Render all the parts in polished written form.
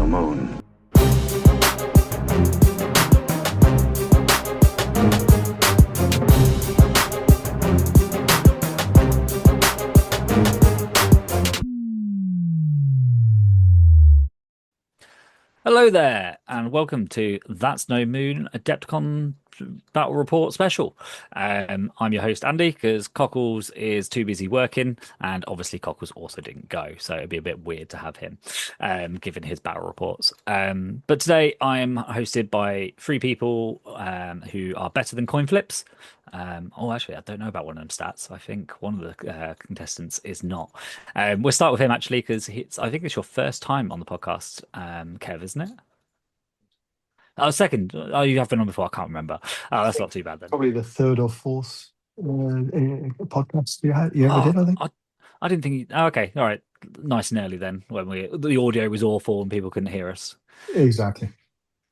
moon. Hello there, and welcome to That's No Moon, AdeptiCon Battle Report special. I'm your host, Andy, because Cockles is too busy working, and obviously Cockles also didn't go, so it'd be a bit weird to have him giving his battle reports. But today I'm hosted by three people who are better than coin flips. Actually, I don't know about one of them stats. I think one of the contestants is not. We'll start with him actually because I think it's your first time on the podcast, Kev, isn't it? Oh, second. Oh, you have been on before. I can't remember. Oh, that's not too bad then. Probably the third or fourth podcast you ever Oh, did, I think. I didn't think. Oh, okay, all right. Nice and early then, when the audio was awful and people couldn't hear us. Exactly.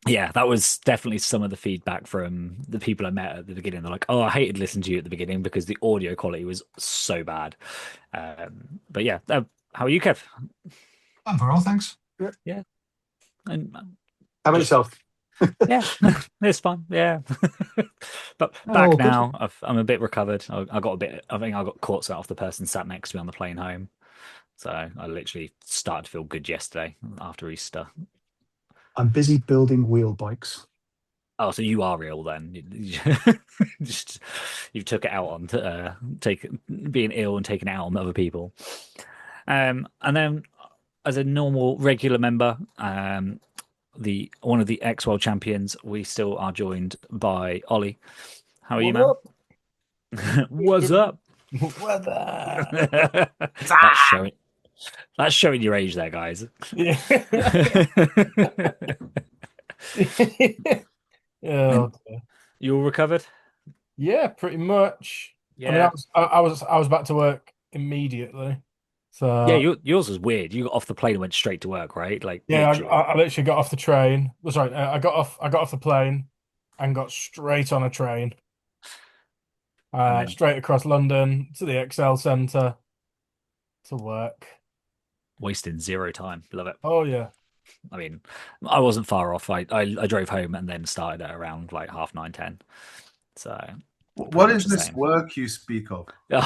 Yeah, that was definitely some of the feedback from the people I met at the beginning. They're like, "Oh, I hated listening to you at the beginning because the audio quality was so bad." But yeah, how are you, Kev? I'm very well, thanks. Yeah, and How about yourself? yeah, it's fine. Yeah, but back Oh, good. now. I'm a bit recovered. I got a bit. I think I got caught off the person sat next to me on the plane home. So I literally started to feel good yesterday after Easter. I'm busy building wheel bikes. Oh, so you are real then? Just you took it out on take being ill and taking it out on other people. And then as a normal regular member, the one of the ex-world champions, we still are joined by Ollie. How are you, man? What's up? What That's showing. That's showing your age there, guys. Yeah. Oh, dear. You all recovered? Yeah, pretty much. I mean, Yeah. I was back to work immediately. Yeah, So yours was weird. You got off the plane and went straight to work, right? Like yeah, literally. I literally got off the train. Well, sorry, I got off the plane and got straight on a train, And then straight across London to the Excel Centre to work. wasting zero time. Love it. Oh yeah. I mean, I wasn't far off. I drove home and then started at around like 9:30, 10. So What pretty much is the this same. work you speak of? For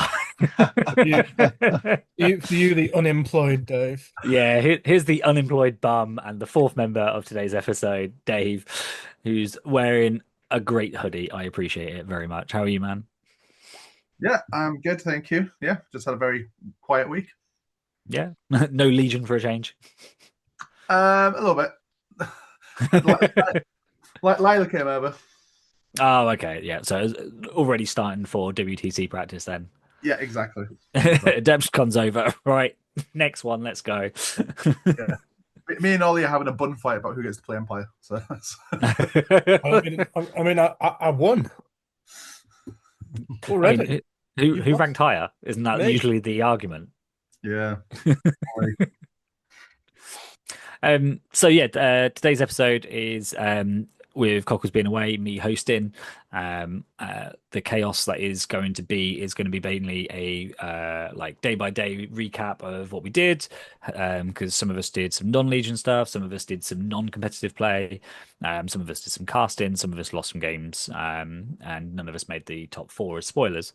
you, the unemployed, Dave. Yeah, here's the unemployed bum and the fourth member of today's episode, Dave, who's wearing a great hoodie. I appreciate it very much. How are you, man? Yeah, I'm good, thank you. Yeah, just had a very quiet week. Yeah, no Legion for a change. A little bit. Lila came over. Oh, okay. Yeah. So already starting for WTC practice then. Yeah, exactly. AdeptiCon's over. Right. Next one. Let's go. Yeah. Me and Ollie are having a bun fight about who gets to play Empire. So I won already. I mean, who ranked higher? Isn't that Me. usually the argument? yeah. So yeah, today's episode is with Cockles being away, me hosting. The chaos that is going to be mainly a like day by day recap of what we did, because some of us did some non-Legion stuff, some of us did some non-competitive play, some of us did some casting, some of us lost some games, and none of us made the top four as spoilers.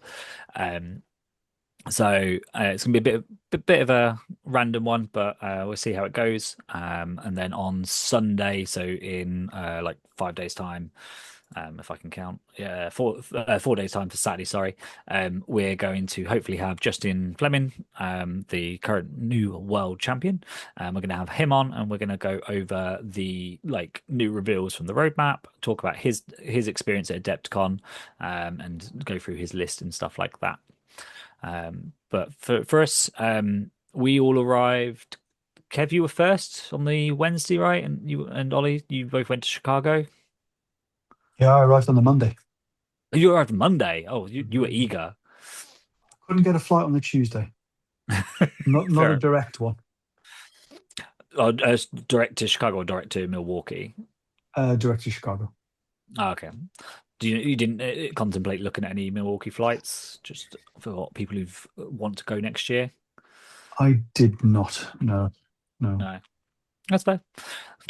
So it's gonna be a bit of a random one, but we'll see how it goes. And then on Sunday, so in like 5 days' time, if I can count, yeah, 4 days' time for Saturday. Sorry, we're going to hopefully have Justin Fleming, the current new world champion. We're going to have him on, and we're going to go over the like new reveals from the roadmap, talk about his experience at AdeptiCon, and go through his list and stuff like that. But for us, we all arrived. Kev, you were first on the Wednesday, right? And you and Ollie, you both went to Chicago. Yeah, I arrived on the Monday. You arrived Monday. Oh, you were eager. Couldn't get a flight on the Tuesday. Not a Fair. direct one. Direct to Chicago or direct to Milwaukee? Direct to Chicago. Oh, okay. You didn't contemplate looking at any Milwaukee flights just for people who want to go next year? I did not. No. No. That's fair.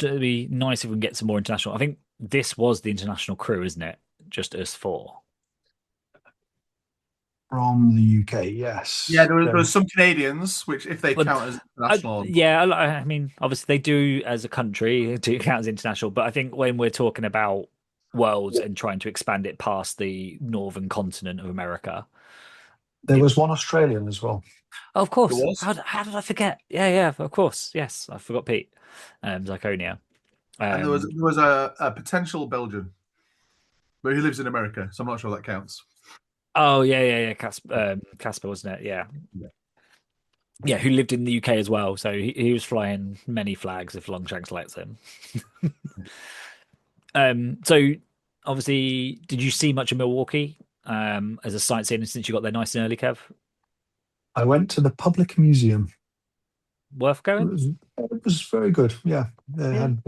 It'd be nice if we can get some more international. I think this was the international crew, isn't it? Just us four. From the UK, yes. Yeah, there was some Canadians, which if they But count as international, yeah, I mean, obviously they do as a country do count as international, but I think when we're talking about worlds and trying to expand it past the northern continent of America, There was one Australian as well. oh, of it course. was. How did I forget? Yeah, of course. Yes, I forgot Pete, Zirconia. And there was a potential Belgian, but he lives in America, so I'm not sure that counts. Oh yeah. Casper, wasn't it? Yeah. Yeah, who lived in the UK as well, so he was flying many flags if Longshanks lets him. So obviously, did you see much of Milwaukee as a sightseeing since you got there nice and early, Kev? I went to the Public Museum. Worth going? It was very good. Yeah, they had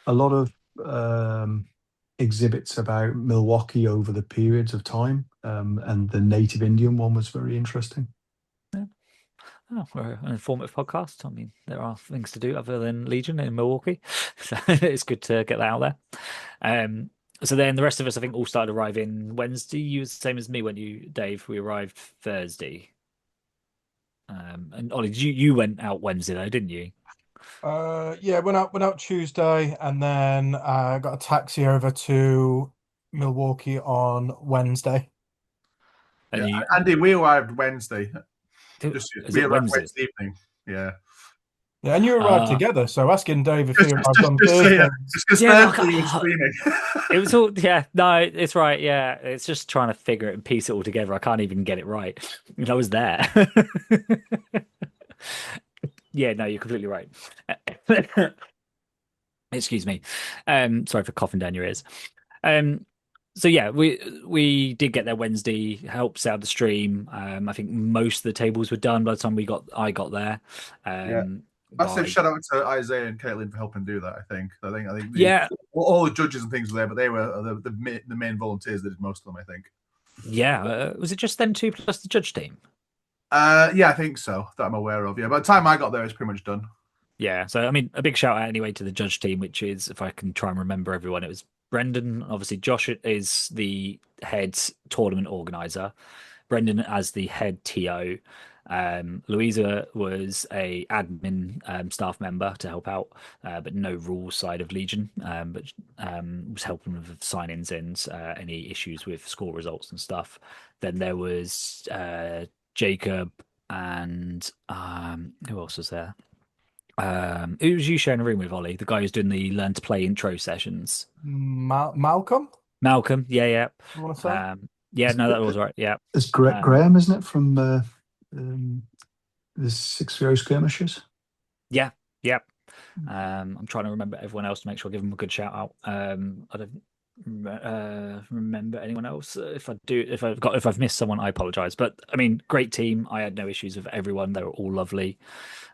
a lot of exhibits about Milwaukee over the periods of time, and the native Indian one was very interesting. Yeah. Oh, we're an informative podcast. I mean, there are things to do other than Legion in Milwaukee, so it's good to get that out there. So then the rest of us, I think, all started arriving Wednesday. You were the same as me, weren't you, Dave? We arrived Thursday. And Ollie, you went out Wednesday though, didn't you? Yeah, went out Tuesday, and then got a taxi over to Milwaukee on Wednesday. And Yeah, you Andy, we arrived Wednesday. is We it arrived Wednesday? Wednesday evening. Yeah. Yeah, and you arrived together, so asking Dave if he Just, arrived just, on just, Thursday. just because Yeah, no, Thursday you were screaming. it was all no, it's right. Yeah, it's just trying to figure it and piece it all together. I can't even get it right. I was there. Yeah, no, you're completely right. Excuse me. Sorry for coughing down your ears. Um, so yeah, we did get there Wednesday, helped set up the stream. I think most of the tables were done by the time I got there. Yeah. Massive shout out to Isaiah and Caitlin for helping do that. I think yeah, all the judges and things were there, but they were the main volunteers that did most of them. I think. yeah. Was it just them two plus the judge team? Yeah, I think so. That I'm aware of. Yeah, by the time I got there, it's pretty much done. Yeah, so I mean, a big shout out anyway to the judge team, which is, if I can try and remember everyone, it was Brendan. Obviously, Josh is the head tournament organizer. Brendan as the head TO. Louisa was a admin staff member to help out, but no rules side of Legion, but was helping with sign-ins and any issues with score results and stuff. Then there was Jacob and who else was there? Who was you sharing a room with, Ollie? The guy who's doing the learn to play intro sessions. Malcolm, Malcolm, yeah. you want to say? Yeah, no, that was right. Yeah. It's Graham, isn't it, from the 6-0 skirmishes? Yeah. I'm trying to remember everyone else to make sure I give them a good shout out. I don't remember anyone else. If I've missed someone, I apologize. But I mean, great team. I had no issues with everyone. They were all lovely,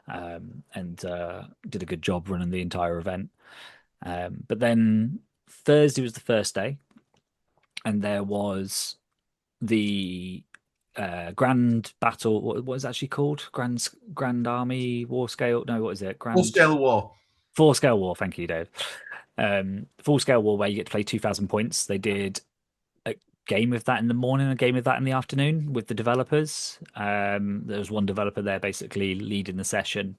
and did a good job running the entire event. But then Thursday was the first day, and there was the grand battle. What is it actually called? Grand Army War Scale? No, what is it? Full scale war. Full scale war. Thank you, Dave. Full scale war where you get to play 2,000 points. They did a game of that in the morning, a game of that in the afternoon with the developers. There was one developer there basically leading the session.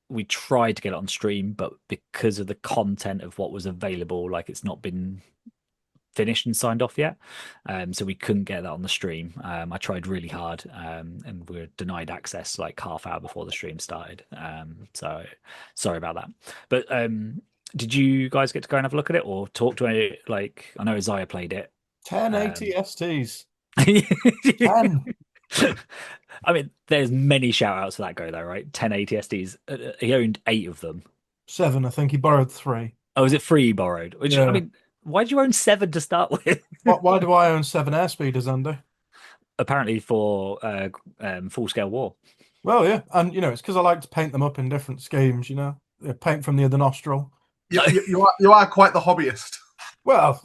We tried to get it on stream, but because of the content of what was available, like it's not been finished and signed off yet, so we couldn't get that on the stream. I tried really hard, and we were denied access like half hour before the stream started. So sorry about that. But did you guys get to go and have a look at it or talk to it? Like, I know Isaiah played it. 1080 STs. 10. I mean, there's many shout outs for that go though, right? 1080 SDs. He owned 8 of them. 7, I think he borrowed 3. Oh, is it 3 he borrowed? Which, Yeah. I mean, why do you own 7 to start with? Why do I own 7 airspeeders, Andy? Apparently for full scale war. Well, yeah, and it's because I like to paint them up in different schemes. Paint from the other nostril. You are quite the hobbyist. Well,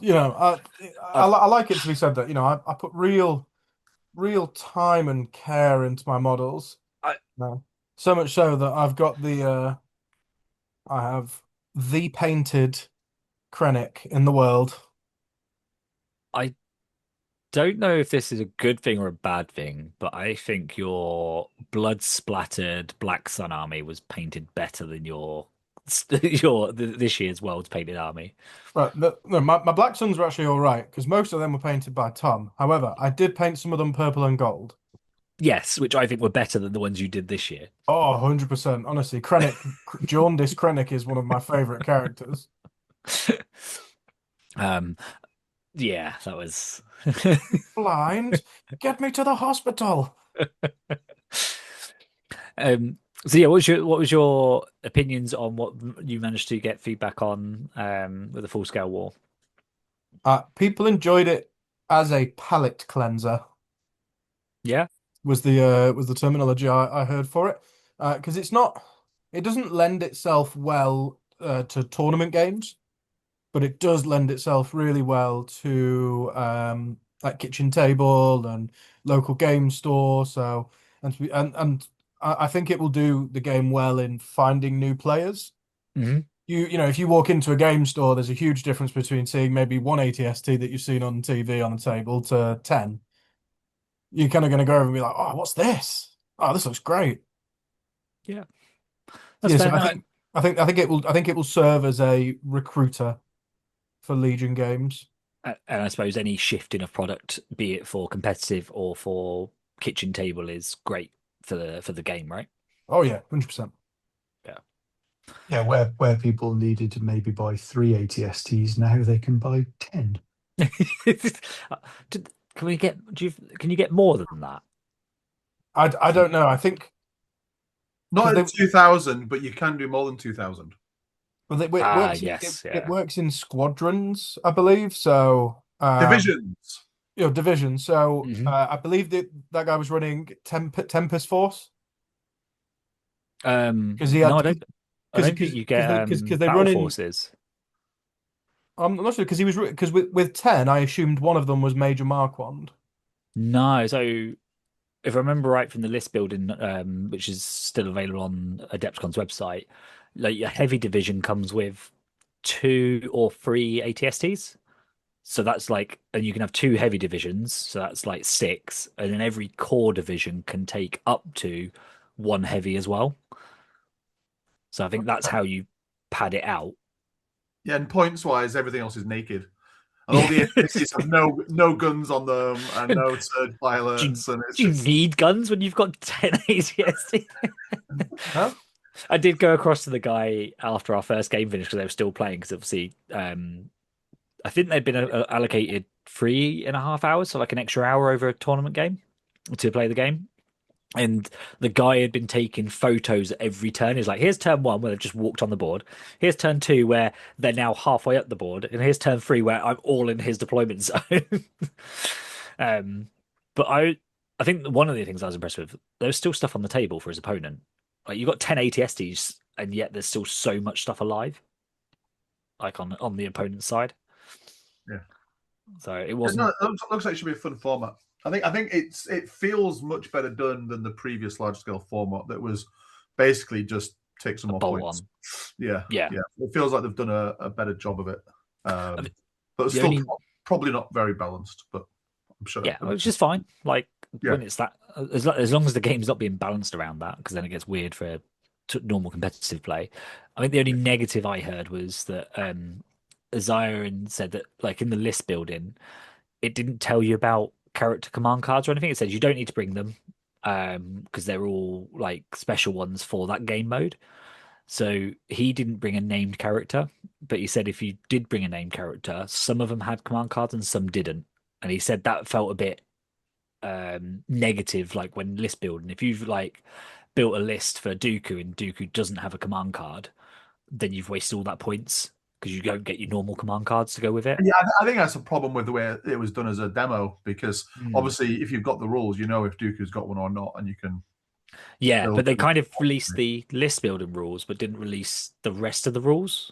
I like it to be said that I put real time and care into my models. So much so that I've got I have the painted Krennic in the world. I don't know if this is a good thing or a bad thing, but I think your blood splattered Black Sun army was painted better than your this year's World's painted army. Right, no, my Black Suns were actually all right because most of them were painted by Tom. However, I did paint some of them purple and gold. Yes, which I think were better than the ones you did this year. Oh, 100%. Honestly, Jaundice Krennic is one of my favorite characters. Um, yeah, that was. Blind, get me to the hospital. So yeah, what was your opinions on what you managed to get feedback on with the full scale war? People enjoyed it as a palate cleanser. Yeah. Was the terminology I heard for it. Because it doesn't lend itself well to tournament games, but it does lend itself really well to like kitchen table and local game store. So and I think it will do the game well in finding new players. Hmm. You know, if you walk into a game store, there's a huge difference between seeing maybe one ATST that you've seen on TV on the table to 10. You're kind of going to go over and be like, "Oh, what's this? Oh, this looks great." Yeah, that's Yeah, so fair. No, I think it will serve as a recruiter for Legion games. and I suppose any shifting of product, be it for competitive or for kitchen table, is great for the game, right? Oh yeah, 100%. Yeah. Yeah, where people needed to maybe buy 3 ATSTs, now they can buy 10. Can we get? Can you get more than that? I don't know. I think because Not at 2,000, but you can do more than 2,000. well, Ah, yes, it yeah. works in squadrons, I believe. So Divisions. you know, division. So Hmm. I believe that guy was running Tempest Force because he No, had I don't think you get because they battle run in. forces. I'm not sure because he was because with 10, I assumed one of them was Major Marquand. No, so if I remember right from the list building, which is still available on AdeptiCon's website, like your heavy division comes with 2 or 3 ATSTs. So that's like, and you can have 2 heavy divisions, so that's like 6, and then every core division can take up to 1 heavy as well. So I think that's how you pad it out. Yeah, and points wise, everything else is naked. And all Yeah. the APCs have no guns on them and no surge Do you, pilots, and it's do you just need guns when you've got 10 ATST? Huh? I did go across to the guy after our first game finished because they were still playing. Because obviously, I think they'd been allocated 3.5 hours, so like an extra hour over a tournament game to play the game. And the guy had been taking photos at every turn. He's like, here's turn 1 where they've just walked on the board. Here's turn 2 where they're now halfway up the board. And here's turn 3 where I'm all in his deployment zone. um, but I think one of the things I was impressed with, there was still stuff on the table for his opponent. Like you got 10 ATSTs, and yet there's still so much stuff alive, like on the opponent's side. yeah. So it No, wasn't it looks like it should be a fun format. I think it feels much better done than the previous large scale format that was basically just take some a more bolt points. on. Yeah, Yeah. yeah. It feels like they've done a better job of it. I mean, But it's the still only probably not very balanced, but I'm sure. Yeah, which is fine. Like Yeah. when it's that, as long as the game's not being balanced around that, because then it gets weird for normal competitive play. I think the only negative I heard was that Zion said that like in the list building, it didn't tell you about character command cards or anything. It says you don't need to bring them because they're all like special ones for that game mode. So he didn't bring a named character, but he said if you did bring a named character, some of them had command cards and some didn't. And he said that felt a bit negative, like when list building. If you've like built a list for Dooku and Dooku doesn't have a command card, then you've wasted all that points because you don't get your normal command cards to go with it. Yeah, I think that's a problem with the way it was done as a demo because Mm. obviously, if you've got the rules, you know if Dooku's got one or not, and you can Yeah, build. but they kind of released the list building rules, but didn't release the rest of the rules.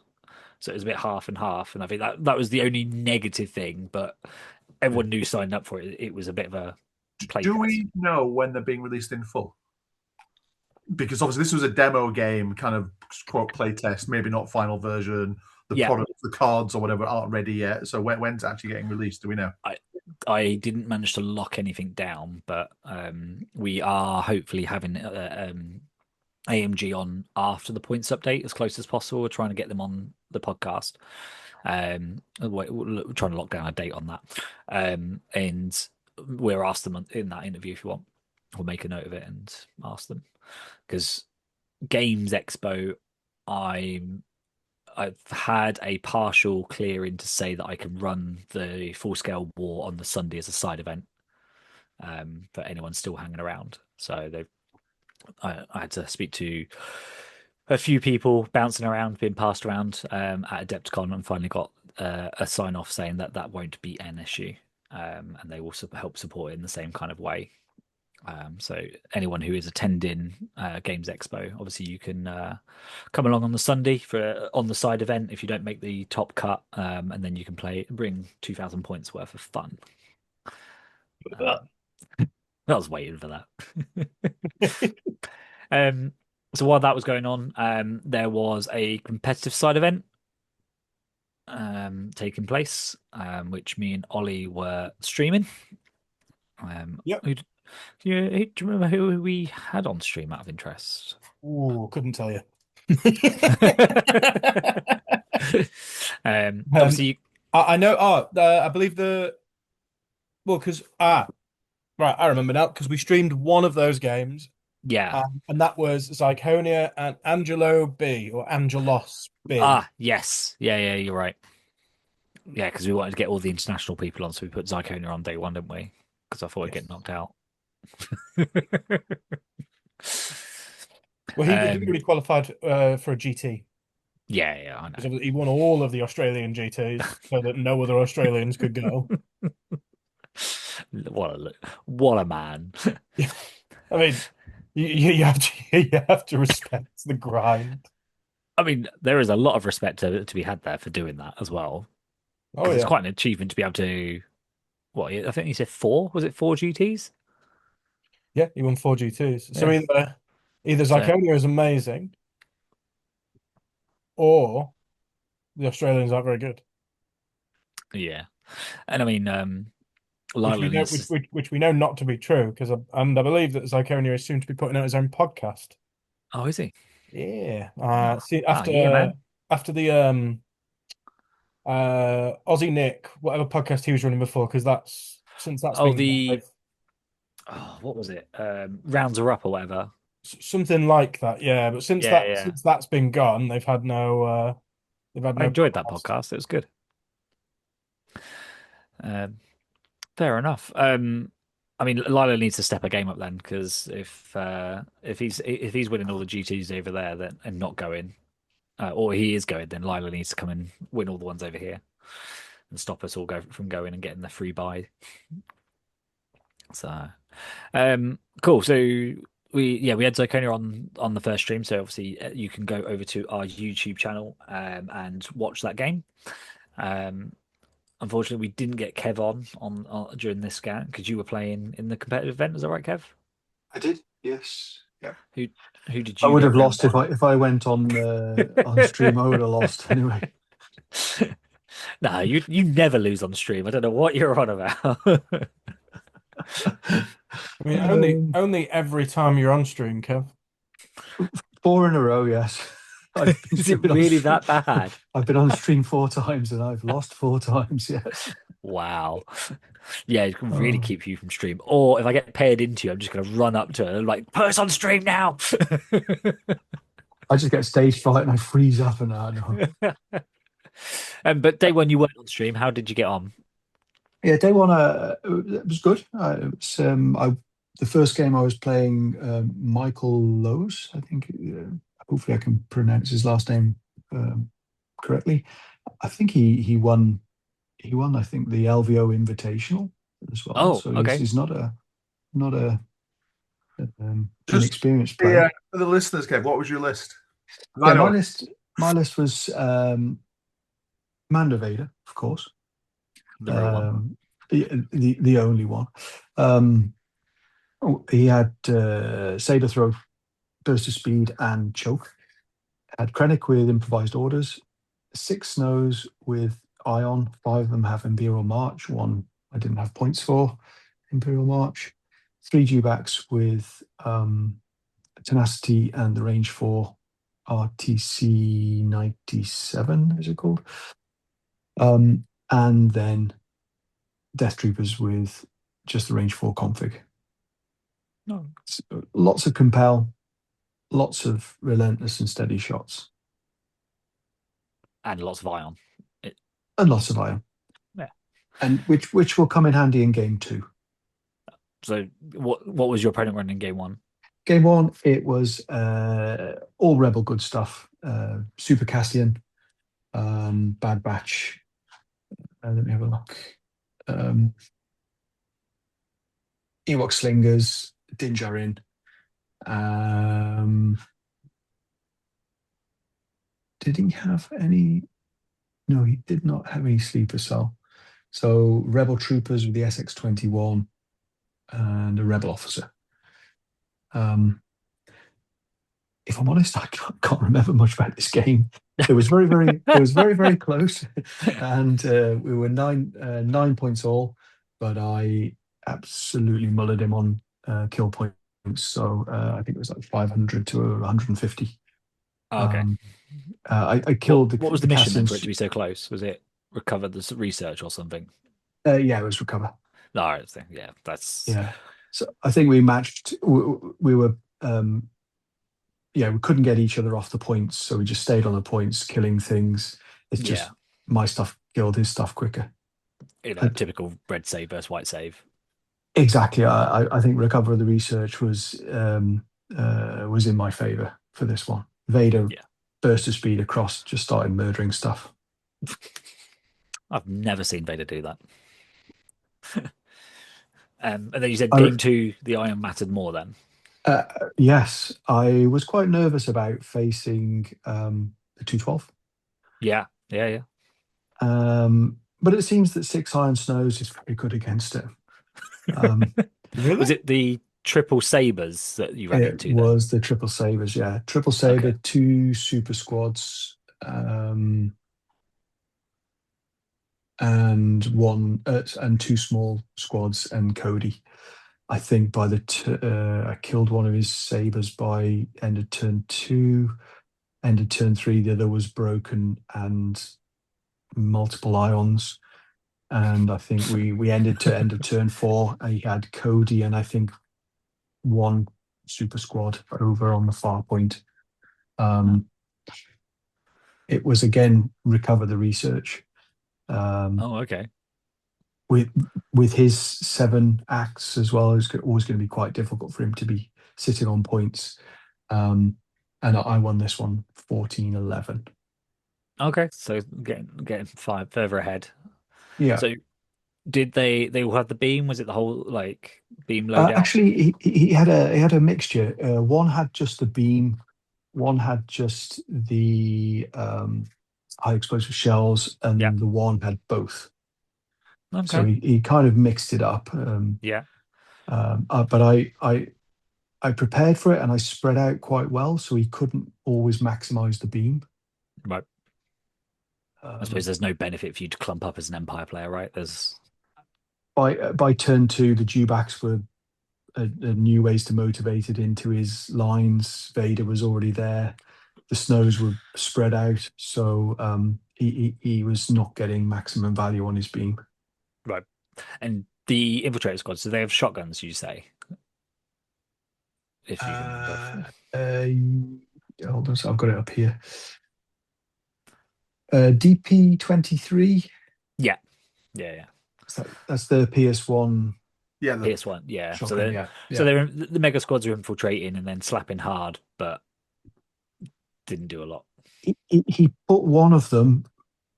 So it was a bit half and half, and I think that was the only negative thing. But everyone knew signed up for it. It was a bit of a play Do test. we know when they're being released in full? because obviously this was a demo game, kind of quote play test, maybe not final version. The Yeah. product, the cards or whatever aren't ready yet. So when's it actually getting released? Do we know? I didn't manage to lock anything down, but we are hopefully having AMG on after the points update as close as possible. We're trying to get them on the podcast. We're trying to lock down a date on that. And we'll ask them in that interview if you want. We'll make a note of it and ask them. Because Games Expo, I've had a partial clear in to say that I can run the full scale war on the Sunday as a side event for anyone still hanging around. So I had to speak to a few people bouncing around, being passed around at AdeptiCon, and finally got a sign off saying that that won't be an issue, and they will help support it in the same kind of way. So anyone who is attending Games Expo, obviously you can come along on the Sunday for on the side event if you don't make the top cut, and then you can bring 2,000 points worth of fun. I was waiting for that. So while that was going on, there was a competitive side event taking place, which me and Ollie were streaming. Yep. Do you remember who we had on stream out of interest? Ooh, couldn't tell you. Obviously, I know. I believe because right, I remember now because we streamed one of those games. yeah. And that was Zyconia and Angelo B or Angelos B. Yes. Yeah, you're right. Yeah, because we wanted to get all the international people on, so we put Zyconia on day one, didn't we? Because I thought I'd get knocked out. Well, he already qualified for a GT. Yeah, I know. He won all of the Australian GTs so that no other Australians could go. What a man. I mean, you have to respect the grind. I mean, there is a lot of respect to be had there for doing that as well. Oh, yeah. It's quite an achievement to be able to. What I think he said 4. Was it 4 GTs? Yeah, he won 4 GTs. So Yeah. either Zyconia is amazing, or the Australians aren't very good. Yeah, and I mean, which we know not to be true because I believe that Zyconia is soon to be putting out his own podcast. Oh, is he? Yeah. See, man. after the Aussie Nick, whatever podcast he was running before, because that's been live. What was it? Rounds are up or whatever. Something like that, yeah. But since that's been gone, they've had no. I enjoyed that podcast. It was good. Fair enough. I mean, Lila needs to step a game up then, because if he's winning all the GTs over there then and not going, or he is going, then Lila needs to come and win all the ones over here and stop us all from going and getting the free buy. So, cool. So we had Zyconia on the first stream. So obviously you can go over to our YouTube channel and watch that game. Unfortunately, we didn't get Kev on during this scan because you were playing in the competitive event. Is that right, Kev? I did, yes. Yeah. Who did you? I would have lost if I went on stream. I would have lost anyway. No, you never lose on stream. I don't know what you're on about. I mean, only every time you're on stream, Kev. 4 in a row, yes. Is it really that bad? I've been on stream 4 times and I've lost 4 times, yes. Wow. Yeah, it can really keep you from stream. Or if I get paired into you, I'm just going to run up to her and like, put us on stream now. I just get stage fright and I freeze up and no. But day one you weren't on stream. How did you get on? Yeah, day one it was good. It was the first game I was playing Michael Lowe's, I think. Hopefully I can pronounce his last name correctly. I think he won. He won, I think, the LVO Invitational as well. Oh, so okay. He's not a inexperienced player. Yeah, for the listeners, Kev, what was your list? Yeah, my list was Manda Vader, of course. The real one. The only one. He had Saber Throw burst of speed and choke. Had Krennic with improvised orders, 6 snows with Ion, 5 of them have Imperial March, 1 I didn't have points for Imperial March, 3 Dewbacks with Tenacity and the range 4 RTC 97, is it called? And then Death Troopers with just the range 4 config. No. Lots of compel, lots of relentless and steady shots. And lots of ion. And lots of iron. Yeah. And which will come in handy in game 2. So what was your opponent running in game 1? Game 1, it was all Rebel good stuff. Super Cassian, Bad Batch. Let me have a look. Ewok Slingers, Din Djarin. Did he have any? No, he did not have any sleeper cell. So Rebel Troopers with the SX-21 and a Rebel officer. If I'm honest, I can't remember much about this game. It was very close, and we were 9 points all, but I absolutely mullered him on kill points. So I think it was like 500 to 150. Okay. I killed what was the mission then for it Cassians. to be so close? Was it recover the research or something? Yeah, it was recover. No, I think that's So I think we matched. We were. We couldn't get each other off the points, so we just stayed on the points, killing things. It's just my stuff killed his stuff quicker. Typical red save versus white save. Exactly. I think recover the research was in my favor for this one. Vader burst of speed across, just started murdering stuff. I've never seen Vader do that. And then you said game 2, the iron mattered more then. Yes, I was quite nervous about facing the 212. Yeah. But it seems that 6 Iron Snows is very good against it. Really? Was it the triple sabers that you ran into? It was the triple sabers, yeah. Triple saber, Okay. 2 super squads, and 2 small squads, and Cody. I think by I killed one of his sabers by end of turn 2. End of turn 3, the other was broken and multiple ions. And I think we ended to end of turn 4. He had Cody and I think 1 super squad over on the far point. It was again recover the research. Okay. With his 7 acts as well, it's always going to be quite difficult for him to be sitting on points. And I won this one 14-11. Okay, so getting 5 further ahead. Yeah. So did they all have the beam? Was it the whole beam loadout? Actually, he had a mixture. One had just the beam. One had just the high explosive shells, and the one had both. Okay. So he kind of mixed it up. But I prepared for it and I spread out quite well, so he couldn't always maximize the beam. Right. I suppose there's no benefit for you to clump up as an Empire player, right? There's by turn 2, the Dewbacks were a new ways to motivate it into his lines. Vader was already there. The snows were spread out, so he was not getting maximum value on his beam. Right. And the infiltrator squad, so they have shotguns, you say? If you can remember. Hold on, so I've got it up here. DP-23. Yeah. That's the PS1. Yeah, the PS1. Yeah. Shotgun, So they're the mega squads are infiltrating and then slapping hard, but didn't do a lot. He put one of them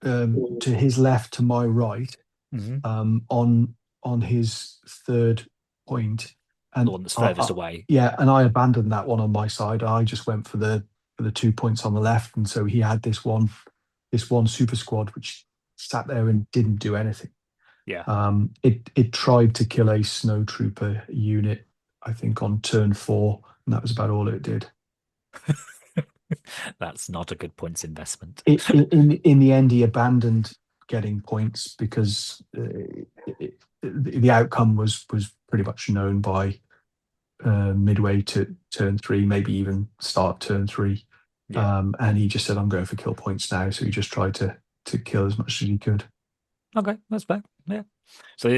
to his left, to my right, on his 3rd point, and the one that's furthest away. Yeah, and I abandoned that one on my side. I just went for the 2 points on the left, and so he had this one super squad which sat there and didn't do anything. Yeah. It tried to kill a snow trooper unit, I think, on turn 4, and that was about all it did. That's not a good points investment. In the end, he abandoned getting points because the outcome was pretty much known by midway to turn 3, maybe even start turn 3. Yeah. And he just said, "I'm going for kill points now." So he just tried to kill as much as he could. Okay, that's fair. Yeah. So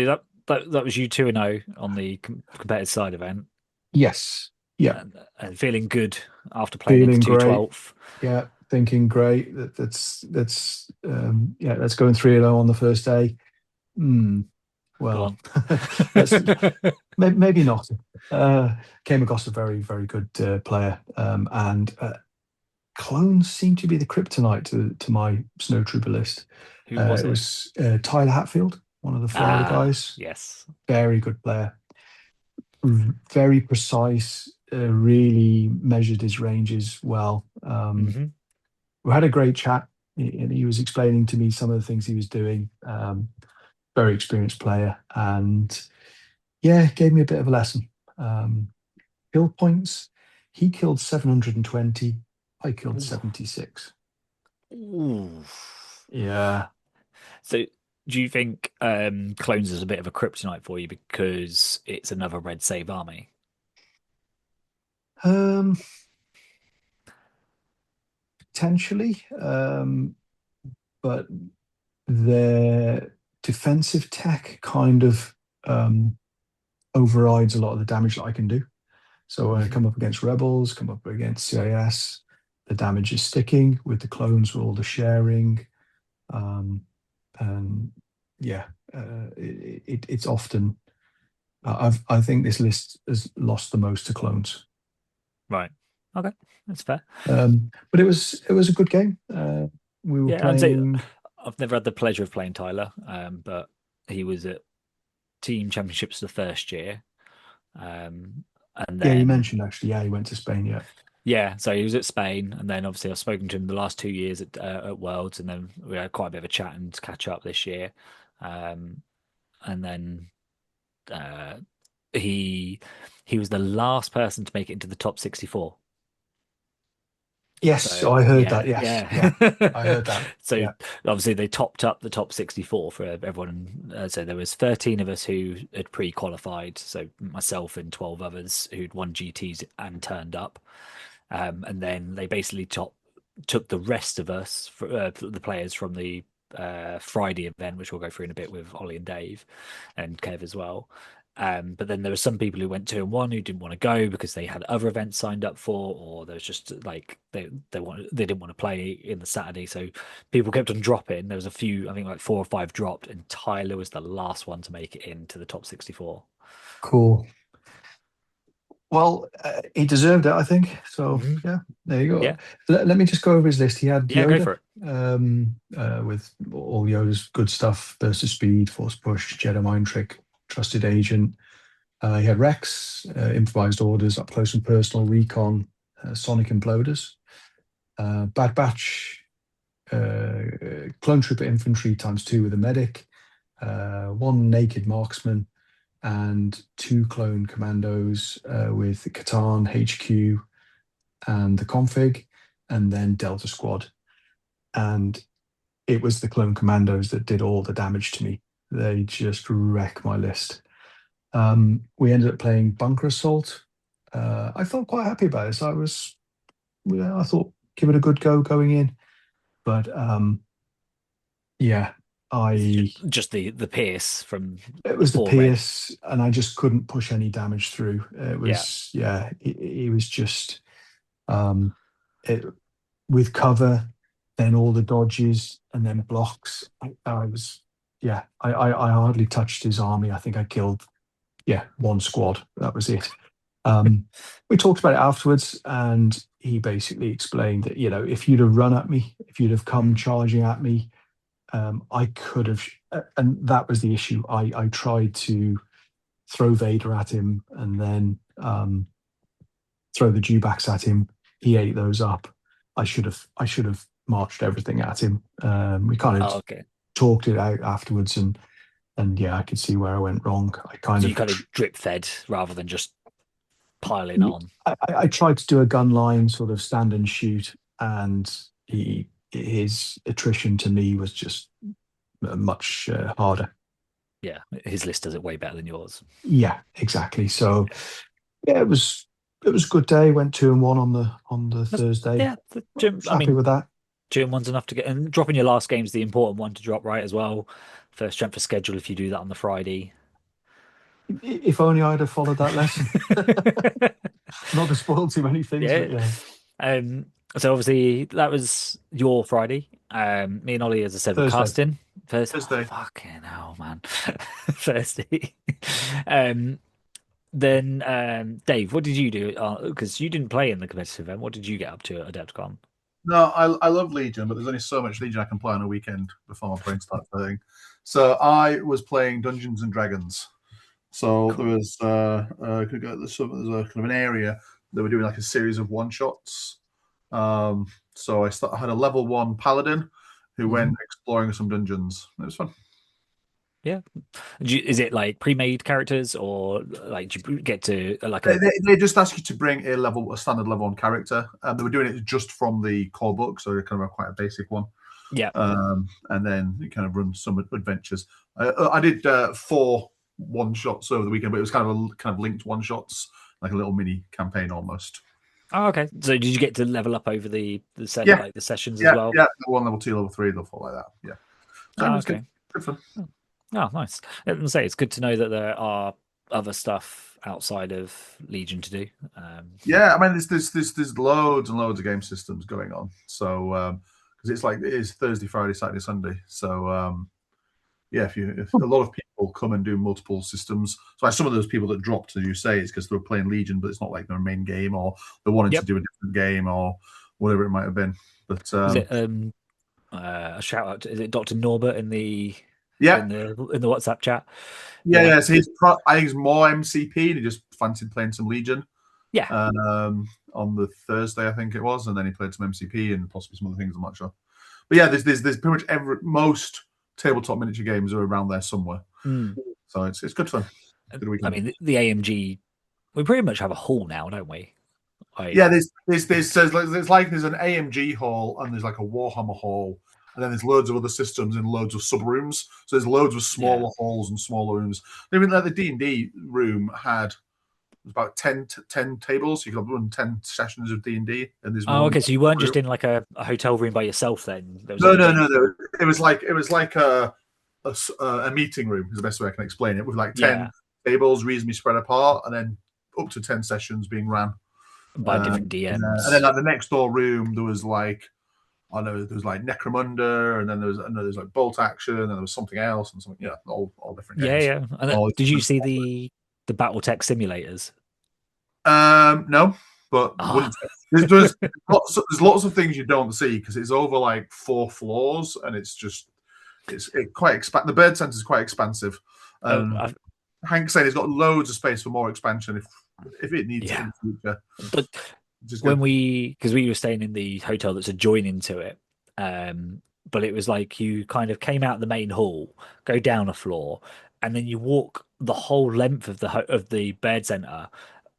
that was you 2-0 on the competitive side event, Yes. Yeah. and feeling good after playing into Feeling great. 2/12. Yeah. Thinking great. That's yeah. Let's go in 3-0 on the first day. Hmm. Go Well, on. that's maybe not. Came across a very, very good player, and clones seem to be the kryptonite to my snowtrooper list. Who was It it? was Tyler Hatfield, one of the Florida Ah, guys. yes. Very good player, very precise. Really measured his ranges well. Hmm. We had a great chat, and he was explaining to me some of the things he was doing. Very experienced player, and yeah, gave me a bit of a lesson. Kill points, he killed 720. I killed 76. Ooh. Yeah. So, do you think clones is a bit of a kryptonite for you because it's another red save army? Um, Potentially, but their defensive tech kind of um, overrides a lot of the damage that I can do. So when I Hmm. come up against rebels, come up against CIS, the damage is sticking with the clones, with all the sharing, um, and yeah, it's often. I think this list has lost the most to clones. Right. Okay, that's fair. But it was a good game. We were Yeah, I'd say playing. I've never had the pleasure of playing Tyler, but he was at team championships the first year, and Yeah, you then mentioned actually. Yeah, he went to Spain. Yeah, yeah, so he was at Spain, and then obviously I've spoken to him the last 2 years at Worlds, and then we had quite a bit of a chat and catch up this year, um, and then uh, he he was the last person to make it into the top 64. yes, So I heard yeah, that. Yes, yeah. yeah, I heard that. So Yeah, obviously they topped up the top 64 for everyone. So there was 13 of us who had pre-qualified. So myself and 12 others who'd won GTs and turned up. And then they basically took the rest of us, the players from the Friday event, which we'll go through in a bit with Ollie and Dave and Kev as well. But then there were some people who went 2-1 who didn't want to go because they had other events signed up for, or there was just like they didn't want to play in the Saturday. So people kept on dropping. There was a few, I think like 4 or 5 dropped, and Tyler was the last one to make it into the top 64. cool. Well, he deserved it, I think. So Hmm. yeah, there you go. Yeah, Let me just go over his list. He had yeah, go Yoda, for it. with all Yoda's good stuff: burst of speed, force push, Jedi mind trick, trusted agent. He had Rex, improvised orders, up close and personal, recon, sonic imploders, Bad Batch, clone trooper infantry ×2 with a medic, one naked marksman, and 2 clone commandos with Catan, HQ, and the config, and then Delta Squad. And it was the clone commandos that did all the damage to me. They just wreck my list. We ended up playing Bunker Assault. I felt quite happy about this. I thought give it a good go going in, but yeah, I Just the Pierce from it the was the 4 red. Pierce, and I just couldn't push any damage through. It Yeah. was yeah, it was just um, it with cover, then all the dodges, and then blocks. I was yeah, I hardly touched his army. I think I killed yeah 1 squad. That was it. We talked about it afterwards, and he basically explained that if you'd have run at me, if you'd have come Mm. charging at me, I could have, and that was the issue. I tried to throw Vader at him and then throw the dewbacks at him. He ate those up. I should have marched everything at him. We kind of Oh, okay. talked it out afterwards, and yeah, I could see where I went wrong. I kind So you of kind of drip fed rather than just piling on. I tried to do a gun line sort of stand and shoot, and his attrition to me was just much harder. Yeah, his list does it way better than yours. Yeah, exactly. So yeah, it was a good day. Went 2-1 on the Thursday. Yeah, I mean, happy with that. 2-1's enough to get, and dropping your last game is the important one to drop right as well. First strength of schedule if you do that on the Friday. If only I'd have followed that lesson. Not to spoil too many things, Yeah. but yeah. So obviously that was your Friday. Me and Ollie, as I said, were Thursday. casting. Thursday. Oh, fucking hell, man. Thursday. Then Dave, what did you do? Because you didn't play in the competitive event. What did you get up to at AdeptiCon? No, I love Legion, but there's only so much Legion I can play on a weekend before my brain starts hurting. So I was playing Dungeons and Dragons. So Cool. there was there's a kind of an area that were doing like a series of one shots. So I had a level 1 paladin who went exploring some dungeons. It was fun. Yeah. Is it like pre-made characters, or like do you get to like They just ask you to bring a standard level 1 character, and they were doing it just from the core book, so kind of quite a basic one. Yeah. And then you kind of run some adventures. I did 4 one shots over the weekend, but it was kind of linked one shots, like a little mini campaign almost. Oh, okay. So did you get to level up over the sessions as well? Yeah, level 1, level 2, level 3, level 4, like that. Yeah. So it was okay. good fun. Oh, nice. I say it's good to know that there are other stuff outside of Legion to do. Yeah, I mean, there's loads and loads of game systems going on. So because it is Thursday, Friday, Saturday, Sunday. So yeah, if a lot of people come and do multiple systems, so like some of those people that dropped, as you say, it's because they were playing Legion, but it's not like their main game, or they wanted to do a different game, or whatever it might have been. But is it a shout out? Is it Dr. Norbert in the yeah in the WhatsApp chat? Yeah. So I think he's more MCP, and he just fancied playing some Legion. Yeah. On the Thursday, I think it was, and then he played some MCP and possibly some other things. I'm not sure. But yeah, there's pretty much most tabletop miniature games are around there somewhere. So it's good fun. Good weekend. I mean, the AMG, we pretty much have a hall now, don't we? Yeah, there's like there's an AMG hall, and there's like a Warhammer hall, and then there's loads of other systems and loads of sub rooms. So there's loads of smaller halls and smaller rooms. Even like the D&D room had about 10 tables. So you could run 10 sessions of D&D. And there's okay. So you weren't just in like a hotel room by yourself then? No. It was like a meeting room is the best way I can explain it, with like 10 tables reasonably spread apart, and then up to 10 sessions being ran by different DMs. And then like the next door room, there was like, I know there was like Necromunda, and then there was like Bolt Action, and there was something else, and something, all different games. Yeah. And then, did you see the BattleTech simulators? No, but there's lots of things you don't see because it's over like 4 floors, and it's quite the bird center is quite expansive. Hank's saying he's got loads of space for more expansion if it needs it in the future. But because we were staying in the hotel that's adjoining to it, but it was like you kind of came out the main hall, go down a floor, and then you walk the whole length of the bird center,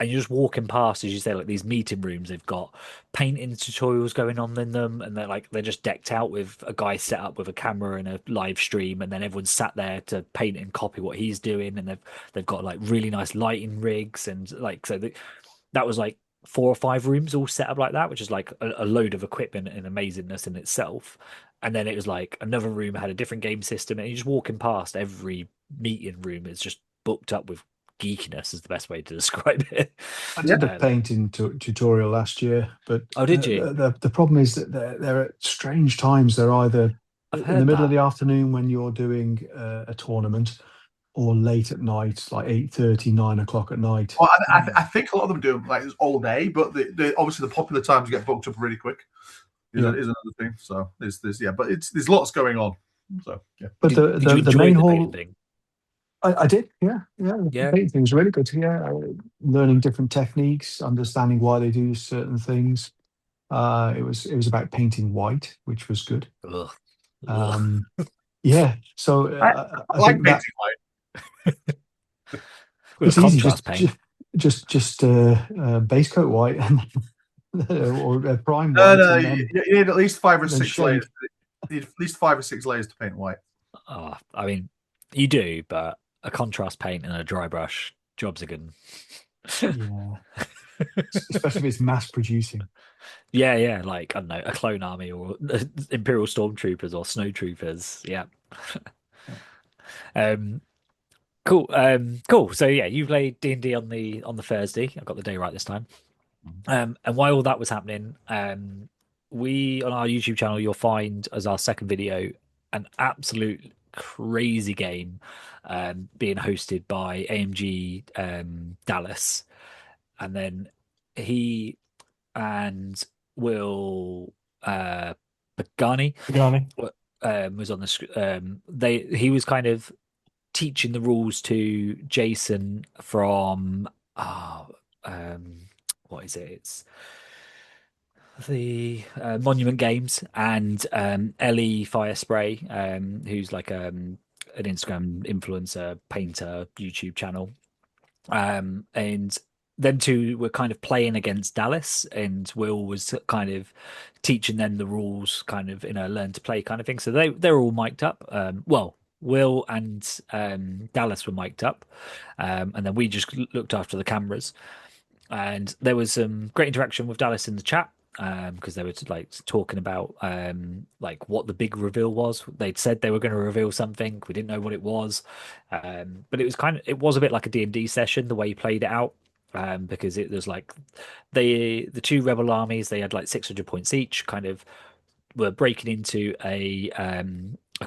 and you're just walking past, as you say, like these meeting rooms. They've got painting tutorials going on in them, and they're just decked out with a guy set up with a camera and a live stream, and then everyone's sat there to paint and copy what he's doing, and they've got like really nice lighting rigs, and like that was like 4 or 5 rooms all set up like that, which is like a load of equipment and amazingness in itself. And then it was like another room had a different game system, and you're just walking past every meeting room is just booked up with geekiness is the best way to describe it. I did a painting tutorial last year, but did you? The problem is that they're at strange times. They're either in the middle of the afternoon when you're doing a tournament, or late at night, like 8:30, 9 o'clock at night. Well, I think a lot of them do like all day, but obviously the popular times get booked up really quick. Is another thing. So there's but there's lots going on. So yeah. But the main hall thing? I did, yeah. The painting thing was really good. Yeah, learning different techniques, understanding why they do certain things. It was about painting white, which was good. Yeah. So I like painting white. It's easy. just base coat white or prime No, white, no, and you need at least 5 or 6 shade. layers. You need at least 5 or 6 layers to paint white. Oh, I mean, you do, but a contrast paint and a dry brush, jobs are good. Yeah, especially if it's mass producing. Yeah, yeah, like I don't know, a clone army or Imperial Stormtroopers or Snowtroopers. Yeah. Um, cool. Cool. So yeah, you played D&D on the Thursday. I got the day right this time. And while all that was happening, we on our YouTube channel, you'll find as our second video an absolute crazy game being hosted by AMG Dallas, and then he and Will Pagani Pagani. was on the he was kind of teaching the rules to Jason from what is it? It's the Monument Games and Ellie Firespray, who's like an Instagram influencer, painter, YouTube channel. And them two were kind of playing against Dallas, and Will was kind of teaching them the rules, kind of in a learn to play kind of thing. So they're all mic'd up. Well, Will and Dallas were mic'd up, and then we just looked after the cameras. And there was some great interaction with Dallas in the chat because they were like talking about like what the big reveal was. They'd said they were going to reveal something. We didn't know what it was, but it was a bit like a D&D session the way he played it out. Because it was like the two rebel armies, they had like 600 points each, kind of were breaking into a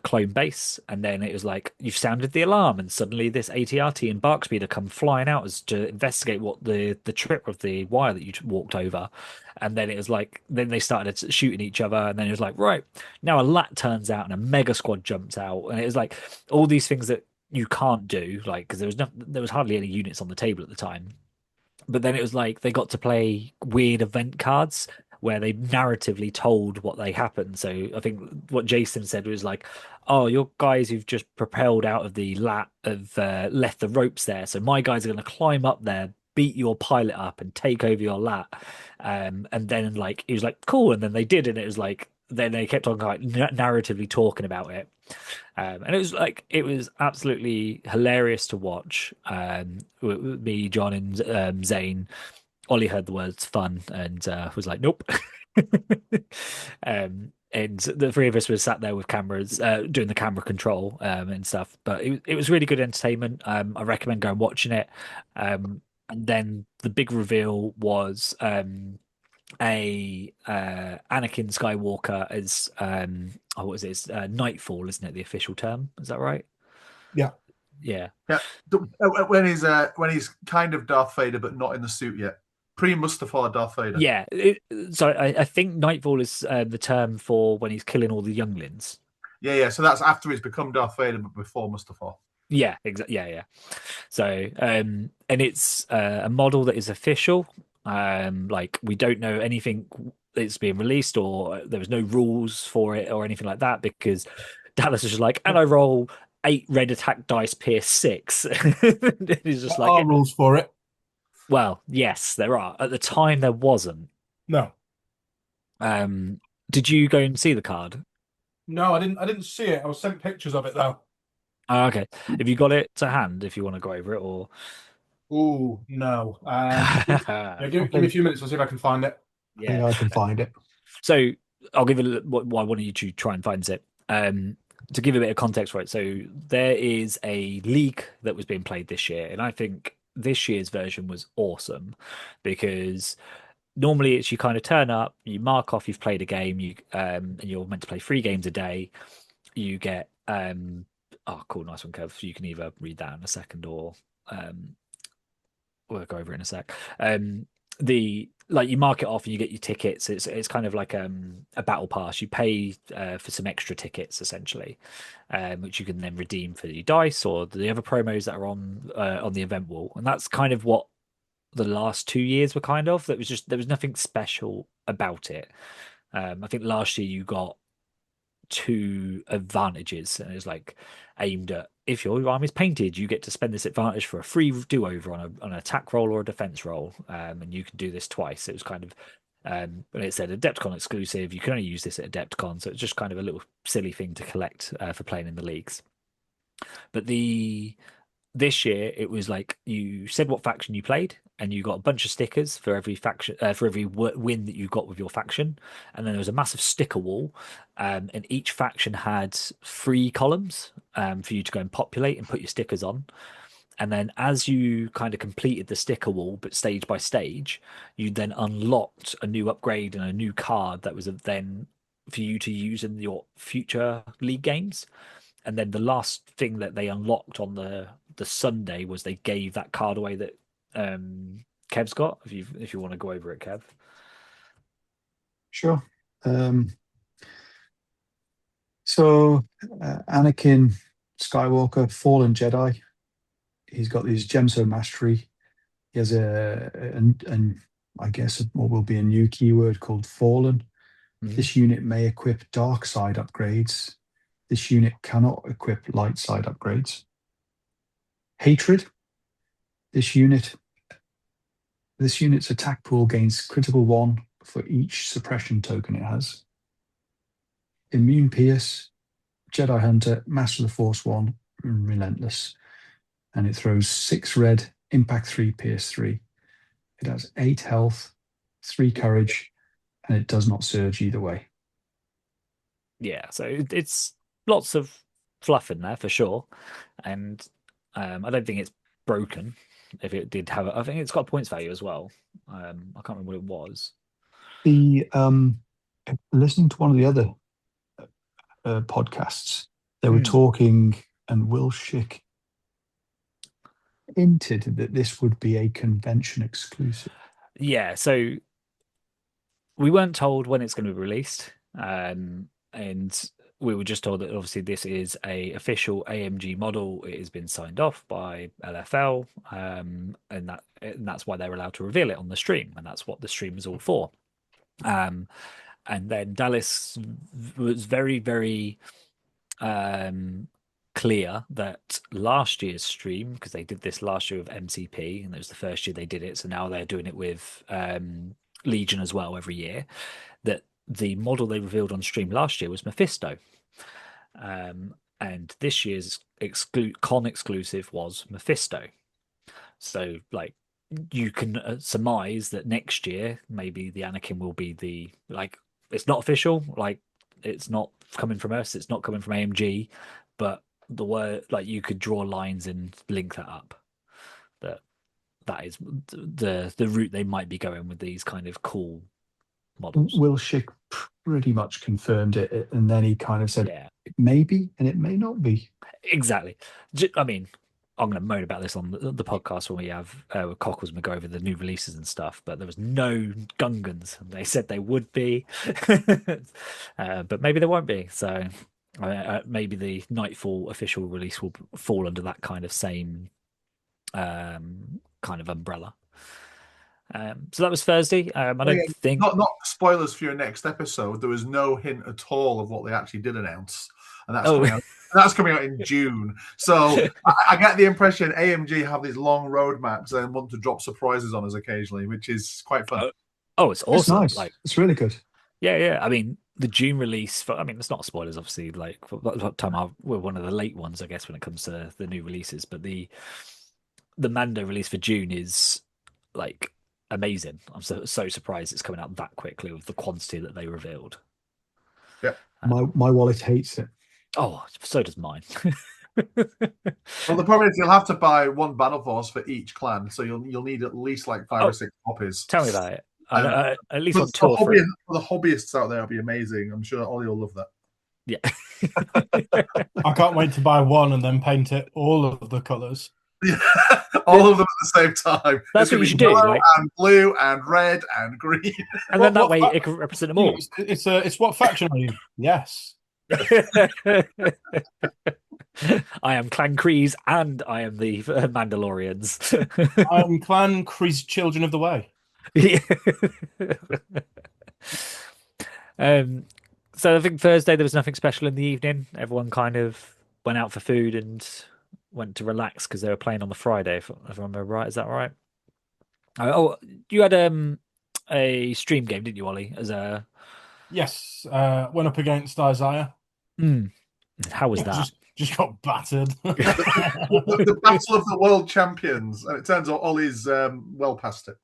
clone base, and then it was like you've sounded the alarm, and suddenly this ATRT and bark speeder come flying out as to investigate what the trip of the wire that you walked over. And then it was like then they started shooting each other, and then it was like right now a lat turns out and a mega squad jumps out, and it was like all these things that you can't do, like because there was hardly any units on the table at the time. But then it was like they got to play weird event cards where they narratively told what they happened. So I think what Jason said was like, "Oh, your guys who've just propelled out of the lat have left the ropes there. So my guys are going to climb up there, beat your pilot up, and take over your lat." And then like he was like, "Cool," and then they did, and it was like then they kept on like narratively talking about it. And it was absolutely hilarious to watch. With me, John, and Zane. Ollie heard the words "fun" and was like, "Nope." And the three of us were sat there with cameras, doing the camera control and stuff. But it was really good entertainment. I recommend going watching it. And then the big reveal was a Anakin Skywalker as what was it? It's, Nightfall, isn't it? The official term, is that right? Yeah. Yeah. Yeah, when he's kind of Darth Vader but not in the suit yet, pre-Mustafar Darth Vader. Yeah. So I think Nightfall is the term for when he's killing all the younglings. Yeah. So that's after he's become Darth Vader, but before Mustafar. Yeah, exactly. Yeah. So, and it's a model that is official. Like we don't know anything that's being released, or there was no rules for it or anything like that because Dallas is just like, and I roll 8 red attack dice, pierce 6. He's just There like, are rules for it. well, yes, there are. At the time, there wasn't. No. Did you go and see the card? No, I didn't see it. I was sent pictures of it though. Oh, okay. Have you got it to hand if you want to go over it, or? Ooh, no. Yeah, give me a few minutes. I'll see if I can find it. I think I can find it. So I'll give it why I wanted you to try and find it. To give a bit of context for it, so there is a league that was being played this year, and I think this year's version was awesome because normally it's you kind of turn up, you mark off you've played a game, and you're meant to play 3 games a day. You get oh cool, nice one, Kev. You can either read that in a second or we'll go over it in a sec. The like you mark it off and you get your tickets. It's kind of like a battle pass. You pay for some extra tickets essentially, which you can then redeem for your dice or the other promos that are on the event wall. And that's kind of what the last 2 years were kind of. There was nothing special about it. I think last year you got 2 advantages, and it's like aimed at if your arm is painted, you get to spend this advantage for a free do-over on an attack roll or a defense roll, and you can do this twice. It was kind of but it said AdeptiCon exclusive. You can only use this at AdeptiCon, so it's just kind of a little silly thing to collect for playing in the leagues. But this year it was like you said what faction you played, and you got a bunch of stickers for every faction for every win that you got with your faction, and then there was a massive sticker wall, and each faction had 3 columns for you to go and populate and put your stickers on. And then as you kind of completed the sticker wall, but stage by stage, you then unlocked a new upgrade and a new card that was then for you to use in your future league games. And then the last thing that they unlocked on the Sunday was they gave that card away that Kev's got. If you want to go over it, Kev. Sure. So Anakin Skywalker, Fallen Jedi. He's got these gems of mastery. He has I guess what will be a new keyword called Fallen. This unit may equip dark side upgrades. This unit cannot equip light side upgrades. Hatred. This unit's attack pool gains critical 1 for each suppression token it has. Immune Pierce, Jedi Hunter, Master of the Force 1, Relentless. And it throws 6 red, Impact 3, Pierce 3. It has 8 health, 3 courage, and it does not surge either way. Yeah, so it's lots of fluff in there for sure, and I don't think it's broken. If it did have, I think it's got points value as well. I can't remember what it was. The listening to one of the other podcasts, they were talking, and Will Schick hinted that this would be a convention exclusive. Yeah, so we weren't told when it's going to be released, and we were just told that obviously this is a official AMG model. It has been signed off by LFL, and that's why they're allowed to reveal it on the stream, and that's what the stream is all for. And then Dallas was very, very clear that last year's stream, because they did this last year with MCP, and it was the first year they did it, so now they're doing it with Legion as well every year, that the model they revealed on stream last year was Mephisto. And this year's con exclusive was Mephisto. So, like, you can surmise that next year maybe the Anakin will be it's not official, like it's not coming from us, it's not coming from AMG, but the word, like, you could draw lines and link that up. That is the route they might be going with these kind of cool models. Will Schick pretty much confirmed it, and then he kind of said, it may be and it may not be. Exactly. I mean, I'm going to moan about this on the podcast when we have Cockles and we go over the new releases and stuff, but there was no Gungans. They said they would be, but maybe there won't be. So maybe the Nightfall official release will fall under that kind of same kind of umbrella. So that was Thursday. I don't think not spoilers for your next episode. There was no hint at all of what they actually did announce, and that's coming out. That's coming out in June. So I get the impression AMG have these long roadmaps and want to drop surprises on us occasionally, which is quite fun. It's awesome. It's nice. Like, it's really good. Yeah. I mean, the June release it's not spoilers, obviously. Like, that time we're one of the late ones, I guess, when it comes to the new releases. But the Mando release for June is like amazing. I'm so surprised it's coming out that quickly with the quantity that they revealed. Yeah, my wallet hates it. Oh, so does mine. Well, the problem is you'll have to buy one battle force for each clan, so you'll need at least like 5 or 6 copies. Tell me about it. At least for, on 2 or 3. For the hobbyists out there, it'll be amazing. I'm sure Ollie will love that. Yeah. I can't wait to buy one and then paint it all of the colours. Yeah, all of them at the same time. That's what you should do. And blue and red and green. And then that way it can represent them all. It's what faction are you? Yes. I am Clan Kreese and I am the Mandalorians. I am Clan Kreese, Children of the Way. So I think Thursday there was nothing special in the evening. Everyone kind of went out for food and went to relax because they were playing on the Friday, if I remember right. Is that right? Oh, you had a stream game, didn't you, Ollie? As a Yes, went up against Isaiah. mm, how was Yeah, that? just got battered. The battle of the world champions, and it turns out Ollie's well past it.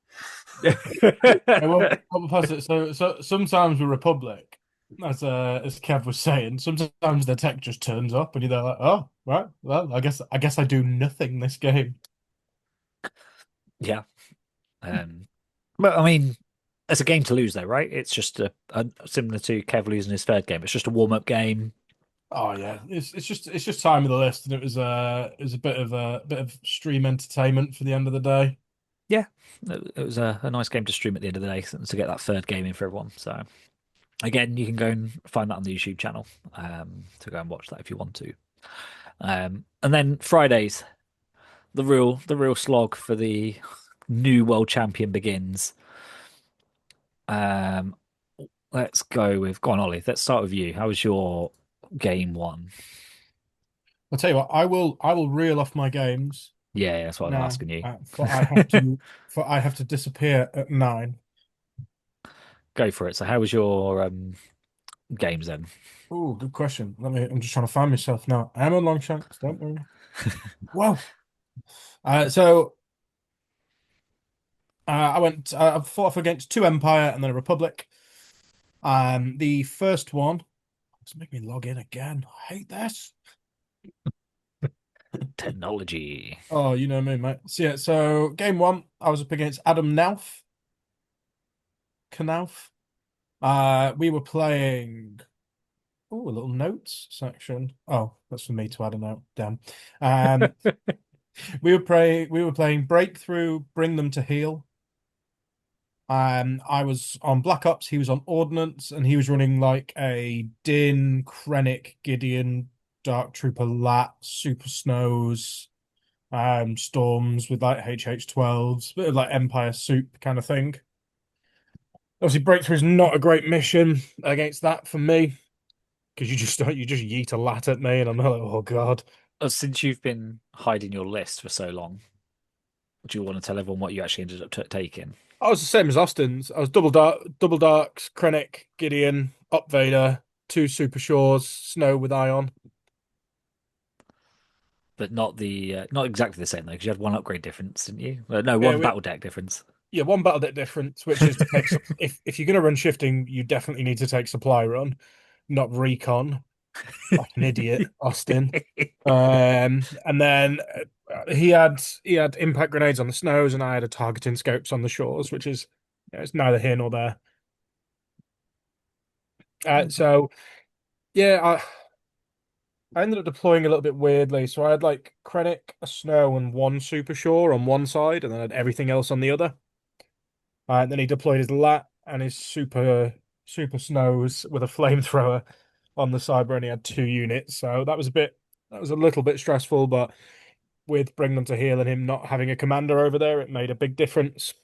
Yeah, well, opposite. So sometimes with Republic, as Kev was saying, sometimes the tech just turns up and you're there like, oh, right, well, I guess I do nothing this game. Yeah. But I mean, it's a game to lose, though, right? It's just a similar to Kev losing his third game. It's just a warm-up game. Oh yeah, it's just time of the list, and it was a bit of stream entertainment for the end of the day. Yeah, it was a nice game to stream at the end of the day to get that third game in for everyone. So again, you can go and find that on the YouTube channel to go and watch that if you want to. And then Fridays, the real slog for the new world champion begins. Um, let's go on, Ollie. Let's start with you. How was your game one? I'll tell you what, I will reel off my games Yeah, that's what I'm now, asking you. for I have to disappear at 9. Go for it. So, how was your games then? Oh, good question. I'm just trying to find myself now. I am on Longshanks, don't worry. Whoa. So I fought off against 2 Empire and then a Republic. The first one, let's make me log in again. I hate this. Technology. Oh, you know me, mate. So yeah, so game one, I was up against Adam Nauf. Knauf. We were playing. Oh, a little notes section. Oh, that's for me to add a note. Damn. Um, we were playing Breakthrough, Bring Them to Heal. I was on Black Ops, he was on Ordnance, and he was running like a Din, Krennic, Gideon, Dark Trooper, Lat, Super Snows, Storms with like HH-12s, bit of like Empire Soup kind of thing. Obviously, Breakthrough is not a great mission against that for me because you just yeet a lat at me, and I'm like, oh god. Since you've been hiding your list for so long, do you want to tell everyone what you actually ended up taking? I was the same as Austin's. I was double darks, Krennic, Gideon, Up Vader, 2 Super Shores, Snow with Ion. But not exactly the same though, because you had one upgrade difference, didn't you? No, Yeah, one battle deck difference. yeah, one battle deck difference, which is to take if you're going to run shifting, you definitely need to take supply run, not recon, like an idiot, Austin. And then he had impact grenades on the snows, and I had a targeting scopes on the shores, which is it's neither here nor there. So yeah, I ended up deploying a little bit weirdly. So I had like Krennic, a snow, and 1 Super Shore on one side, and then I had everything else on the other. And then he deployed his lat and his super snows with a flamethrower on the side where he only had 2 units. So that was a little bit stressful, but with Bring Them to Heal and him not having a commander over there, it made a big difference.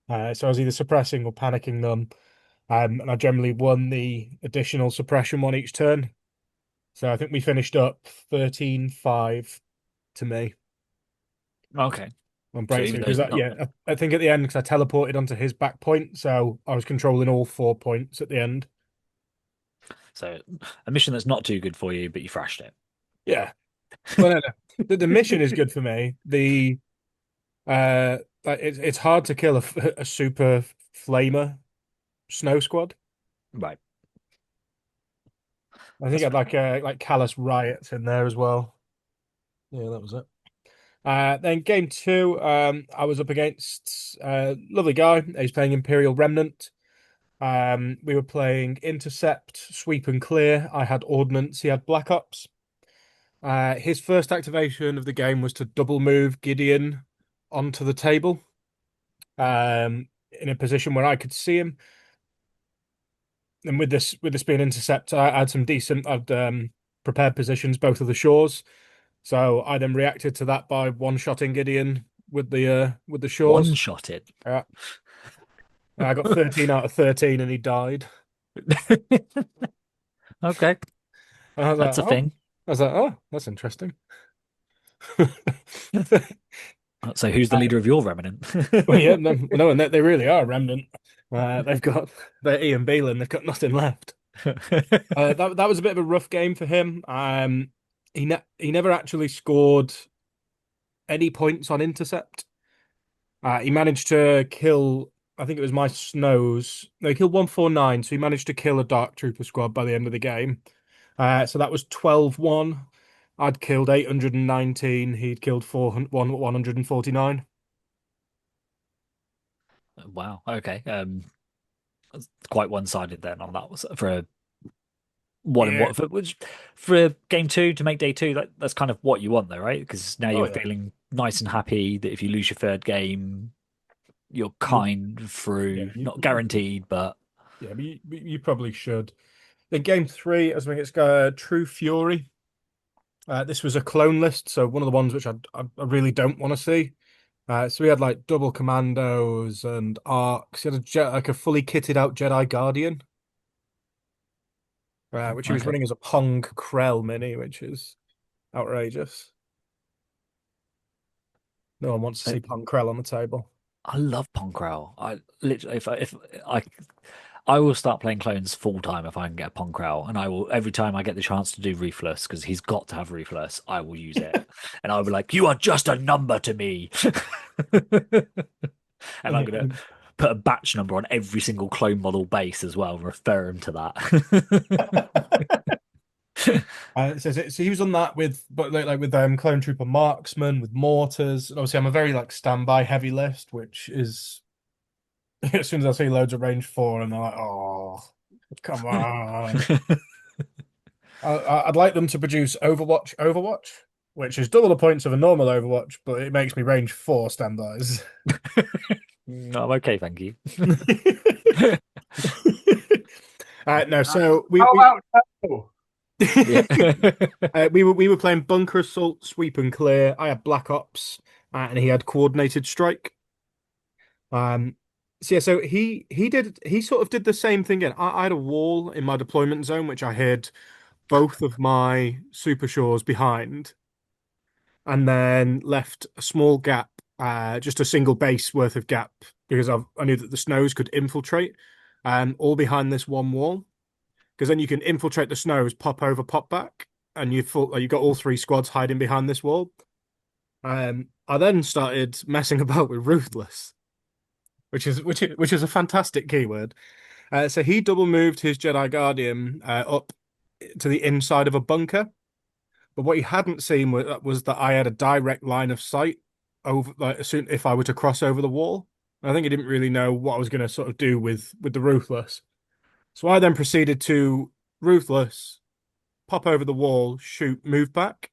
So I was either suppressing or panicking them. And I generally won the additional suppression one each turn. So I think we finished up 13-5 to me Okay. on So breakthrough even though because not I think at the end because I teleported onto his back point, so I was controlling all 4 points at the end. so a mission that's not too good for you, but you thrashed it. Yeah, well, no. The mission is good for me. It's hard to kill a super flamer snow squad. Right. I think That's I'd like Callous Riots in there as well. Yeah, that was it. Then game two, I was up against lovely guy. He's playing Imperial Remnant. We were playing Intercept, Sweep and Clear. I had Ordnance. He had Black Ops. His first activation of the game was to double move Gideon onto the table, in a position where I could see him. And with this being Intercept, I had some decent. I'd prepared positions both of the shores. So I then reacted to that by one-shotting Gideon with the One shores. shot it. I got 13 out of 13 and he died. Okay, And I was like, that's a oh, thing. that's interesting. So who's the Uh, leader of your remnant? well, yeah, no, and they really are a remnant. They're Ian Belan. They've got nothing left. That was a bit of a rough game for him. He never actually scored any points on intercept. He managed to kill, I think it was my snows. No, he killed 149, so he managed to kill a Dark Trooper squad by the end of the game. So that was 12-1. I'd killed 819. He'd killed 149. Wow. Okay. It's quite one-sided then on that for a one and Yeah. what for game two to make day two. That's kind of what you want, though, right? Because now Oh, you're yeah. feeling nice and happy that if you lose your third game, you're You, kind of yeah, through, not guaranteed, but but you probably should. In game three, I think it's True Fury. This was a clone list, so one of the ones which I really don't want to see. So we had like double commandos and arcs. He had like a fully kitted out Jedi Guardian, which he was okay. running as a Pong Krell mini, which is outrageous. No one wants to see Pong Krell on the table. I love Ponkrell. I literally, if I I will start playing clones full time if I can get a Ponkrell, and I will every time I get the chance to do Reflux because he's got to have Reflux, I will use it, and I'll be like, "You are just a number to me," and I'm gonna put a batch number on every single clone model base as well, and refer him to that. So he was on that with, but like with Clone Trooper Marksman with mortars. And obviously, I'm a very like standby heavy list, which is as soon as I see loads of range four, and they're like, oh, come on. I'd like them to produce Overwatch, which is double the points of a normal Overwatch, but it makes me range four standbys. No, I'm okay, thank you. No, so How about now? Yeah. we were playing Bunker Assault, Sweep and Clear. I had Black Ops, and he had Coordinated Strike. So yeah, so he sort of did the same thing again. I had a wall in my deployment zone which I hid both of my Super Shores behind, and then left a small gap, just a single base worth of gap because I knew that the snows could infiltrate, all behind this one wall. Because then you can infiltrate the snows, pop over, pop back, and you got all three squads hiding behind this wall. I then started messing about with Ruthless, which is a fantastic keyword. So he double moved his Jedi Guardian up to the inside of a bunker. But what he hadn't seen was that I had a direct line of sight over, like, as soon if I were to cross over the wall. I think he didn't really know what I was going to sort of do with the Ruthless. So I then proceeded to Ruthless, pop over the wall, shoot, move back.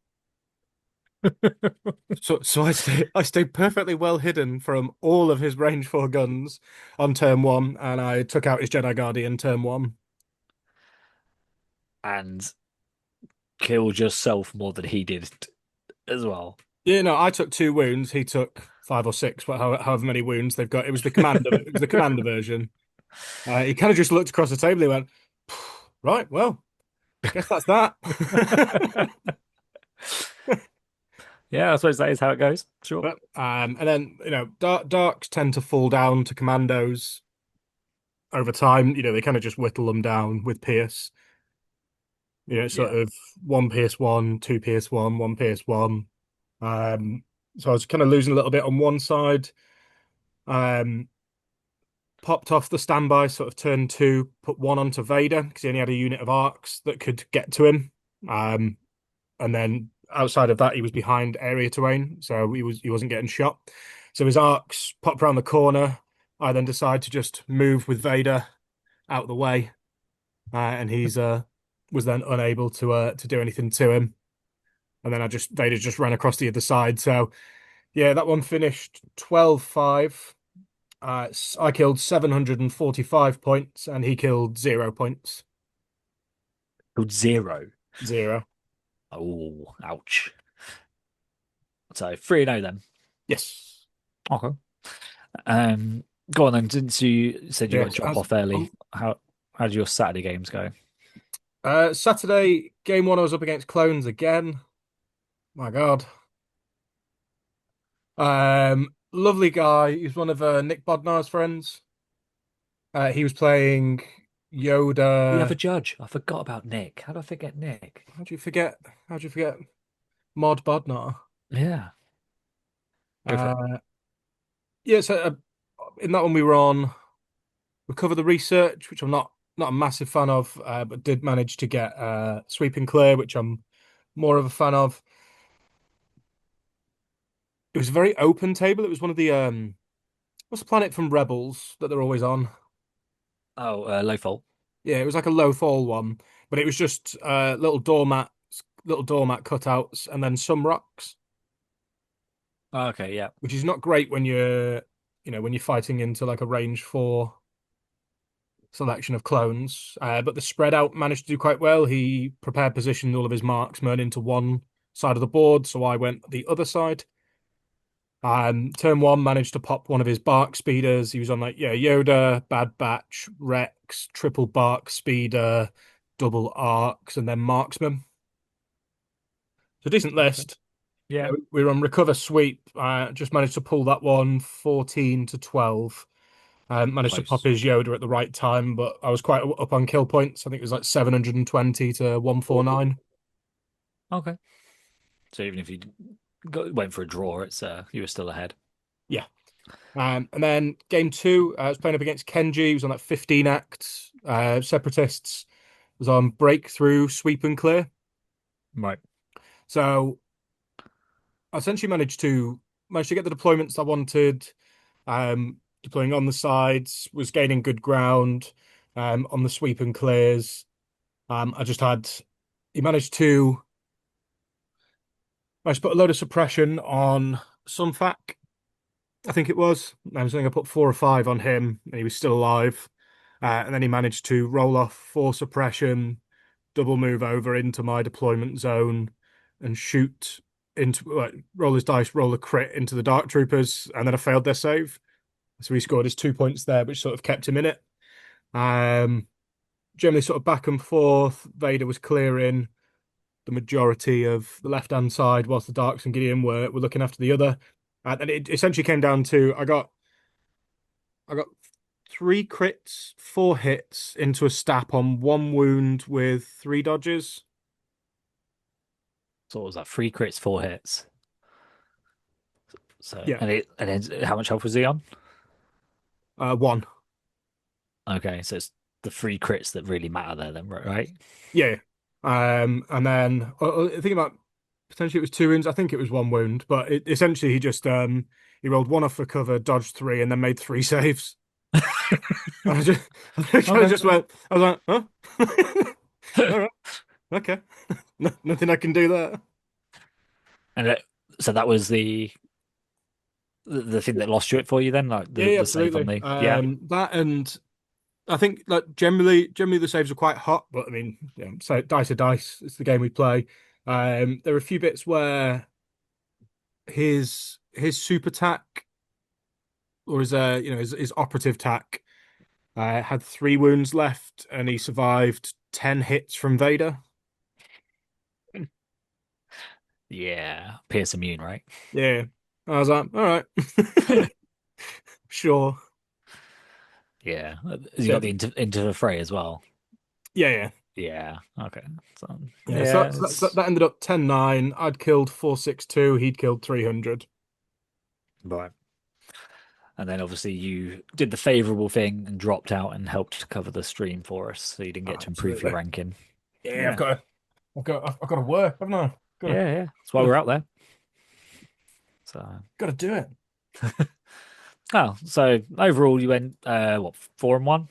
So I stayed perfectly well hidden from all of his range four guns on turn one, and I took out his Jedi Guardian turn one. And killed yourself more than he did as well. Yeah, no, I took two wounds. He took five or six, however many wounds they've got. It was the commander. It was the commander version. He kind of just looked across the table. He went, "Right, well, guess that's that." Yeah, I suppose that is how it goes. Sure. But and then darks tend to fall down to commandos over time. They kind of just whittle them down with Pierce. Sort Yeah. of one PS1, two PS1, one PS1. So I was kind of losing a little bit on one side. Um, Popped off the standby, sort of turn two, put one onto Vader because he only had a unit of arcs that could get to him. And then outside of that, he was behind area terrain, so he wasn't getting shot. So his arcs popped around the corner. I then decide to just move with Vader out of the way, and he's was then unable to do anything to him. And then Vader just ran across the other side. So yeah, that one finished 12-5. I killed 745 points, and he killed 0 points. Killed zero. Zero. Oh, ouch. So 3-0 then. Yes. Okay. Go on then. Since you said you got to Yes. drop off early, how How did your Saturday games go? Saturday, game one, I was up against Clones again. My God. Lovely guy. He's one of Nick Bodnar's friends. He was playing We have a Yoda. judge. I forgot about Nick. How did I forget Nick? How do you forget? How do you forget Mod Bodnar? Yeah, go for it. Uh, yeah, so in that one we were on Recover the Research, which I'm not a massive fan of, but did manage to get Sweep and Clear, which I'm more of a fan of. It was a very open table. It was one of the what's the planet from Rebels that they're always on? Oh, low fault. Yeah, it was like a low fall one, but it was just little doormat cutouts, and then some rocks, Oh, okay, yeah. which is not great when when you're fighting into like a range four selection of clones. But the spread out managed to do quite well. He prepared positioned all of his marksmen into one side of the board, so I went the other side. Turn one managed to pop one of his bark speeders. He was on like, yeah, Yoda, Bad Batch, Rex, triple bark speeder, double arcs, and then marksman. So decent Okay. list. Yeah. We were on recover sweep. Just managed to pull that one 14 to 12. Managed to pop Close. his Yoda at the right time, but I was quite up on kill points. I think it was like 720 to 149. Okay. So even if you went for a draw, it's you were still ahead. Yeah. And then game two, I was playing up against Kenji. He was on like 15 acts. Separatists was on breakthrough, sweep and clear. Right. So I essentially managed to get the deployments I wanted. Deploying on the sides, was gaining good ground. On the sweep and clears. I just had he managed to put a load of suppression on Sunfac, I think it was. I was saying I put 4 or 5 on him, and he was still alive. And then he managed to roll off 4 suppression, double move over into my deployment zone, and shoot into roll his dice, roll a crit into the Dark Troopers, and then I failed their save. So he scored his 2 points there, which sort of kept him in it. Um, Generally sort of back and forth. Vader was clearing the majority of the left-hand side, whilst the Darks and Gideon were looking after the other. And it essentially came down to I got 3 crits, 4 hits into a stab on 1 wound with 3 dodges. So what was that? 3 crits, 4 hits. So Yeah, and then how much health was he on? one. Okay, so it's the 3 crits that really matter there, then, right? Yeah. And then I think about potentially it was 2 wounds. I think it was 1 wound, but essentially he rolled one off for cover, dodged 3, and then made 3 saves. And I Okay. just went. I was like, huh? All right, okay. Nothing I can do there. And so that was the thing that lost you it for you then, like Yeah, the save on absolutely. the yeah. That and I think like generally the saves are quite hot, but I mean, yeah, so dice are dice. It's the game we play. There are a few bits where his super tack or his operative tack had 3 wounds left, and he survived 10 hits from Vader. Yeah, Pierce immune, right? Yeah, I was like, all right, sure. Yeah. You Yeah, got the into the fray as well. yeah. Yeah. Okay. So Yeah, so, yeah, that ended up 10-9. I'd killed 462. He'd killed 300. right. And then obviously you did the favorable thing and dropped out and helped cover the stream for us, so you didn't Oh, get to improve your absolutely. ranking. Yeah, Yeah. I've got to work, haven't I? Yeah, yeah. That's why Got we're to, out there. So got to do it. oh, so overall you went what, 4-1?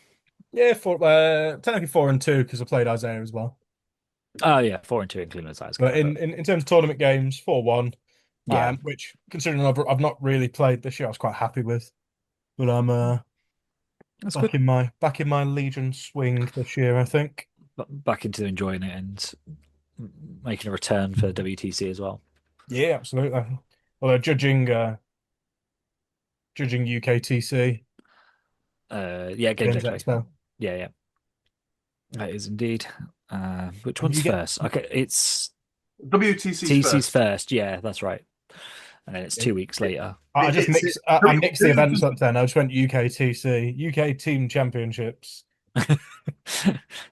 Yeah, technically 4-2 because I played Isaiah as well. Oh yeah, 4-2 including the size But guy, but in terms of tournament games, 4-1. yeah, Which considering I've not really played this year, I was quite happy with. But I'm that's good. back in my Legion swing this year, I think. Back into enjoying it and making a return for WTC as well. Yeah, absolutely. Although judging UKTC Yeah, Games Games Expo. Expo. Yeah, yeah. That is indeed. Which And one's you get first? Okay, it's WTC's TC's first. first. Yeah, that's right. And then it's 2 weeks later. I just It's mix. I mixed the events up. Then I just went UKTC, UK Team Championships,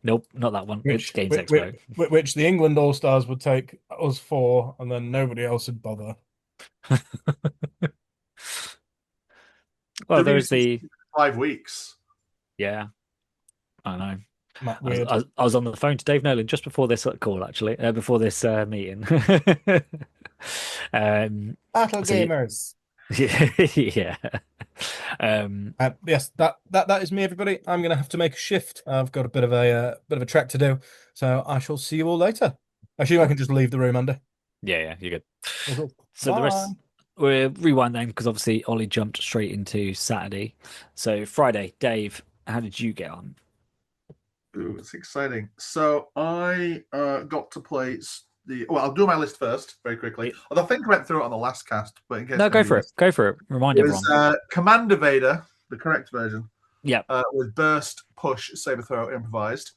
Nope, not that one. It's which Games which, Expo. which the England All Stars would take us for, and then nobody else would bother. Well, there's WTC the 5 weeks. yeah. I know. Weird. I was on the phone to Dave Nolan just before this call, actually, before this meeting. Battle so gamers. yeah. Yes, that is me, everybody. I'm gonna have to make a shift. I've got a bit of a trek to do, so I shall see you all later. I assume I can just leave the room, Andy. Yeah, you're good. Cool. So the Bye. rest, we'll rewind then because obviously Ollie jumped straight into Saturday. So Friday, Dave, how did you get on? Ooh, it's exciting. So I got to play Well, I'll do my list first, very quickly. Although I think I went through it on the last cast, but in case No, go nobody for it. missed Go for it. Remind it was everyone. Commander Vader, the correct version, Yeah. with Burst, Push, Saber Throw, Improvised.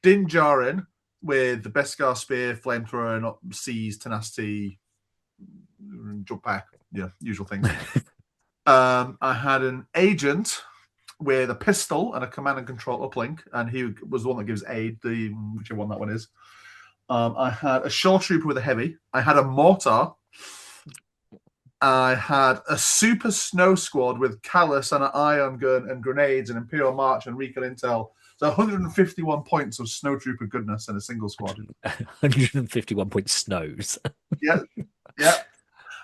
Din Djarin with the Beskar Spear, Flamethrower, and Seize, Tenacity, Jump Back, yeah, usual things. I had an Agent with a pistol and a command and control uplink, and he was the one that gives aid, whichever one that one is. I had a shore trooper with a heavy. I had a mortar. I had a super snow squad with Callus and an ion gun and grenades and Imperial March and Recon Intel. So 151 points of snow trooper goodness in a single squad. 151 point snows. Yeah.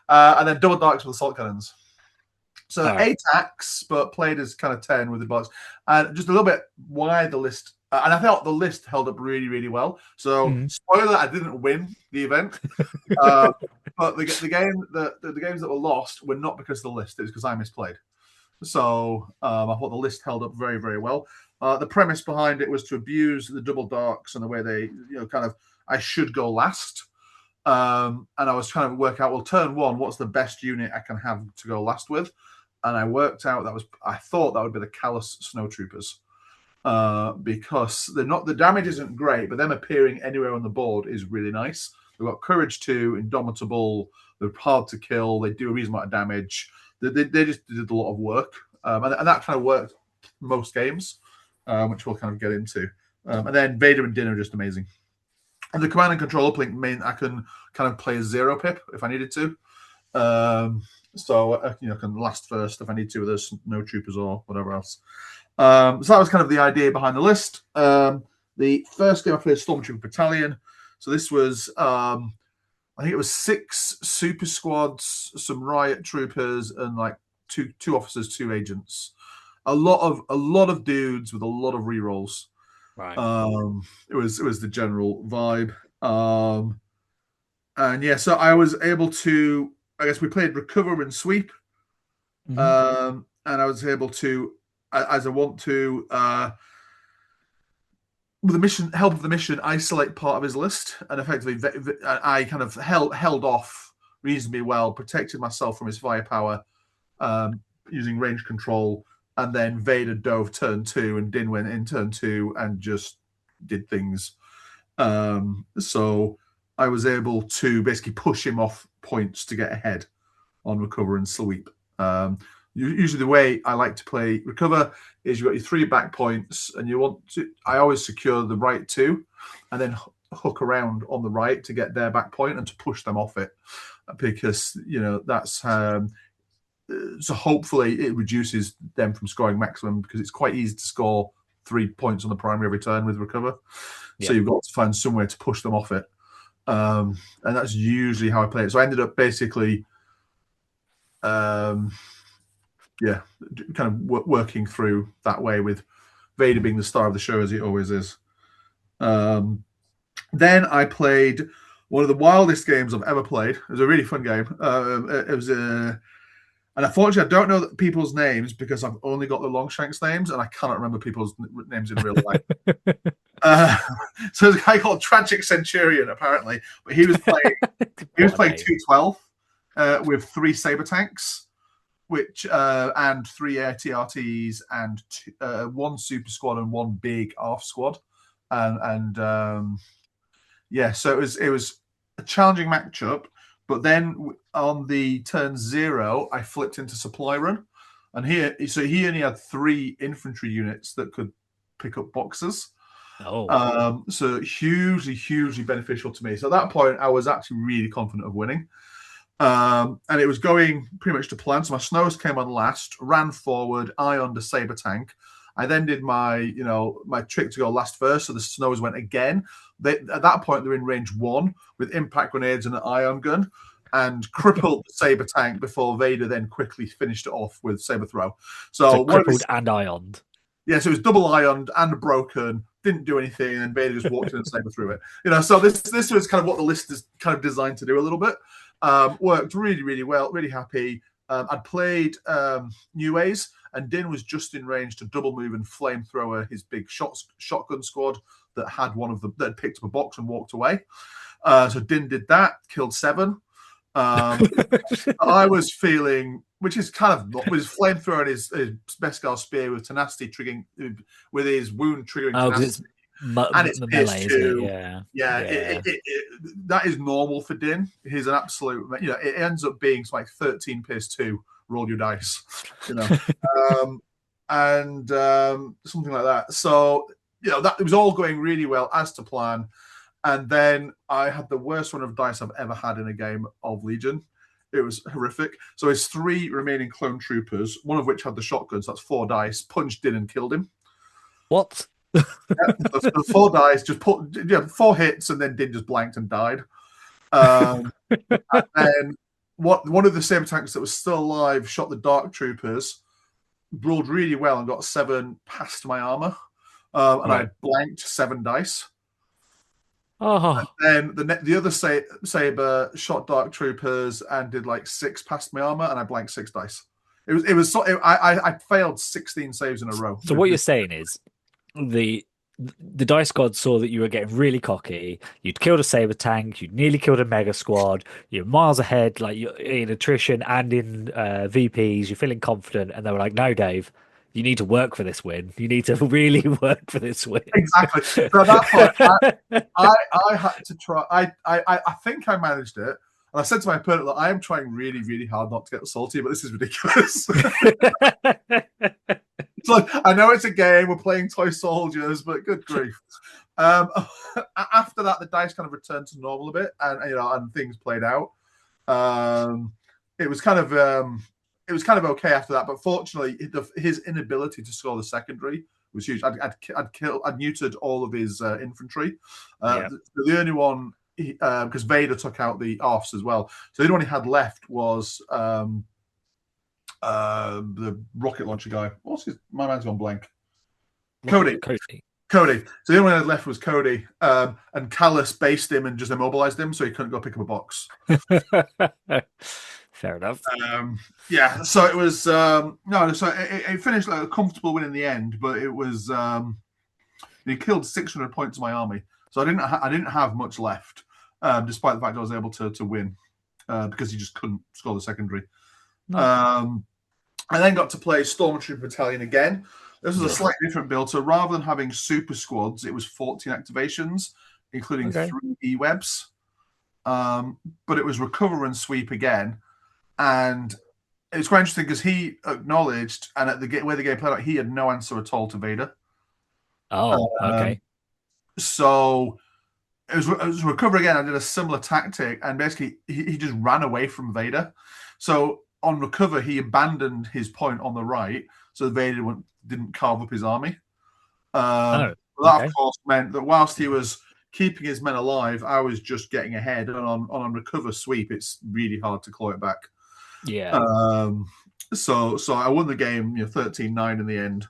And then double darks with assault cannons. So right. 8 attacks, but played as kind of 10 with the box. And just a little bit why the list. And I felt the list held up really, really well. So, spoiler, I didn't win the event. But the games that were lost were not because of the list. It was because I misplayed. So I thought the list held up very, very well. The premise behind it was to abuse the double darks and the way they, I should go last. And I was trying to work out, well, turn one, what's the best unit I can have to go last with? And I worked out I thought that would be the Callus Snow Troopers. Because the damage isn't great, but them appearing anywhere on the board is really nice. They've got Courage 2, Indomitable, they're hard to kill, they do a reasonable amount of damage. They just did a lot of work. And that kind of worked most games, which we'll kind of get into. And then Vader and Din are just amazing. And the command and control uplink mean I can kind of play a 0 pip if I needed to. So I can last first if I need to with those no troopers or whatever else. So that was kind of the idea behind the list. The first game I played Stormtrooper Battalion. So this was, I think it was 6 super squads, some riot troopers, and like two officers, 2 agents. A lot of dudes with a lot of rerolls. Right. It was the general vibe. And yeah, so I was able to. I guess we played recover and sweep, and I was able to, as I want to, with the mission help of the mission, isolate part of his list, and effectively I kind of held off reasonably well, protected myself from his firepower, using range control, and then Vader dove turn 2 and Din went in turn 2 and just did things. So I was able to basically push him off points to get ahead on recover and sweep. Usually the way I like to play recover is you've got your 3 back points and you want to, I always secure the right 2 and then hook around on the right to get their back point and to push them off it, because that's so hopefully it reduces them from scoring maximum, because it's quite easy to score 3 points on the primary every turn with recover. Yeah. So you've got to find somewhere to push them off it. And that's usually how I play it. So I ended up basically, kind of working through that way, with Vader being the star of the show as he always is. Then I played one of the wildest games I've ever played. It was a really fun game. It was and unfortunately, I don't know people's names because I've only got the Longshanks names, and I cannot remember people's names in real life. So there's a guy called Tragic Centurion, apparently, but he was playing 212 with 3 saber tanks, which and 3 ATRTs and 1 super squad and 1 big ARF squad. and yeah, so it was a challenging matchup. But then on the turn 0, I flipped into supply run, and he only had 3 infantry units that could pick up boxes. Oh, So hugely beneficial to me. So at that point, I was actually really confident of winning. And it was going pretty much to plan. So my snows came on last, ran forward, I on the saber tank. I then did my trick to go last first. So the snows went again. At that point, they're in range 1 with impact grenades and an ion gun, and crippled the saber tank before Vader then quickly finished it off with saber throw. so crippled and ioned. Yeah, so it was double ioned and broken, didn't do anything, and Vader just walked in and saber through it. So this was kind of what the list is kind of designed to do a little bit. Worked really well, really happy. I'd played New Ways, and Din was just in range to double move and flamethrower his big shotgun squad that had one of them that had picked up a box and walked away. So Din did that, killed 7. I was feeling, which is kind of with his flamethrower and his Beskar spear with tenacity triggering, with his wound triggering tenacity. And it's melee, PS2. Isn't it? Yeah. That is normal for Din. He's an absolute, it ends up being like 13 PS2, roll your dice, and something like that. So, that it was all going really well as to plan. And then I had the worst run of dice I've ever had in a game of Legion. It was horrific. So his 3 remaining clone troopers, one of which had the shotguns, that's 4 dice, punched in and killed him. What? Yeah, so 4 dice, just put 4 hits, and then Din just blanked and died. And then one of the saber tanks that was still alive shot the dark troopers, rolled really well and got 7 past my armor. And I blanked 7 dice. Oh. And then the other saber shot dark troopers and did like 6 past my armor, and I blanked 6 dice. I failed 16 saves in a row. So what you're saying is the dice gods saw that you were getting really cocky. You'd killed a saber tank. You'd nearly killed a mega squad. You're miles ahead, like you're in attrition and in VPs. You're feeling confident, and they were like, "No, Dave, you need to work for this win. You need to really work for this win." Exactly. So at that point, I had to try. I think I managed it. And I said to my opponent that I am trying really hard not to get salty, but this is ridiculous. It's like, I know it's a game, we're playing toy soldiers, but good grief. After that, the dice kind of returned to normal a bit, and things played out. It was kind of okay after that, but fortunately, his inability to score the secondary was huge. I'd neutered all of his infantry. The only one, because Vader took out the offs as well, so the only one he had left was the rocket launcher guy. My man's gone blank. Cody. So the only one I had left was Cody, and Callus based him and just immobilized him, so he couldn't go pick up a box. Fair enough. So it was so it finished like a comfortable win in the end, but it was he killed 600 points of my army, so I didn't have much left, despite the fact I was able to win, because he just couldn't score the secondary. No. I then got to play Stormtrooper Battalion again. This was a slightly different build. So rather than having super squads, it was 14 activations, including 3 E-webs. But it was recover and sweep again. And it was quite interesting because he acknowledged, and at the way the game played out, he had no answer at all to Vader. Oh, okay. So it was recover again. I did a similar tactic, and basically he just ran away from Vader. So on recover, he abandoned his point on the right, so Vader didn't carve up his army. That, of course, meant that whilst he was keeping his men alive, I was just getting ahead. And on recover sweep, it's really hard to claw it back. Yeah. So I won the game, 13-9 in the end.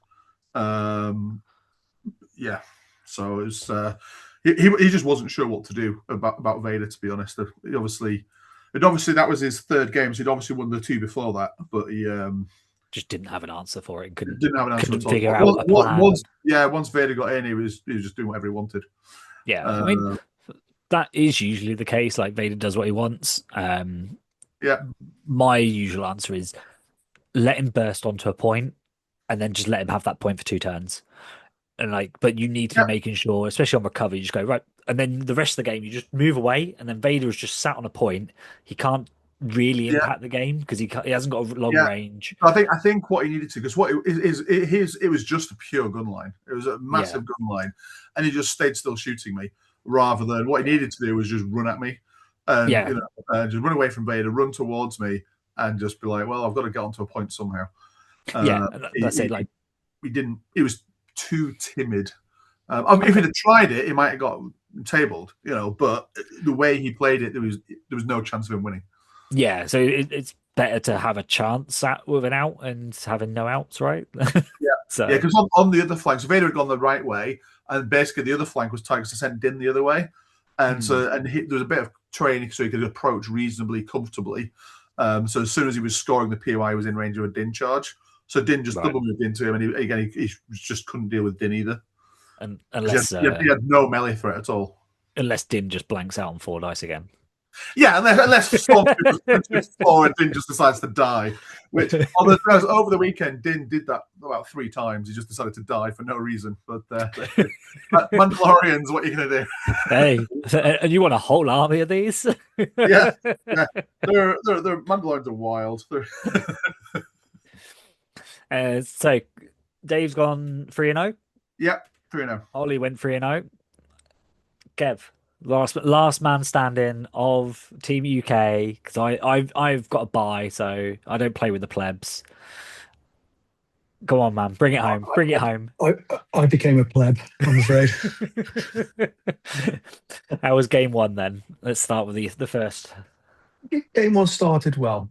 So it was he just wasn't sure what to do about Vader, to be honest. Obviously that was his 3rd game, so he'd obviously won the 2 before that, but he just didn't have an answer for it. Didn't have an answer at all. Figure out a plan. Once Vader got in, he was just doing whatever he wanted. Yeah, I mean, that is usually the case. Like, Vader does what he wants. My usual answer is let him burst onto a point, and then just let him have that point for 2 turns. and like, but you need to be Yeah, making sure, especially on recovery, you just go right, and then the rest of the game you just move away, and then Vader is just sat on a point. He can't really yeah, impact the game because he hasn't got a long yeah. range. I think what he needed to, because what it was just a pure gun line. It was a Yeah, massive gun line, and he just stayed still shooting me, rather than what he yeah, needed to do was just run at me, and yeah, just run away from Vader, run towards me, and just be like, well, I've got to get onto a point somehow. yeah. Uh, And he, that's it. he, Like, he didn't. He was too timid. I mean, if he'd have tried it, he might have got tabled, But the way he played it, there was no chance of him winning. yeah. So it's better to have a chance at with an out and having no outs, right? Yeah, yeah, So because on the other flank, so Vader had gone the right way, and basically the other flank was Tigers to send Din the other way, and mm, there was a bit of training so he could approach reasonably comfortably. So as soon as he was scoring the POI, he was in range of a Din charge. So Din just right, double moved into him, and he just couldn't deal with Din either. and 'Cause unless he had no melee threat at all. unless Din just blanks out on 4 dice again. Yeah, unless Stormtroopers punches forward, Din just decides to die. Which over the weekend, Din did that about 3 times. He just decided to die for no reason. But Mandalorians, what are you going to do? Hey, and you want a whole army of these? Yeah, yeah. They're Mandalorians are wild. So Dave's gone 3-0. Yeah, 3-0. Ollie went 3-0. Kev, last man standing of Team UK because I've got a bye, so I don't play with the plebs. Go on, man, bring it home. Bring it home. I became a pleb, I'm afraid. How was game one then? Let's start with the first. Game one started well.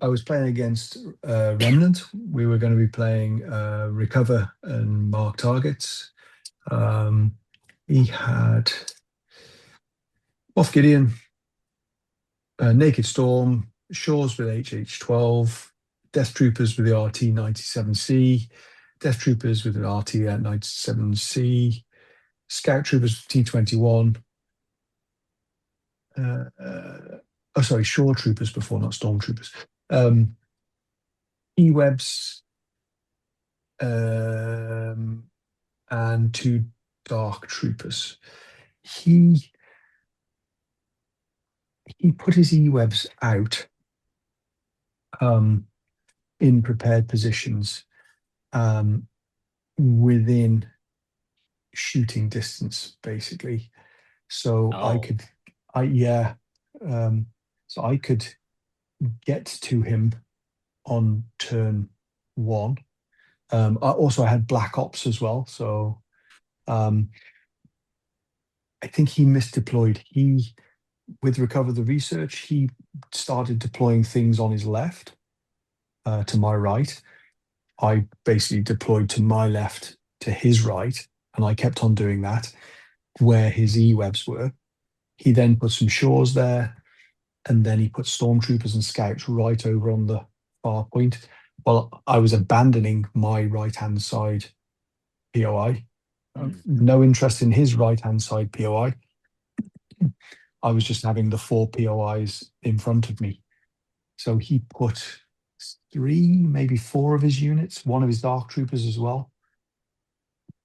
I was playing against Remnant. We were going to be playing Recover and Mark Targets. He had Moff Gideon, Naked Storm, Shores with HH-12, Death Troopers with the RT-97C, Death Troopers with the RT-97C, Scout Troopers with T-21. Sorry, Shore Troopers before, not Stormtroopers. E-Webs, and 2 Dark Troopers. He put his E-Webs out in prepared positions within shooting distance, basically. So Oh, so I could get to him on turn 1. I had Black Ops as well, so I think he misdeployed. With Recover the Research, he started deploying things on his left, to my right. I basically deployed to my left to his right, and I kept on doing that where his E-Webs were. He then put some Shores there, and then he put Stormtroopers and Scouts right over on the far point. Well, I was abandoning my right-hand side POI. No interest in his right-hand side POI. I was just having the 4 POIs in front of me. So he put 3, maybe 4 of his units, one of his Dark Troopers as well,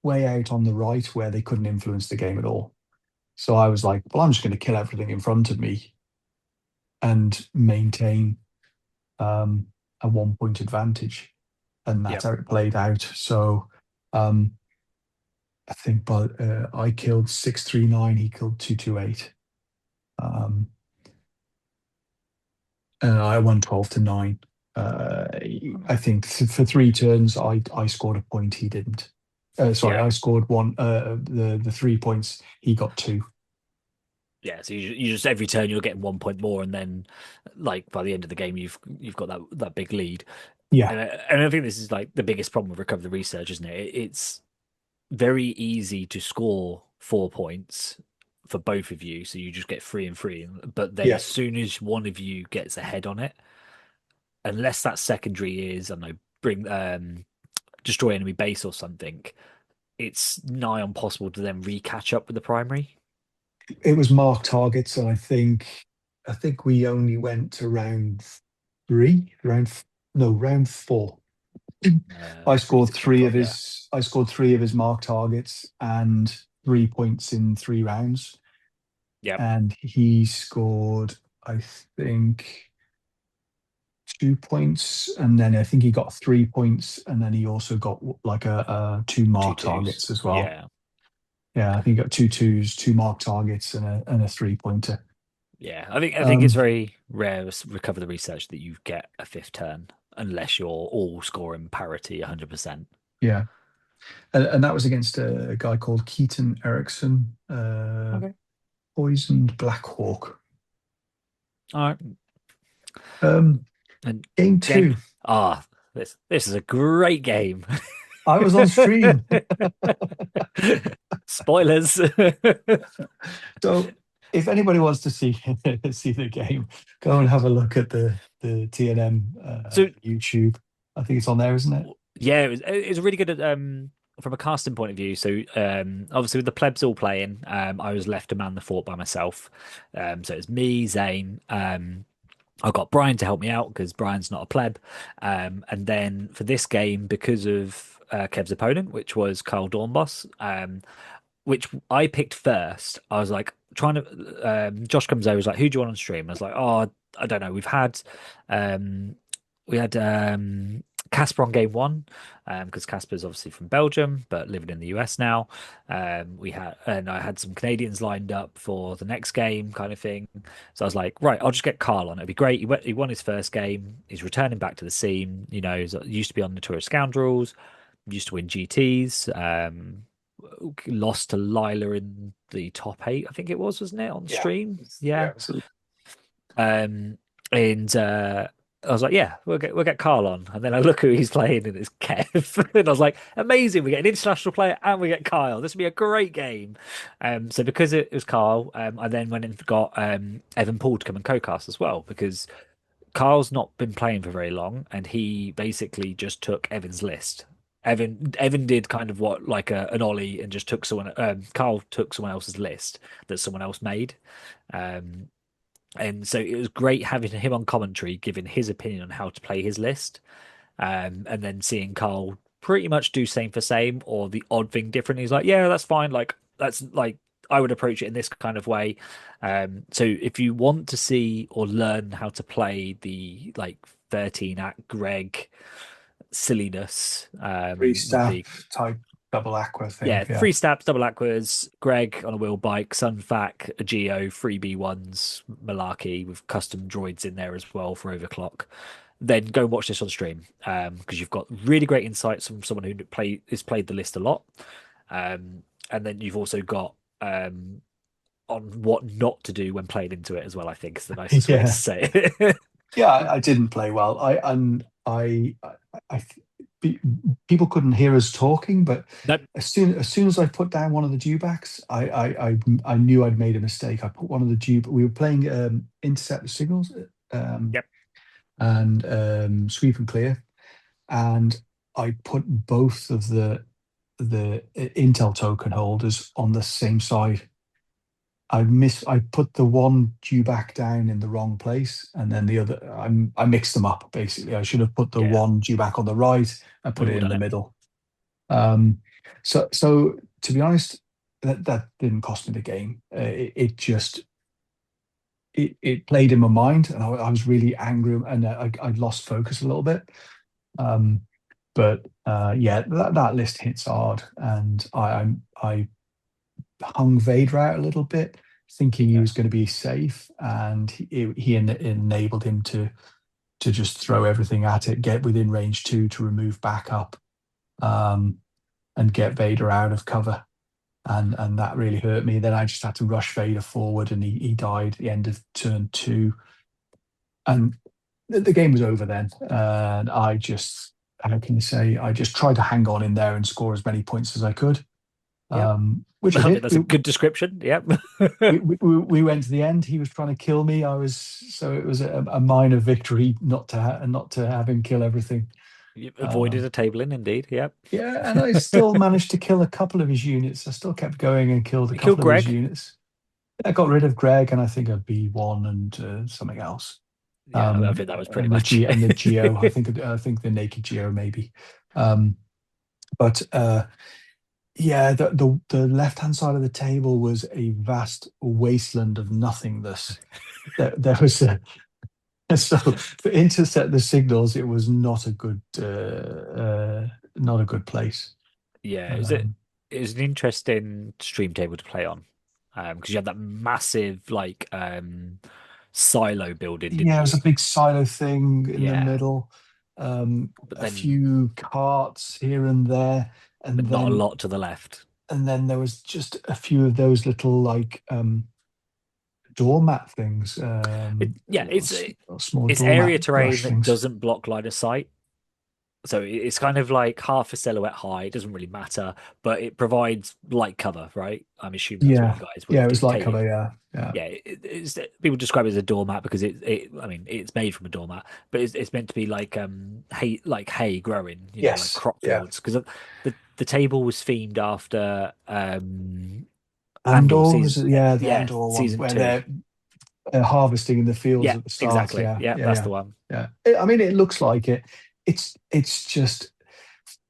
way out on the right where they couldn't influence the game at all. So I was like, well, I'm just going to kill everything in front of me and maintain a 1-point advantage. And that's how it played out. So I think I killed 639, he killed 228. And I won 12-9. I think for 3 turns, I scored a point, he didn't. Sorry, yeah, I scored 1. The 3 points, he got 2. yeah. So you just every turn you're getting 1 point more, and then like by the end of the game you've got that big lead. Yeah, And I think this is like the biggest problem with Recover the Research, isn't it? It's very easy to score 4 points for both of you, so you just get 3 and 3. But then yeah. as soon as one of you gets ahead on it, unless that secondary is, I don't know, bring destroy enemy base or something, it's nigh impossible to then re-catch up with the primary. It was marked targets, and I think we only went to round 3, round 4. I Three scored to point goal, yeah. I scored 3 of his mark targets and 3 points in 3 rounds. Yep. And he scored, I think, 2 points, and then I think he got 3 points, and then he also got like a 2 mark 2 targets as well. Yeah. Yeah, I think he got 2 twos, 2 mark targets, and a 3 pointer. Yeah. I think it's very rare to recover the research that you get a fifth turn unless you're all scoring parity 100%. Yeah, and that was against a guy called Keaton Erickson, Okay. poisoned Blackhawk. All right. Um, And game game. two, This is a great game. I was on stream. Spoilers. So if anybody wants to see see the game, go and have a look at the TNM So YouTube. I think it's on there, isn't it? yeah, it was really good at from a casting point of view. So obviously with the plebs all playing, I was left to man the fort by myself. So it's me, Zane. I got Brian to help me out because Brian's not a pleb. And then for this game, because of Kev's opponent, which was Carl Dornbos, which I picked first. I was like trying to. Josh comes over, was like, "Who do you want on stream?" I was like, "Oh, I don't know. Um, we had Casper on game one, because Casper's obviously from Belgium but living in the US now. I had some Canadians lined up for the next game, kind of thing. So I was like, right, I'll just get Carl on. It'd be great. He won his first game. He's returning back to the scene. He used to be on Notorious Scoundrels. Used to win GTs. Lost to Lila in the top 8, I think it was, wasn't it, on Yeah. stream? Yeah, Yeah. absolutely. And I was like, yeah, we'll get Carl on. And then I look who he's playing, and it's Kev. And I was like, amazing, we get an international player and we get Kyle. This will be a great game. So because it was Carl, I then went and got Evan Paul to come and co-cast as well, because Carl's not been playing for very long, and he basically just took Evan's list. Evan did kind of what like an Ollie and just took someone. Carl took someone else's list that someone else made, um, and so it was great having him on commentary, giving his opinion on how to play his list, and then seeing Carl pretty much do same for same or the odd thing different. He's like, yeah, that's fine. Like that's like I would approach it in this kind of way. So if you want to see or learn how to play the like 13 act Greg silliness, Three with stab the type double aqua thing. yeah, Yeah. 3 steps, double aquas, Greg on a wheel bike, Sunfac, a Geo, 3B1s, Malarkey with custom droids in there as well for overclock. Then go and watch this on stream, because you've got really great insights from someone who has played the list a lot. And then you've also got on what not to do when playing into it as well, I think is the nicest way to Yeah. say it. Yeah, I didn't play well. People couldn't hear us talking, but Nope. as soon as I put down one of the dewbacks, I knew I'd made a mistake. I put one of the dew. We were playing intercept the signals, Yep. and sweep and clear, and I put both of the intel token holders on the same side. I put the one dewback down in the wrong place, and then the other. I mixed them up basically. I should have put the Yeah. one dewback on the right and put We've it all in the done it. middle. So to be honest, that didn't cost me the game. It just it played in my mind, and I was really angry, and I lost focus a little bit. But yeah, that list hits hard, and I hung Vader out a little bit, thinking he Yeah. was going to be safe, and he enabled him to just throw everything at it, get within range 2 to remove backup, and get Vader out of cover, and that really hurt me. Then I just had to rush Vader forward, and he died at the end of turn 2, and the game was over then. And I just, how can you say, I just tried to hang on in there and score as many points as I could. Yep. Which I I think did. that's a good description. Yep. We went to the end. He was trying to kill me. So it was a minor victory not to have him kill everything. You avoided a tabling, indeed. Yep. Yeah, and I still managed to kill a couple of his units. I still kept going and killed a You killed couple of his Greg. units. I got rid of Greg, and I think a B1 and something else. Yeah, I think that was pretty and the much G and the it. Geo. I think the naked Geo maybe. Um, but yeah, the left hand side of the table was a vast wasteland of nothingness. There was a so to intercept the signals, it was not a good place. Yeah, Um, it was an interesting stream table to play on. Because you had that massive like silo building, didn't yeah, it was you? a big silo thing in the Yeah. middle, But a then few carts here and there, but and not a then lot to the left. there was just a few of those little like doormat things, Yeah, small it's doormat area terrain brush that things. doesn't block line of sight. So it's kind of like half a silhouette high. It doesn't really matter, but it provides light cover, right? I'm assuming that's what you Yeah, guys would yeah, have it was light dictated. cover. Yeah, yeah, Yeah, it's people describe it as a doormat because I mean, it's made from a doormat, but it's meant to be like hay growing, like yes, crop yeah. fields. Because the table was themed after Andor Andor was season, it? Yeah, the yeah, Andor one season where two. they're harvesting in the fields Yeah, at the start. exactly. Yeah, Yeah, yeah, that's yeah, the one. yeah. I mean, it looks like it. It's just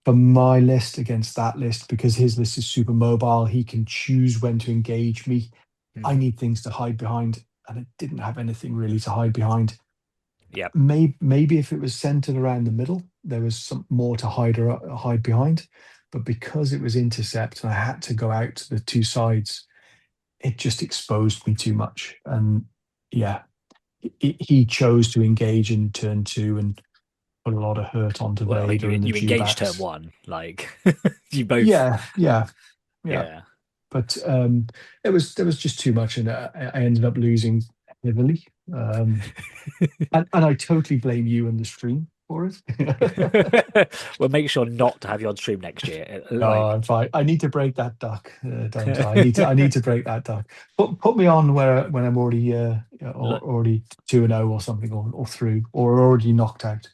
for my list against that list because his list is super mobile. He can choose when to engage me. I Hmm. need things to hide behind, and it didn't have anything really to hide behind. Yeah, Maybe if it was centered around the middle, there was some more to hide behind. But because it was intercept and I had to go out to the two sides, it just exposed me too much. And yeah, he chose to engage in turn two and put a lot of hurt onto well, I mean, Vader and the you engaged turn Dewbacks. one, like you both. Yeah, yeah, yeah. Yeah. But there was just too much, and I ended up losing heavily. And I totally blame you and the stream for it. We'll make sure not to have you on stream next year. No, Like, I'm fine. I need to break that duck, don't I? I need to break that duck. Put me on where when I'm already look, already 2-0 or something, or through, or already knocked out.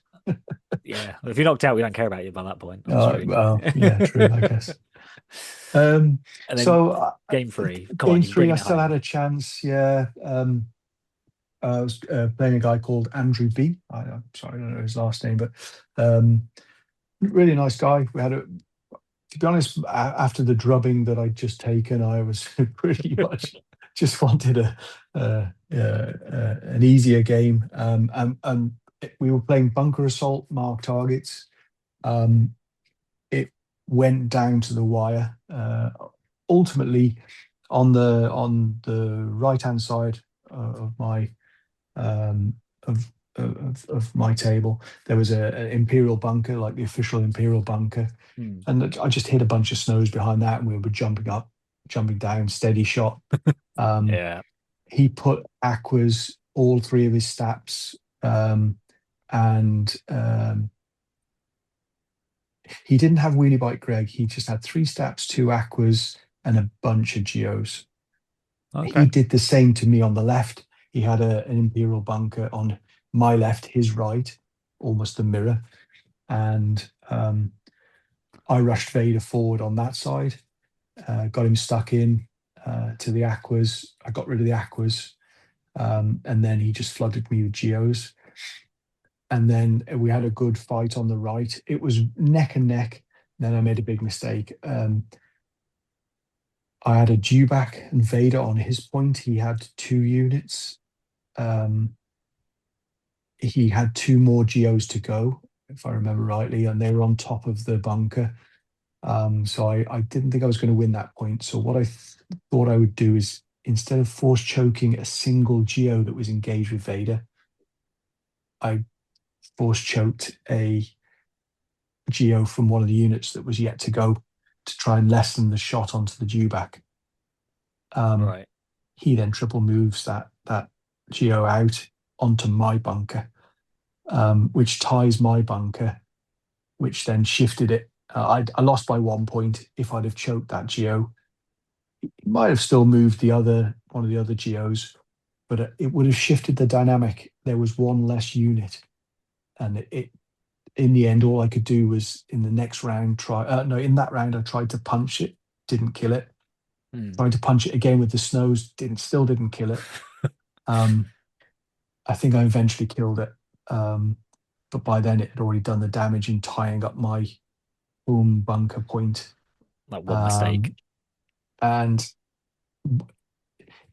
yeah. If you're knocked out, we don't care about you by that point on stream. Well, yeah, true, I guess. And then So game three. Come on, game you're three, I bringing it still had home. a chance. Yeah, I was playing a guy called Andrew B. I'm sorry, I don't know his last name, but really nice guy. We had a to be honest, after the drubbing that I'd just taken, I was pretty much just wanted an easier game. And we were playing bunker assault, mark targets. Um, it went down to the wire. Ultimately, on the right hand side of my um, of my table, there was an imperial bunker, like the official imperial bunker, Hmm. and I just hit a bunch of snows behind that, and we were jumping up, jumping down, steady shot. Um, Yeah. he put aquas, all three of his stats, and he didn't have wheelie bite Greg. He just had three stats, two aquas, and a bunch of geos. He Okay. did the same to me on the left. He had an imperial bunker on my left, his right, almost the mirror, and I rushed Vader forward on that side, got him stuck in to the aquas. I got rid of the aquas, and then he just flooded me with geos. And then we had a good fight on the right. It was neck and neck. Then I made a big mistake. I had a Dewback and Vader on his point. He had 2 units. Um, he had two more geos to go, if I remember rightly, and they were on top of the bunker. So I didn't think I was going to win that point. So what I thought I would do is instead of force choking a single geo that was engaged with Vader, I force choked a geo from one of the units that was yet to go to try and lessen the shot onto the dewback. Right. He then triple moves that geo out onto my bunker, which ties my bunker, which then shifted it. I lost by 1 point. If I'd have choked that geo, it might have still moved one of the other geos, but it would have shifted the dynamic. There was one less unit, and it in the end, all I could do was in the next round try. No, in that round, I tried to punch it, didn't kill it. Hmm. Tried to punch it again with the snows, still didn't kill it. Um, I think I eventually killed it. But by then it had already done the damage in tying up my home bunker point. Like one mistake. Um, and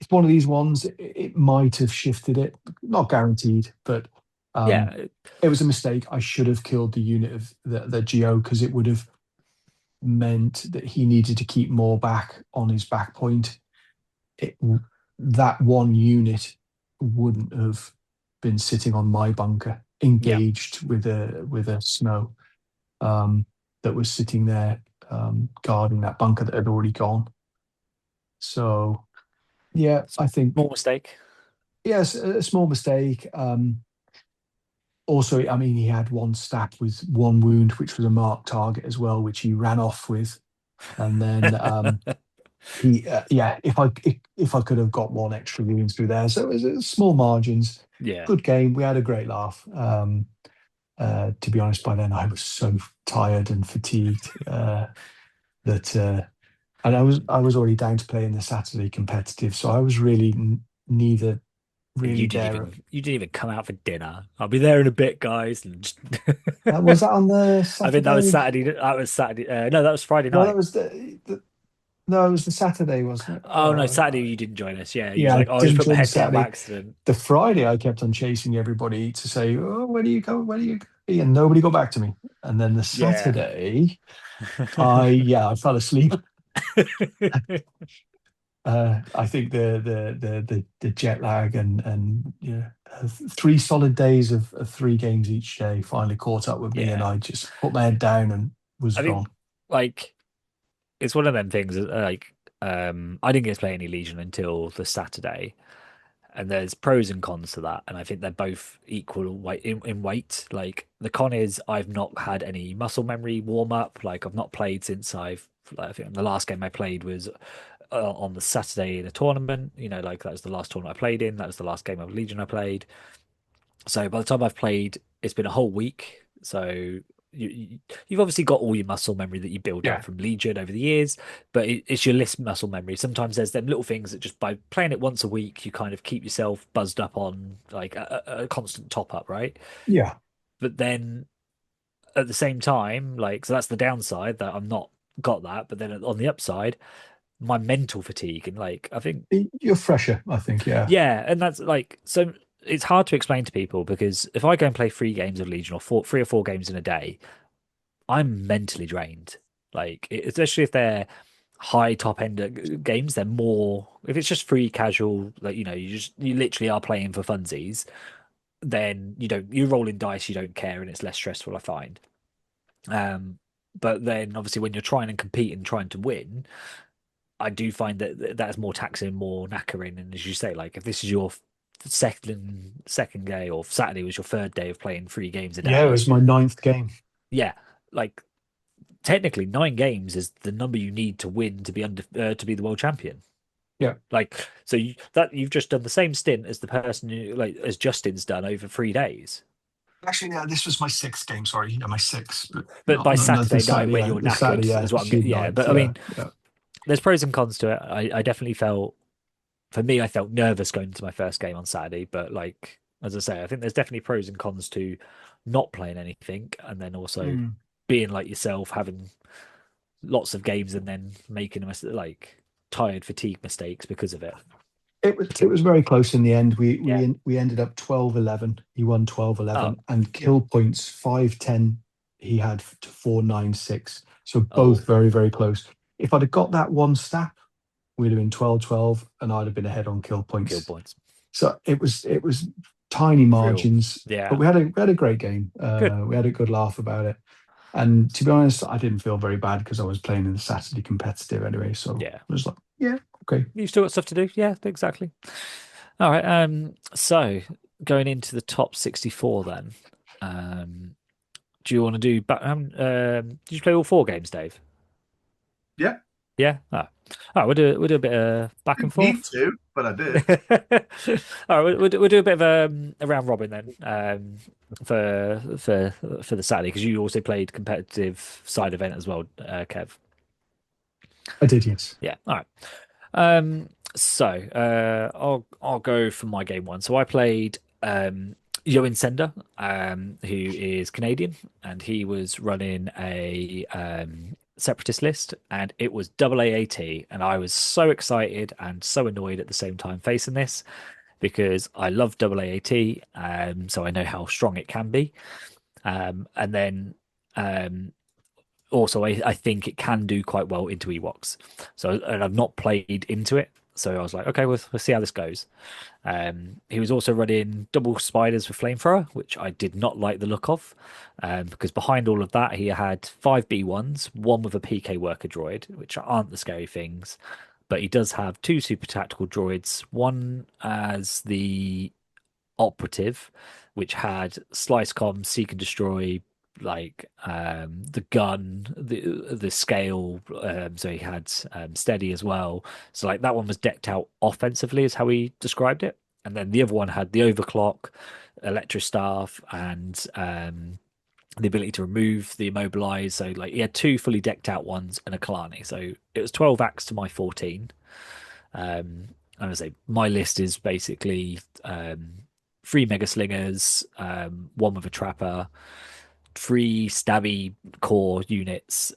it's one of these ones, it might have shifted it, not guaranteed, but Yeah, it was a mistake. I should have killed the unit of the Geo, because it would have meant that he needed to keep more back on his back point. It, that one unit wouldn't have been sitting on my bunker, yeah. engaged with a snow, that was sitting there, guarding that bunker that had already gone. So yeah, I think, More mistake. yes, a small mistake. Also, I mean, he had one stab with one wound, which was a marked target as well, which he ran off with. And then yeah, if I could have got one extra wound through there, so it was small margins. Yeah. Good game. We had a great laugh. To be honest, by then I was so tired and fatigued, that and I was already down to play in the Saturday competitive, so I was really neither really there. You didn't even come out for dinner. I'll be there in a bit, guys. And Was that on the I think that was Saturday? Saturday. That was Saturday. No, that was Friday No, that night. was the no, it was the Saturday, wasn't it? Oh no, Saturday you didn't join us. Yeah, you was Yeah, I like, oh, I just didn't put my join the head down by Saturday. accident. The Friday, I kept on chasing everybody to say, "Oh, where do you go? Where do you go?" And nobody got back to me. And then the Yeah. Saturday, I fell asleep. I think the jet lag and yeah, 3 solid days of 3 games each day finally caught up with me, and Yeah. I just put my head down and was I gone. think like it's one of them things. I didn't get to play any Legion until the Saturday, and there's pros and cons to that, and I think they're both equal weight in weight. Like the con is I've not had any muscle memory warm up. Like I've not played since I think the last game I played was on the Saturday in a tournament. You know, like that was the last tournament I played in. That was the last game of Legion I played. So by the time I've played, it's been a whole week. So you've obviously got all your muscle memory that you build up Yeah, from Legion over the years, but it's your list muscle memory. Sometimes there's them little things that just by playing it once a week, you kind of keep yourself buzzed up on like a constant top up, right? yeah. But then at the same time, like, so that's the downside that I'm not got that. But then on the upside, my mental fatigue and like, I think, You're fresher, I think. Yeah, yeah, and that's like, so it's hard to explain to people because if I go and play 3 games of Legion or 3 or 4 games in a day, I'm mentally drained. Like, especially if they're high top end games, they're more. If it's just free casual, like you literally are playing for funsies, then you roll in dice, you don't care, and it's less stressful. I find. Um, but then obviously when you're trying and compete and trying to win, I do find that that's more taxing, more knackering. And as you say, like if this is your second day or Saturday was your third day of playing 3 games a yeah. It day, was my ninth game. yeah, like technically 9 games is the number you need to win to be to be the world champion. Yeah. Like so you've just done the same stint as the person who like as Justin's done over 3 days. Actually, yeah, this was my sixth game. Sorry, yeah, my sixth, but But by not Saturday this night Saturday. when Yeah, you're this Saturday. knackered Yeah, is what I'm she getting. Yeah, ninth. but I Yeah, mean, yeah. there's pros and cons to it. I definitely felt for me, I felt nervous going into my first game on Saturday, but like as I say, I think there's definitely pros and cons to not playing anything and then also Mm. being like yourself, having lots of games and then making a mistake, like tired, fatigue mistakes because of it. It was very close in the end. We Yeah. we ended up 12-11. He won Oh, 12-11, and kill points 5-10. He had to 4-9-6. So oh, both very, very close. If I'd have got that one stat, we'd have been 12-12, and I'd have been ahead on kill kill points. points. So it was tiny Real. margins, but Yeah. we had a great game. Good. We had a good laugh about it. And to be honest, I didn't feel very bad because I was playing in the Saturday competitive anyway. So Yeah. I was like, yeah, okay. You've still got stuff to do. Yeah, exactly. All right. So going into the top 64 then. Do you want to do did you play all 4 games, Dave? Yeah, Yeah. Oh. All right, we'll do a bit of back and didn't need forth. to, but I did. All right, we'll do a bit of a round robin then, for the Saturday because you also played competitive side event as well, Kev. I did, yes. Yeah. All right. So I'll go for my game one. So I played Johan Sender, who is Canadian, and he was running a separatist list, and it was double AAT, and I was so excited and so annoyed at the same time facing this because I love double AAT, so I know how strong it can be, and then also I think it can do quite well into Ewoks. So, and I've not played into it, so I was like, okay, we'll see how this goes. He was also running double spiders with flamethrower, which I did not like the look of, because behind all of that he had 5B1s, one with a PK worker droid, which aren't the scary things, but he does have two super tactical droids, one as the operative, which had slice com, seek and destroy, like the gun, the scale. So he had steady as well. So like that one was decked out offensively, is how he described it. And then the other one had the overclock, electro staff, and the ability to remove the immobilize. So like he had two fully decked out ones and a Kalani. So it was 12 acts to my 14. I would say my list is basically three mega slingers, one with a trapper, three stabby core units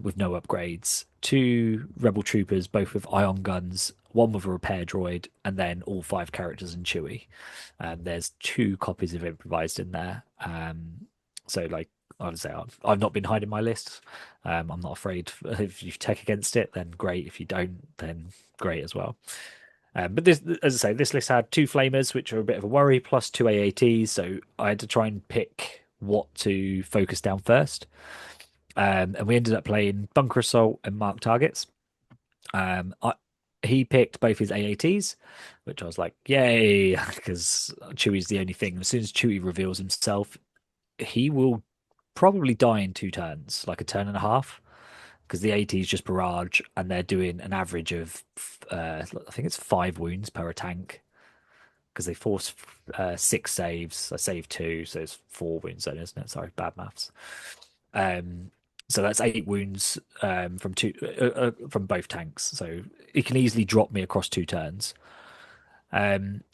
with no upgrades, two rebel troopers, both with ion guns, one with a repair droid, and then all five characters in Chewie. There's two copies of improvised in there. So like I would say, I've not been hiding my list. I'm not afraid. If you tech against it, then great. If you don't, then great as well. But this, as I say, this list had two flamers, which are a bit of a worry, plus two AATs. So I had to try and pick what to focus down first. And we ended up playing bunker assault and mark targets. He picked both his AATs, which I was like, yay, because Chewie's the only thing. As soon as Chewie reveals himself, he will probably die in 2 turns, like a turn and a half, because the AT is just barrage, and they're doing an average of, I think it's 5 wounds per tank, because they force 6 saves. I saved 2, so it's 4 wounds then, isn't it? Sorry, bad maths. So that's 8 wounds from both tanks. So he can easily drop me across 2 turns.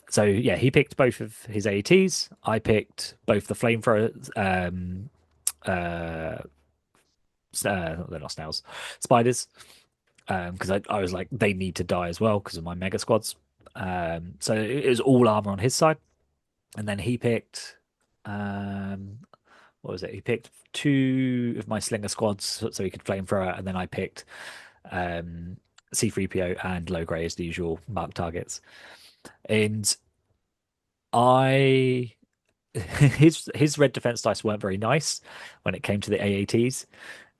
So yeah, he picked both of his ATs. I picked both the flamethrower. They're not snails, spiders. Because I was like, they need to die as well because of my mega squads. So it was all armor on his side, and then he picked what was it? He picked 2 of my slinger squads so he could flamethrower, and then I picked C3PO and low grey as the usual mark targets. And I his red defense dice weren't very nice when it came to the AATs.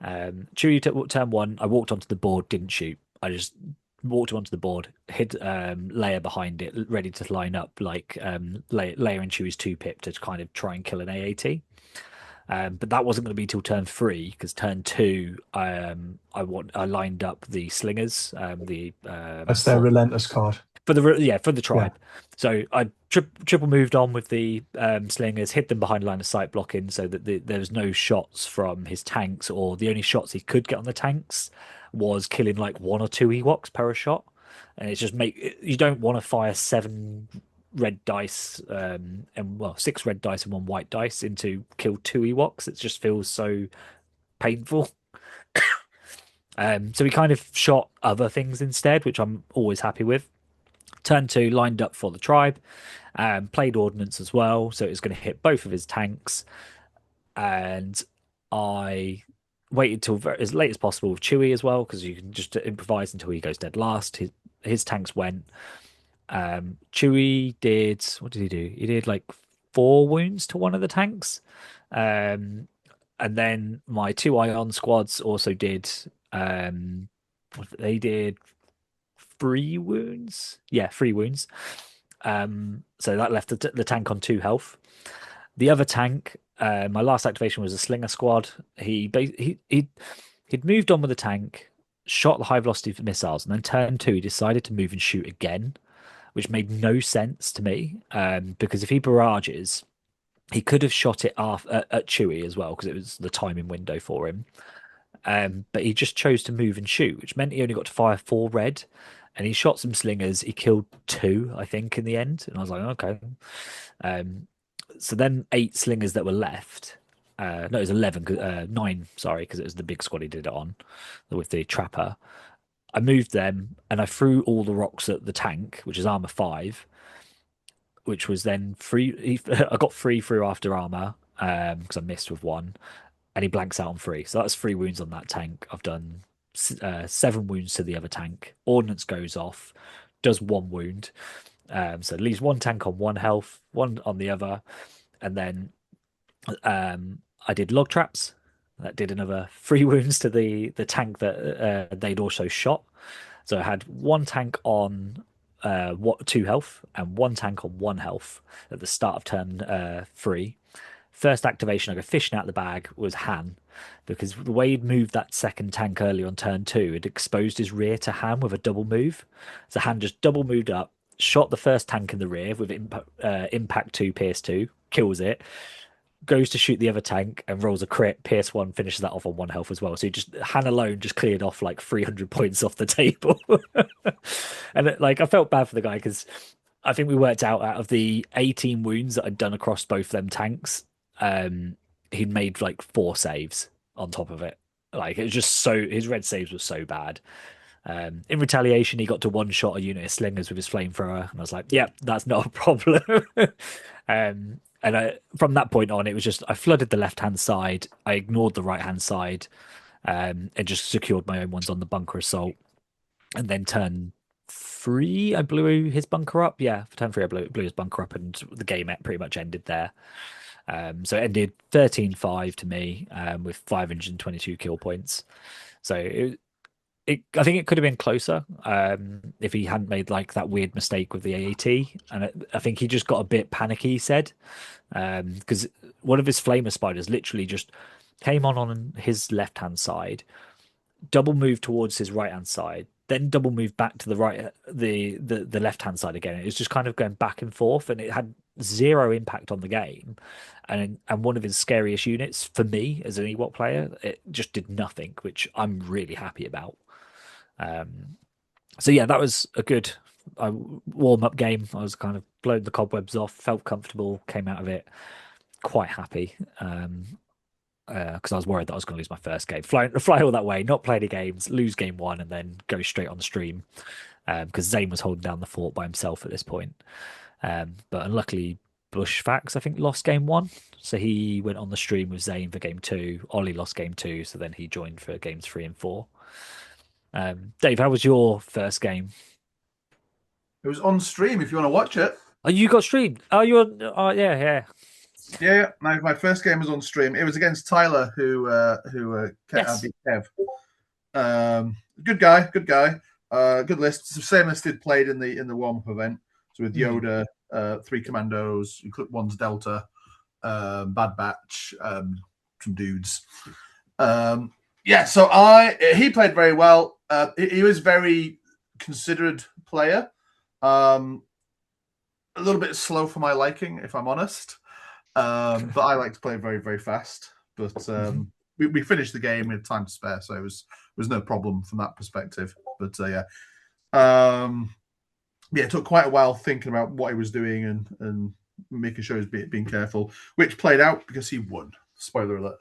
Chewie took turn 1. I walked onto the board, didn't shoot. I just walked onto the board, hid Leia behind it, ready to line up like Leia and Chewie's 2-pip to kind of try and kill an AAT. But that wasn't going to be till turn 3, because turn 2, I lined up the slingers. That's their relentless card. For the tribe. Yeah. So I triple moved on with the slingers, hid them behind line of sight blocking, so that there was no shots from his tanks, or the only shots he could get on the tanks was killing like 1 or 2 Ewoks per shot. And it's just you don't want to fire 7 red dice and 6 red dice and 1 white dice into kill 2 Ewoks. It just feels so painful. So we kind of shot other things instead, which I'm always happy with. Turn 2, lined up for the tribe, played ordnance as well, so it was going to hit both of his tanks. And I waited till as late as possible with Chewie as well, because you can just improvise until he goes dead last. His tanks went. Chewie did, what did he do? He did like 4 wounds to one of the tanks. And then my 2 Ion squads also did, they did 3 wounds. Yeah, 3 wounds. So that left the tank on 2 health. The other tank, my last activation was a slinger squad. He'd moved on with the tank, shot the high velocity missiles, and then turn 2, he decided to move and shoot again, which made no sense to me. Because if he barrages, he could have shot it at Chewie as well, because it was the timing window for him. But he just chose to move and shoot, which meant he only got to fire 4 red. and he shot some slingers. He killed 2, I think, in the end, and I was like, okay. So then 8 slingers that were left. No, it was 11, 9, sorry, because it was the big squad he did it on with the trapper. I moved them and I threw all the rocks at the tank, which is armor 5, which was then free. I got 3 through after armor because I missed with 1, and he blanks out on 3. So that's 3 wounds on that tank. I've done 7 wounds to the other tank. Ordnance goes off, does 1 wound. So it leaves 1 tank on 1 health, 1 on the other, and then I did log traps. That did another 3 wounds to the tank that they'd also shot. So I had 1 tank on 2 health and 1 tank on 1 health at the start of turn 3. First activation, I go fishing out the bag was Han, because the way he'd moved that second tank earlier on turn 2, it exposed his rear to Han with a double move. So Han just double moved up, shot the first tank in the rear with impact 2, pierce 2, kills it, goes to shoot the other tank and rolls a crit, pierce 1, finishes that off on 1 health as well. So he just, Han alone just cleared off like 300 points off the table. And like I felt bad for the guy because I think we worked out of the 18 wounds that I'd done across both them tanks, he'd made like 4 saves on top of it. Like it was just so, his red saves were so bad. In retaliation, he got to 1-shot a unit of slingers with his flamethrower, and I was like, "Yeah, that's not a problem." And from that point on, it was just I flooded the left-hand side, I ignored the right-hand side, and just secured my own ones on the bunker assault. And then turn 3, I blew his bunker up. Yeah, for turn 3, I blew his bunker up, and the game pretty much ended there. So it ended 13-5 to me, with 522 kill points. So I think it could have been closer if he hadn't made like that weird mistake with the AAT, and I think he just got a bit panicky. He said because one of his flamer spiders literally just came on his left hand side, double moved towards his right hand side, then double moved back to the right, the left hand side again. It was just kind of going back and forth, and it had 0 impact on the game. And one of his scariest units for me as an Ewok player, it just did nothing, which I'm really happy about. So yeah, that was a good warm-up game. I was kind of blowing the cobwebs off, felt comfortable, came out of it quite happy, because I was worried that I was going to lose my first game. Fly all that way, not play any games, lose game 1, and then go straight on the stream, because Zane was holding down the fort by himself at this point. But unluckily, Bushfax, I think, lost game 1, so he went on the stream with Zane for game 2. Ollie lost game 2, so then he joined for games 3 and 4. Dave, how was your first game? It was on stream if you want to watch it. Oh, you got streamed. Oh, you're. Oh, yeah. Yeah, my first game was on stream. It was against Tyler, who Yes. beat Kev. Good guy. Good list. It's the same list he'd played in the warm-up event. So with Yoda, 3 commandos, you click 1's Delta, Bad Batch, some dudes. Yeah, so he played very well. He was very considered player. A little bit slow for my liking, if I'm honest. But I like to play very, very fast. But we finished the game with time to spare, so it was no problem from that perspective. But it took quite a while thinking about what he was doing and making sure he was being careful, which played out because he won. Spoiler alert.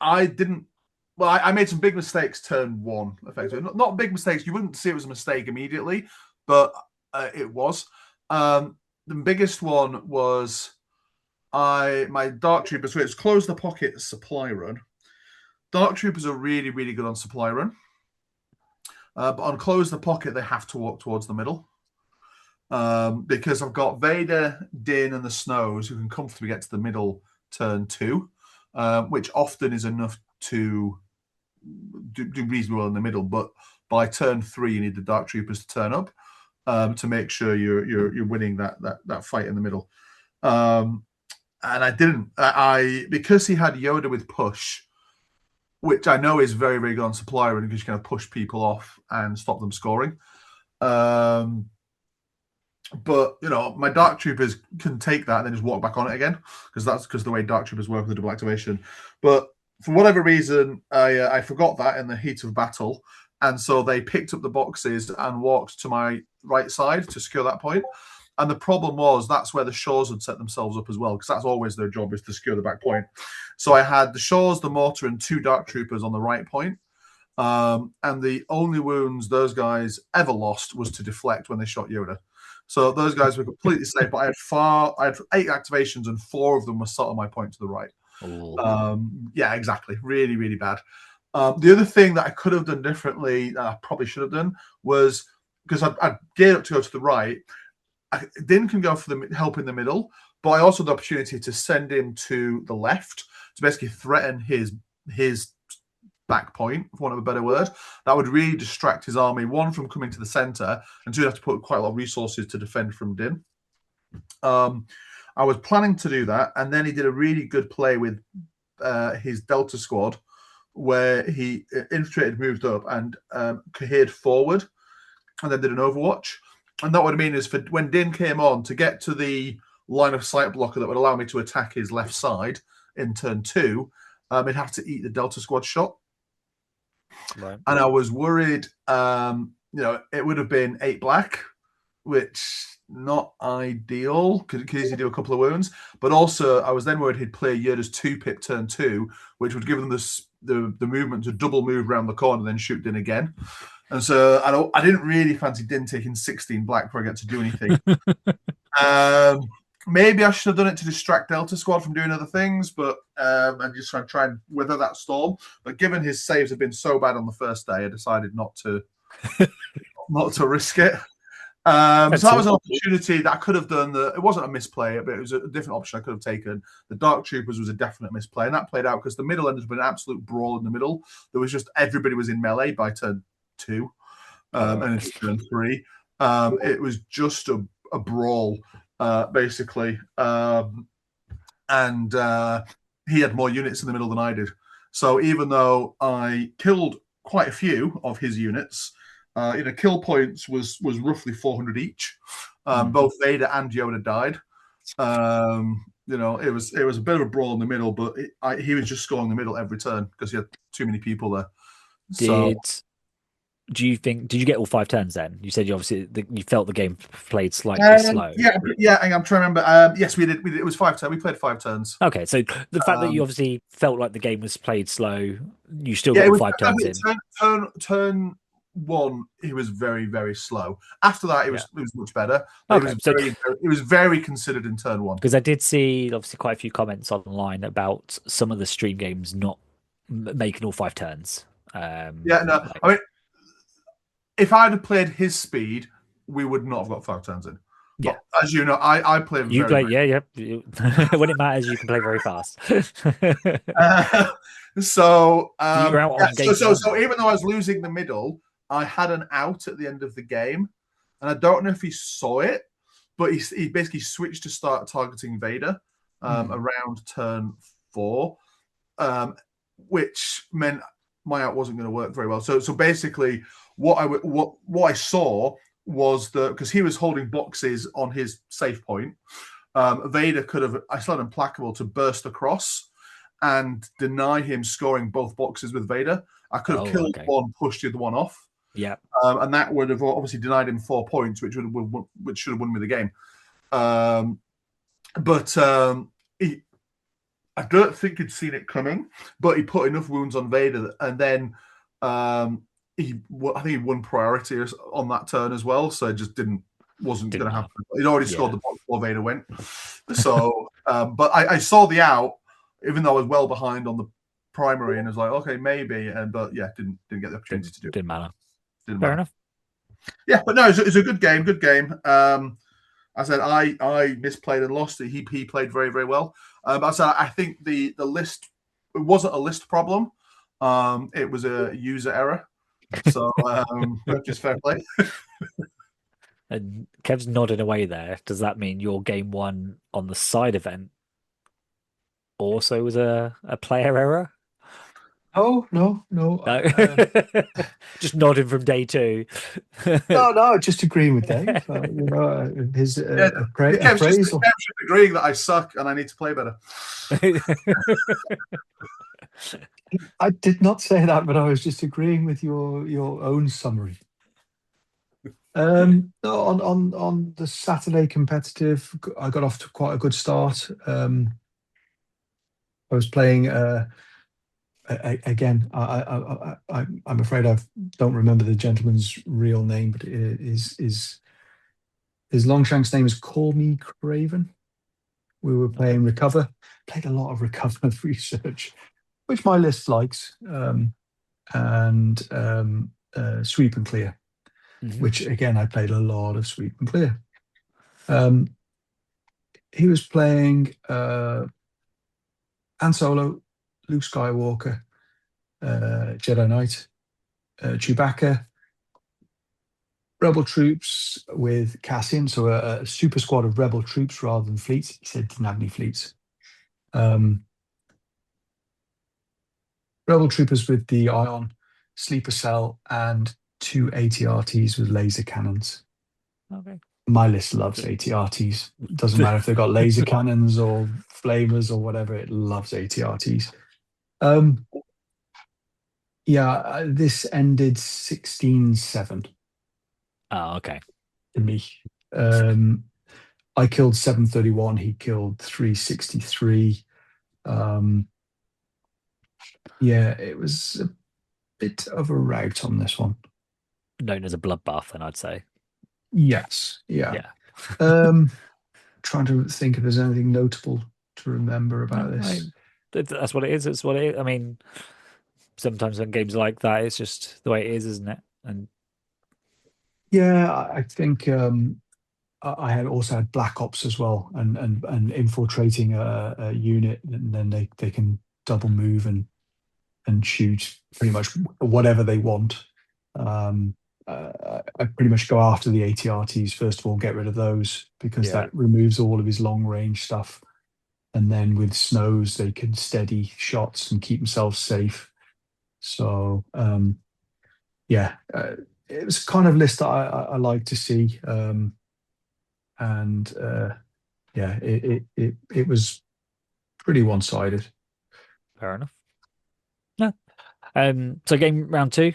I didn't. Well, I made some big mistakes turn 1, effectively. Not big mistakes. You wouldn't see it was a mistake immediately, but it was. The biggest one was my Dark Troopers. So it's close the pocket supply run. Dark Troopers are really, really good on supply run. But on close the pocket, they have to walk towards the middle. Because I've got Vader, Din, and the Snows who can comfortably get to the middle turn 2, which often is enough to do reasonably well in the middle. But by turn 3, you need the Dark Troopers to turn up to make sure you're winning that fight in the middle. And I didn't. Because he had Yoda with push, which I know is very, very good on supply run because you kind of push people off and stop them scoring. But my Dark Troopers can take that and then just walk back on it again, because that's the way Dark Troopers work with the double activation. But for whatever reason, I forgot that in the heat of battle, and so they picked up the boxes and walked to my right side to secure that point. And the problem was that's where the Shores had set themselves up as well, because that's always their job, is to secure the back point. So I had the Shores, the Mortar, and 2 Dark Troopers on the right point. And the only wounds those guys ever lost was to deflect when they shot Yoda. So those guys were completely safe, but I had 8 activations and 4 of them were sat on my point to the right. Yeah, exactly. Really, really bad. The other thing that I could have done differently, that I probably should have done, was because I'd geared up to go to the right. Din can go for the help in the middle, but I also had the opportunity to send him to the left to basically threaten his back point, for want of a better word. That would really distract his army, 1, from coming to the center, and 2, have to put quite a lot of resources to defend from Din. I was planning to do that, and then he did a really good play with his Delta squad, where he infiltrated, moved up, and cohered forward, and then did an overwatch. And that would mean is for when Din came on, to get to the line of sight blocker that would allow me to attack his left side in turn 2, he'd have to eat the Delta squad shot. Right. And I was worried, it would have been 8 black, which not ideal because you do a couple of wounds. But also, I was then worried he'd play Yoda's 2-pip turn 2, which would give them the movement to double move around the corner and then shoot Din again. And so I didn't really fancy Din taking 16 black before I get to do anything. Maybe I should have done it to distract Delta Squad from doing other things, but and just try and weather that storm. But given his saves have been so bad on the first day, I decided not to risk it. So that was an opportunity that I could have done. It wasn't a misplay, but it was a different option I could have taken. The Dark Troopers was a definite misplay, and that played out because the middle ended up in an absolute brawl in the middle. There was just everybody was in melee by turn 2, and it's turn 3. It was just a brawl. Basically, and he had more units in the middle than I did. So even though I killed quite a few of his units, kill points was roughly 400 each. Both Vader and Yoda died. It was a bit of a brawl in the middle, but he was just scoring the middle every turn because he had too many people there. Did you get all 5 turns then? You said you felt the game played slightly slow. Yeah, I'm trying to remember. Yes, we did. It was 5 turns. We played 5 turns. Okay, so the fact that you obviously felt like the game was played slow, you still got all 5 turns in. Turn 1, he was very, very slow. After that, it was much better. Okay, it was very considered in turn 1. Because I did see obviously quite a few comments online about some of the stream games not making all 5 turns. I mean, if I'd have played his speed, we would not have got 5 turns in. Yeah, but as you know, I play. You play, yeah. When it matters, you can play very fast. So even though I was losing the middle, I had an out at the end of the game, and I don't know if he saw it, but he basically switched to start targeting Vader around turn 4, which meant my out wasn't going to work very well. So basically, what I saw was because he was holding boxes on his safe point, Vader could have, I still had implacable to burst across and deny him scoring both boxes with Vader. I could have killed one, pushed the other one off. Yeah, and that would have obviously denied him 4 points, which should have won me the game. I don't think he'd seen it coming, but he put enough wounds on Vader, and then I think he won priority on that turn as well. So it just wasn't going to happen. He'd already scored the box before Vader went. So, but I saw the out, even though I was well behind on the primary, and I was like, okay, maybe, but didn't get the opportunity to do it. Didn't matter. Fair enough. Yeah, but no, it's a good game. Good game. I said I misplayed and lost. He played very, very well. But I said I think the list, it wasn't a list problem. It was a user error. So just fair play. And Kev's nodding away there. Does that mean your game 1 on the side event also was a player error? No. Just nodding from day 2. No, just agreeing with Dave. His appraisal. Kev's agreeing that I suck and I need to play better. I did not say that, but I was just agreeing with your own summary. On the Saturday competitive, I got off to quite a good start. I was playing again. I'm afraid I don't remember the gentleman's real name, but his Longshank's name is Call Me Craven. We were Okay. playing Recover. Played a lot of Recover research, which my list likes, and Sweep and Clear, Mhm. which again I played a lot of Sweep and Clear. Um, he was playing Han Solo, Luke Skywalker, Jedi Knight, Chewbacca, Rebel troops with Cassian, so a super squad of Rebel troops rather than fleets. He said didn't have any fleets. Um, Rebel troopers with the Ion, sleeper cell, and two ATRTs with laser cannons. Okay. My list loves ATRTs. Doesn't matter if they've got laser cannons or flamers or whatever. It loves ATRTs. Um, yeah, this ended 16-7 Oh, okay. to me. Um, I killed 731. He killed 363. Um, yeah, it was a bit of a rout on this one. Known as a bloodbath, then I'd say. Yes, yeah. Yeah. Um, trying to think if there's anything notable to remember about No, this. that's what it is. It's what it is. I mean, sometimes when games are like that, it's just the way it is, isn't it? And Yeah, I think I had also had Black Ops as well, and infiltrating a unit, and then they can double move and shoot pretty much whatever they want. Um, I pretty much go after the ATRTs first of all, get rid of those because yeah, that removes all of his long range stuff. And then with snows, they can steady shots and keep themselves safe. So yeah, it was a kind of list that I like to see, and yeah, it was pretty one sided. fair enough. No. So game round two,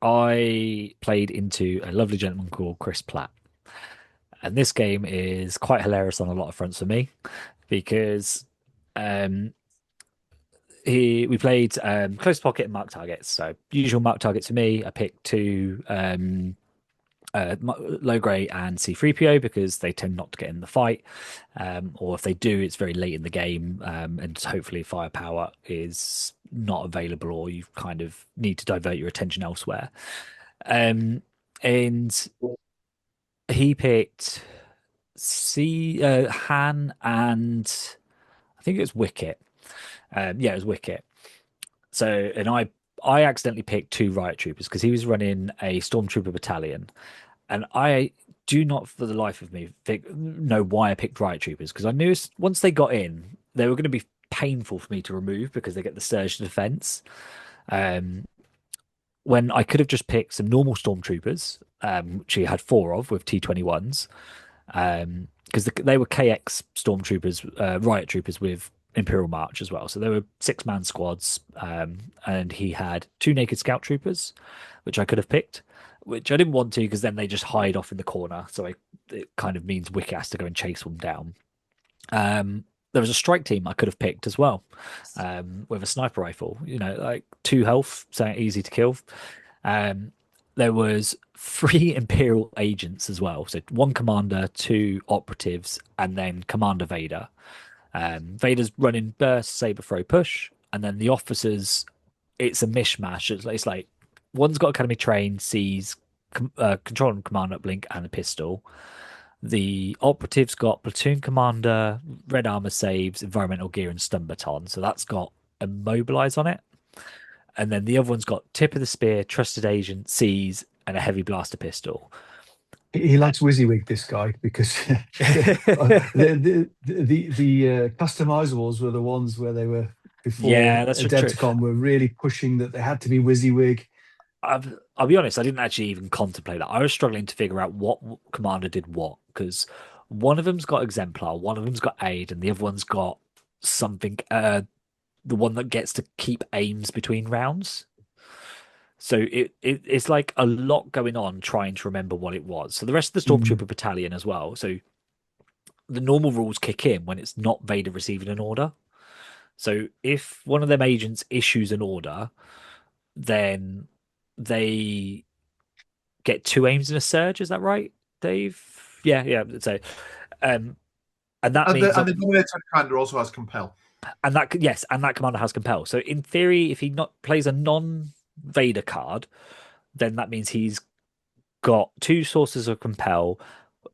I played into a lovely gentleman called Chris Platt. And this game is quite hilarious on a lot of fronts for me because um we played close pocket and mark targets. So usual mark targets for me, I picked two low grade and C3PO because they tend not to get in the fight. Or if they do, it's very late in the game, and hopefully firepower is not available or you kind of need to divert your attention elsewhere. Um, and he picked Han and I think it was Wicket. Yeah, it was Wicket. So, and I accidentally picked two riot troopers because he was running a stormtrooper battalion, and I do not for the life of me know why I picked riot troopers because I knew once they got in, they were going to be painful for me to remove because they get the surge defense. Um, when I could have just picked some normal stormtroopers, which he had four of with T21s, because they were KX stormtroopers, riot troopers with Imperial March as well. So they were 6-man squads, and he had two naked scout troopers, which I could have picked, which I didn't want to because then they just hide off in the corner. So it kind of means Wick has to go and chase them down. There was a strike team I could have picked as well, with a sniper rifle. You know, like 2 health, so easy to kill. Um, there was 3 Imperial agents as well, so 1 commander, 2 operatives, and then Commander Vader. Vader's running burst, saber throw, push, and then the officers. It's a mishmash. It's like one's got academy train, sees control and command uplink, and a pistol. The operative's got platoon commander, red armor saves, environmental gear, and stun baton. So that's got immobilize on it. And then the other one's got tip of the spear, trusted agent, seize, and a heavy blaster pistol. He likes WYSIWYG, this guy, because the customizables were the ones where they were before Yeah, that's true. AdeptiCon were really pushing that they had to be WYSIWYG. I'll be honest, I didn't actually even contemplate that. I was struggling to figure out what commander did what because one of them's got exemplar, one of them's got aid, and the other one's got something. the one that gets to keep aims between rounds. So it's like a lot going on trying to remember what it was. So the rest of the Mm. Stormtrooper battalion as well. So the normal rules kick in when it's not Vader receiving an order. So if one of them agents issues an order, then they get 2 aims and a surge. Is that right, Dave? Yeah, yeah. So, um, and that And means the Dominator commander also has compel. and that yes, and that commander has compel. So in theory, if he not plays a non-Vader card, then that means he's got 2 sources of compel,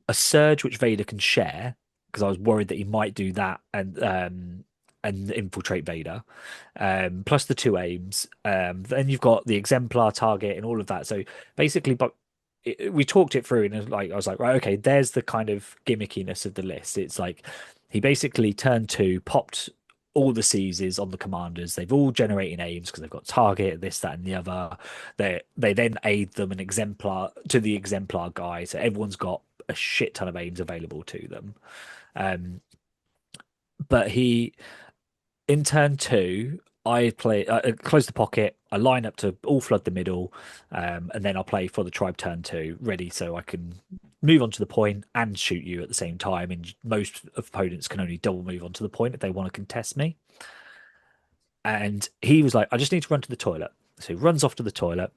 a surge which Vader can share, because I was worried that he might do that and infiltrate Vader, plus the 2 aims. Then you've got the exemplar target and all of that. So basically, but we talked it through, and like I was like, right, okay, there's the kind of gimmickiness of the list. It's like he basically turn 2, popped all the seizes on the commanders. They've all generating aims because they've got target, this, that, and the other. They then aid them an exemplar to the exemplar guy, so everyone's got a shit ton of aims available to them. Um, but he in turn 2, I play close the pocket. I line up to all flood the middle, and then I'll play for the tribe turn 2, ready so I can move onto the point and shoot you at the same time. And most opponents can only double move onto the point if they want to contest me. And he was like, I just need to run to the toilet. So he runs off to the toilet.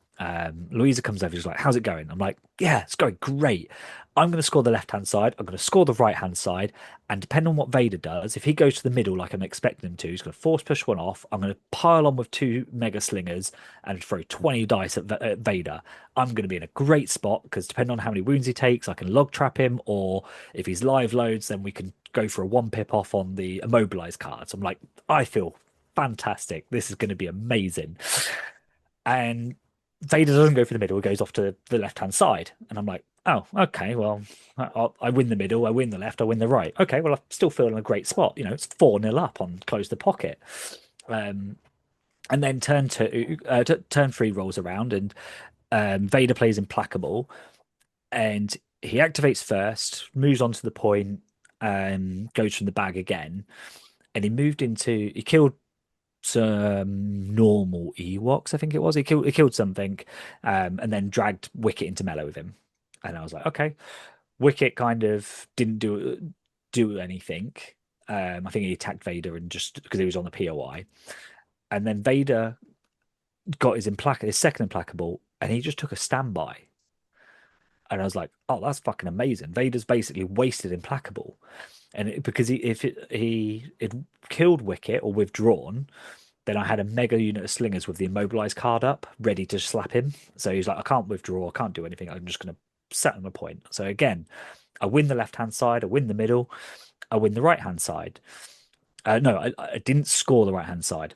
Louisa comes over. She's like, how's it going? I'm like, yeah, it's going great. I'm going to score the left hand side. I'm going to score the right hand side. And depending on what Vader does, if he goes to the middle like I'm expecting him to, he's going to force push one off. I'm going to pile on with 2 mega slingers and throw 20 dice at Vader. I'm going to be in a great spot because depending on how many wounds he takes, I can log trap him. Or if he's live loads, then we can go for a 1 pip off on the immobilized cards. I'm like, I feel fantastic. This is going to be amazing. And Vader doesn't go for the middle; he goes off to the left hand side. And I'm like, oh, okay, well, I win the middle, I win the left, I win the right. Okay, well, I still feel in a great spot. You know, it's 4-0 up on close the pocket. And then turn 3 rolls around, and Vader plays implacable, and he activates first, moves on to the point, goes from the bag again, and he killed some normal Ewoks, I think it was. He killed something, and then dragged Wicket into melee with him. And I was like, okay. Wicket kind of didn't do anything. I think he attacked Vader and just because he was on the POI. And then Vader got his second implacable, and he just took a standby. And I was like, oh, that's fucking amazing. Vader's basically wasted implacable. And because if he had killed Wicket or withdrawn, then I had a mega unit of slingers with the immobilized card up, ready to slap him. So he's like, I can't withdraw, I can't do anything. I'm just going to set him a point. So again, I win the left hand side, I win the middle, I win the right hand side. No, I didn't score the right hand side.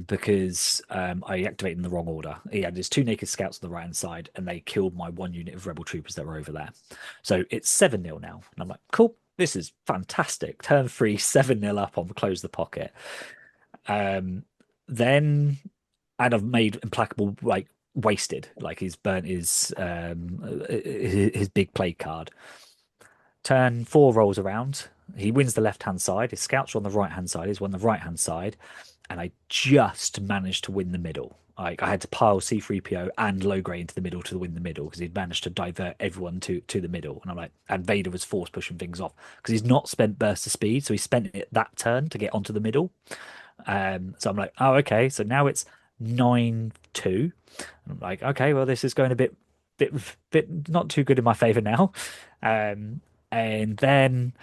Because I activated in the wrong order. He had his 2 naked scouts on the right hand side, and they killed my 1 unit of rebel troopers that were over there. So it's 7-0 now. And I'm like, cool, this is fantastic. Turn 3, 7-0 up on close the pocket. Then I've made implacable like wasted, like he's burnt his big play card. Turn 4 rolls around. He wins the left hand side. His scouts are on the right hand side. He's won the right hand side, and I just managed to win the middle. Like I had to pile C3PO and Logray into the middle to win the middle because he'd managed to divert everyone to the middle. And I'm like, and Vader was force pushing things off because he's not spent burst of speed, so he spent it that turn to get onto the middle. So I'm like, oh, okay. So now it's 9-2. I'm like, okay, well, this is going a bit not too good in my favor now. And then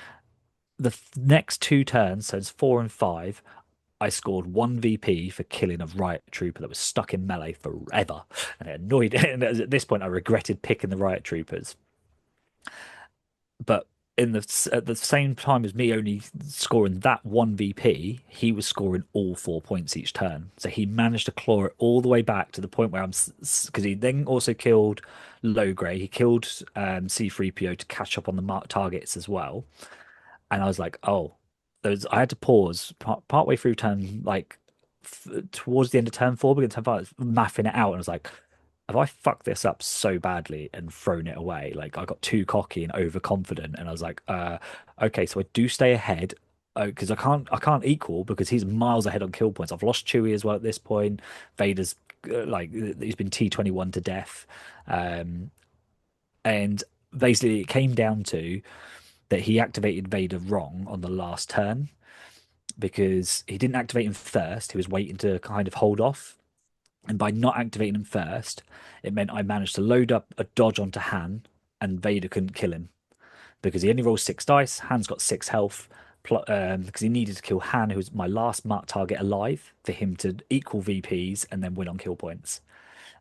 the next 2 turns, so it's 4 and 5. I scored 1 VP for killing a riot trooper that was stuck in melee forever, and it annoyed. And at this point, I regretted picking the riot troopers. But at the same time as me only scoring that 1 VP, he was scoring all 4 points each turn. So he managed to claw it all the way back to the point where because he then also killed Logray. He killed C3PO to catch up on the targets as well. And I was like, oh, I had to pause partway through turn, like towards the end of turn 4, beginning turn 5, mathing it out. And I was like, have I fucked this up so badly and thrown it away? Like I got too cocky and overconfident, and I was like, okay, so I do stay ahead. because I can't equal because he's miles ahead on kill points. I've lost Chewie as well at this point. Vader's like he's been T21 to death, and basically it came down to that he activated Vader wrong on the last turn because he didn't activate him first. He was waiting to kind of hold off, and by not activating him first, it meant I managed to load up a dodge onto Han, and Vader couldn't kill him because he only rolls 6 dice. Han's got 6 health. Because he needed to kill Han, who was my last marked target alive, for him to equal VPs and then win on kill points.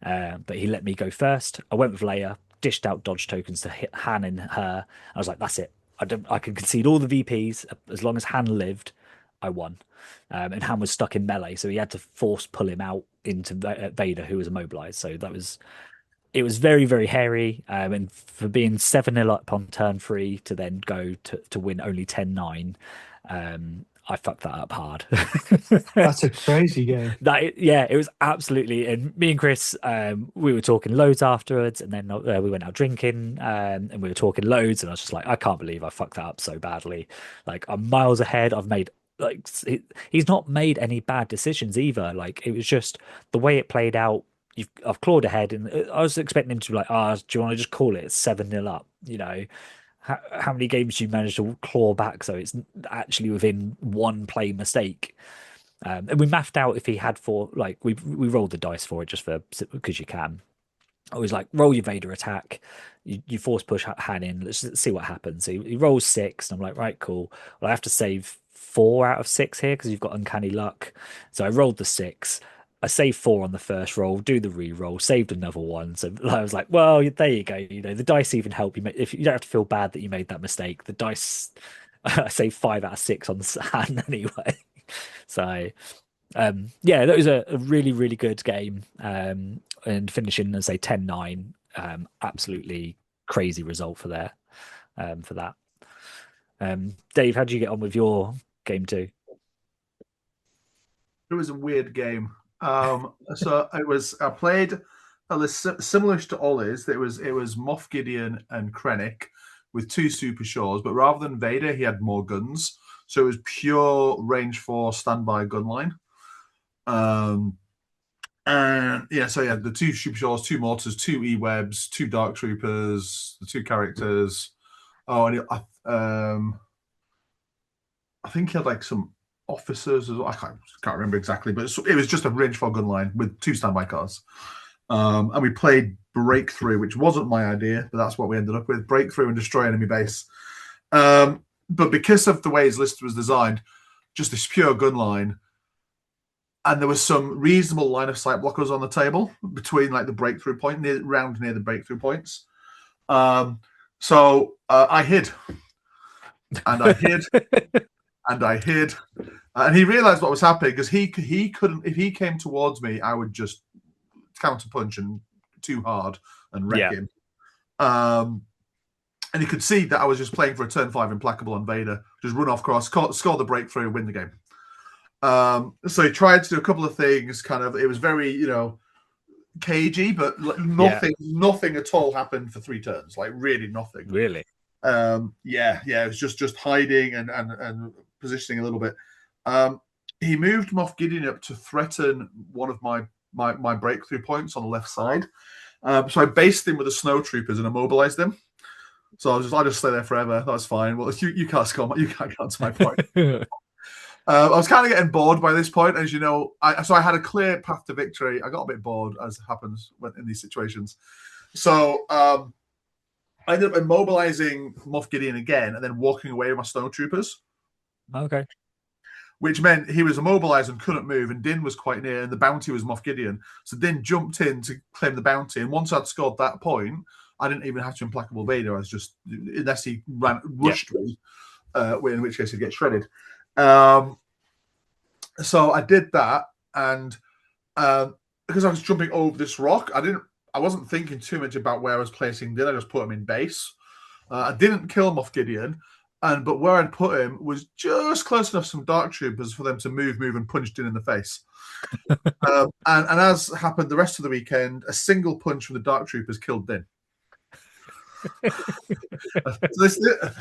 But he let me go first. I went with Leia, dished out dodge tokens to hit Han and her. I was like, that's it. I can concede all the VPs as long as Han lived. I won. And Han was stuck in melee, so he had to force pull him out into Vader, who was immobilized. So it was very, very hairy. And for being 7-0 up on turn 3 to then go to win only 10-9, I fucked that up hard. That's a crazy game. Yeah, it was absolutely. And me and Chris, we were talking loads afterwards, and then we went out drinking, and we were talking loads. And I was just like, I can't believe I fucked that up so badly. Like, I'm miles ahead. I've made like he's not made any bad decisions either. Like, it was just the way it played out. I've clawed ahead, and I was expecting him to be like, do you want to just call it 7-0 up? You know, how many games do you manage to claw back so it's actually within one play mistake? And we mapped out if he had we rolled the dice for it just because you can. I was like, roll your Vader attack. You force push Han in. Let's see what happens. So he rolls 6, and I'm like, right, cool. Well, I have to save 4 out of 6 here because you've got uncanny luck. So I rolled the 6. I saved 4 on the first roll, do the re-roll, saved another one. So I was like, well, there you go. You know, the dice even help you. If you don't have to feel bad that you made that mistake, the dice, I saved 5 out of 6 on the hand anyway. So, yeah, that was a really, really good game. And finishing, as say, 10-9, absolutely crazy result for that. Dave, how did you get on with your game too? It was a weird game. So I played similar to Ollie's. It was Moff Gideon and Krennic with 2 super shores, but rather than Vader, he had more guns. So it was pure range 4 standby gun line. And yeah, so yeah, the 2 super shores, 2 mortars, 2 e-webs, 2 dark troopers, the 2 characters. Oh, and I think he had like some officers as well. I can't remember exactly, but it was just a range 4 gun line with 2 standby cars. And we played Breakthrough, which wasn't my idea, but that's what we ended up with. Breakthrough and Destroy Enemy Base. But because of the way his list was designed, just this pure gun line, and there was some reasonable line of sight blockers on the table between like the breakthrough point, near the breakthrough points. So I hid. And I hid. And I hid. And he realized what was happening because he couldn't, if he came towards me, I would just counter punch and too hard and wreck him. And he could see that I was just playing for a turn 5 implacable on Vader, just run off cross, score the breakthrough, win the game. So he tried to do a couple of things. Kind of, it was very, cagey, but nothing at all happened for 3 turns. Like really nothing. Really? It was just hiding and positioning a little bit. He moved Moff Gideon up to threaten one of my breakthrough points on the left side. So I based him with the snow troopers and immobilized him. So I just stay there forever. That's fine. Well, you can't score. You can't get to my point. I was kind of getting bored by this point, as you know. So I had a clear path to victory. I got a bit bored, as happens in these situations. So I ended up immobilizing Moff Gideon again and then walking away with my snowtroopers. Okay. Which meant he was immobilized and couldn't move, and Din was quite near, and the bounty was Moff Gideon. So Din jumped in to claim the bounty, and once I'd scored that point, I didn't even have to implacable Vader. I was just, unless he rushed me, in which case he'd get shredded. So I did that, and because I was jumping over this rock, I wasn't thinking too much about where I was placing Din. I just put him in base. I didn't kill Moff Gideon, but where I'd put him was just close enough to some dark troopers for them to move and punch Din in the face. And as happened the rest of the weekend, a single punch from the dark troopers killed Din.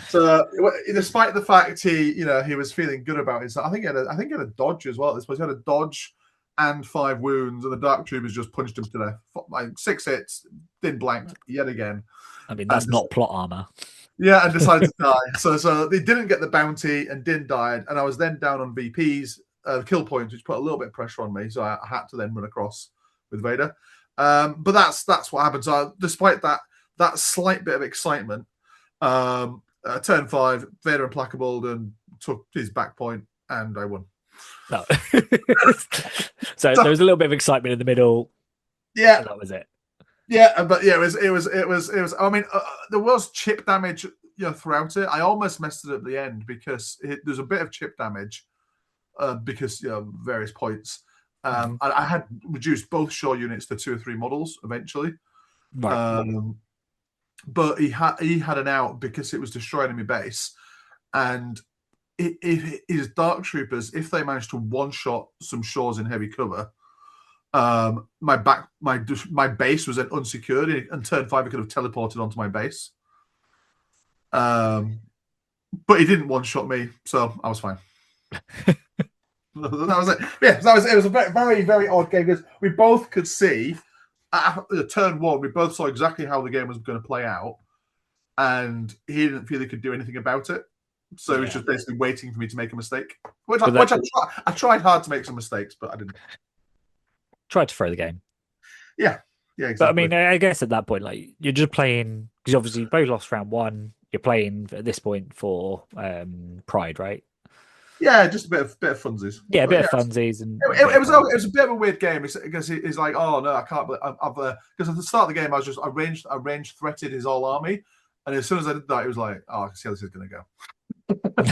So despite the fact he was feeling good about it, so I think he had a dodge as well. At this point, he had a dodge and 5 wounds, and the Dark Troopers just punched him to death. Like 6 hits, then blanked yet again. I mean, that's not plot armor. Yeah, and decided to die. So they didn't get the bounty and Din died, and I was then down on VPs, kill points, which put a little bit of pressure on me. So I had to then run across with Vader. But that's what happened. So despite that slight bit of excitement, turn 5, Vader implacable and took his back point, and I won. No. So there was a little bit of excitement in the middle. Yeah, that was it. Yeah, but yeah, it was. I mean, there was chip damage, throughout it. I almost messed it up at the end because there's a bit of chip damage, because various points. I had reduced both shore units to 2 or 3 models eventually. Right. But he had an out because it was destroying enemy base, and his Dark Troopers, if they managed to one-shot some shores in heavy cover, my base was then unsecured, and turn 5 I could have teleported onto my base. But he didn't one-shot me, so I was fine. That was it. Yeah, it was a very, very, very odd game because we both could see at turn 1, we both saw exactly how the game was going to play out, and he didn't feel he could do anything about it. So he was just basically waiting for me to make a mistake, which I tried hard to make some mistakes, but I didn't. Tried to throw the game. Yeah, exactly. But I mean, I guess at that point, like, you're just playing because obviously you both lost round 1. You're playing at this point for pride, right? Yeah, just a bit of funsies. Yeah, a bit of funsies, and it was a bit of a weird game because he's like, oh no, I can't. Because at the start of the game, I ranged threated his whole army, and as soon as I did that, it was like, oh, I can see how this is going to go. And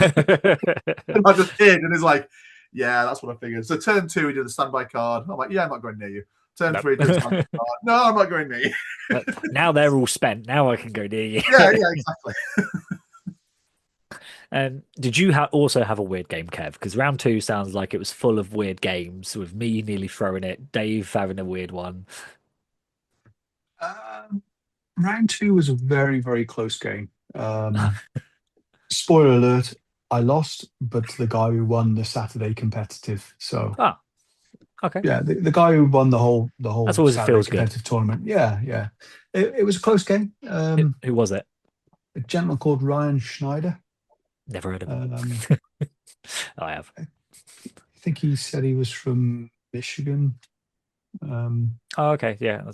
I just hid, and he's like, yeah, that's what I figured. So turn 2, he did a standby card. I'm like, yeah, I'm not going near you. Turn 3, did a standby card. No, I'm not going near you. Now they're all spent. Now I can go near you. Yeah, exactly. Did you also have a weird game, Kev? Because round 2 sounds like it was full of weird games, with me nearly throwing it, Dave having a weird one. Round 2 was a very, very close game. Spoiler alert, I lost, but the guy who won the Saturday competitive. So okay. Yeah, the guy who won the whole That's always Saturday feels competitive good. tournament. Yeah. It was a close game. Who was it? A gentleman called Ryan Schneider. Never heard of him. I have. I think he said he was from Michigan. Okay, yeah.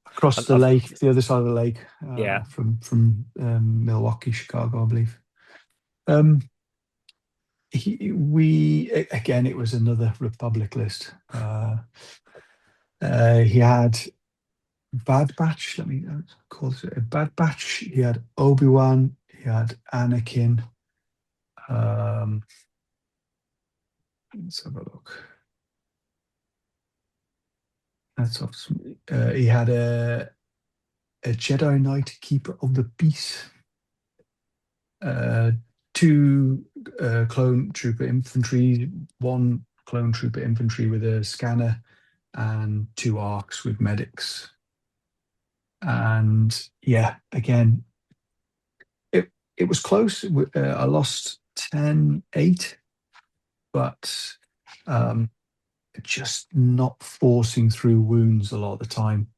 Across the lake, the other side of the lake. Yeah. From Milwaukee, Chicago, I believe. Again, it was another Republic list. He had Bad Batch. Let me call it a Bad Batch. He had Obi-Wan. He had Anakin. Let's have a look. He had a Jedi Knight, Keeper of the Peace. 2 clone trooper infantry, 1 clone trooper infantry with a scanner, and 2 arcs with medics. And yeah, again, it was close. I lost 10-8, but just not forcing through wounds a lot of the time.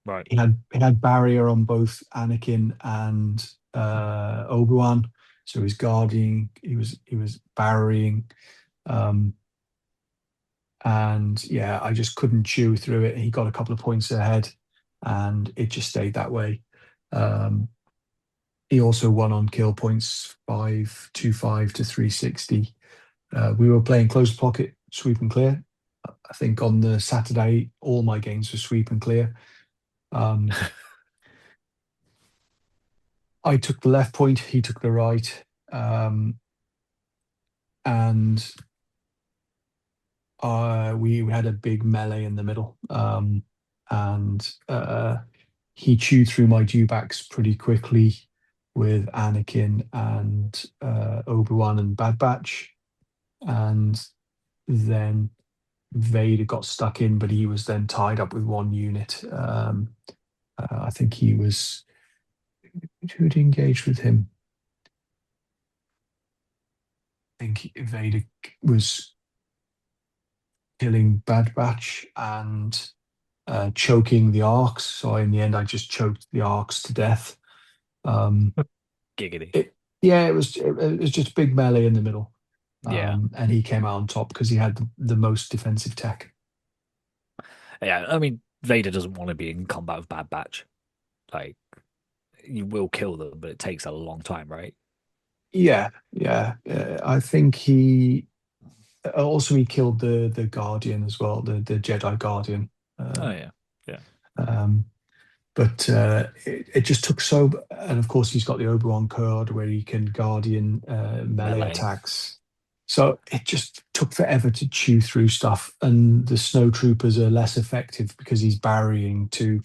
Right. He had barrier on both Anakin and Obi-Wan, so he's guarding. He was barriering, and yeah, I just couldn't chew through it. He got a couple of points ahead, and it just stayed that way. He also won on kill points, 525 to 360. We were playing close pocket, sweep and clear. I think on the Saturday, all my games were sweep and clear. I took the left point, he took the right, and we had a big melee in the middle, and he chewed through my dewbacks pretty quickly with Anakin and Obi-Wan and Bad Batch, and then Vader got stuck in, but he was then tied up with 1 unit. I think he was who'd engaged with him. I think Vader was killing Bad Batch and choking the Arcs. So in the end, I just choked the Arcs to death. Um, Giggity. yeah, it was just big melee in the middle. Yeah. And he came out on top because he had the most defensive tech. Yeah, I mean, Vader doesn't want to be in combat with Bad Batch. Like, you will kill them, but it takes a long time, right? Yeah, yeah. I think he also he killed the Guardian as well, the Jedi Guardian. Oh yeah, yeah. Um, but it just took so, and of course he's got the Obi-Wan card where he can Guardian melee Melee. attacks. So it just took forever to chew through stuff, and the snowtroopers are less effective because he's barrying to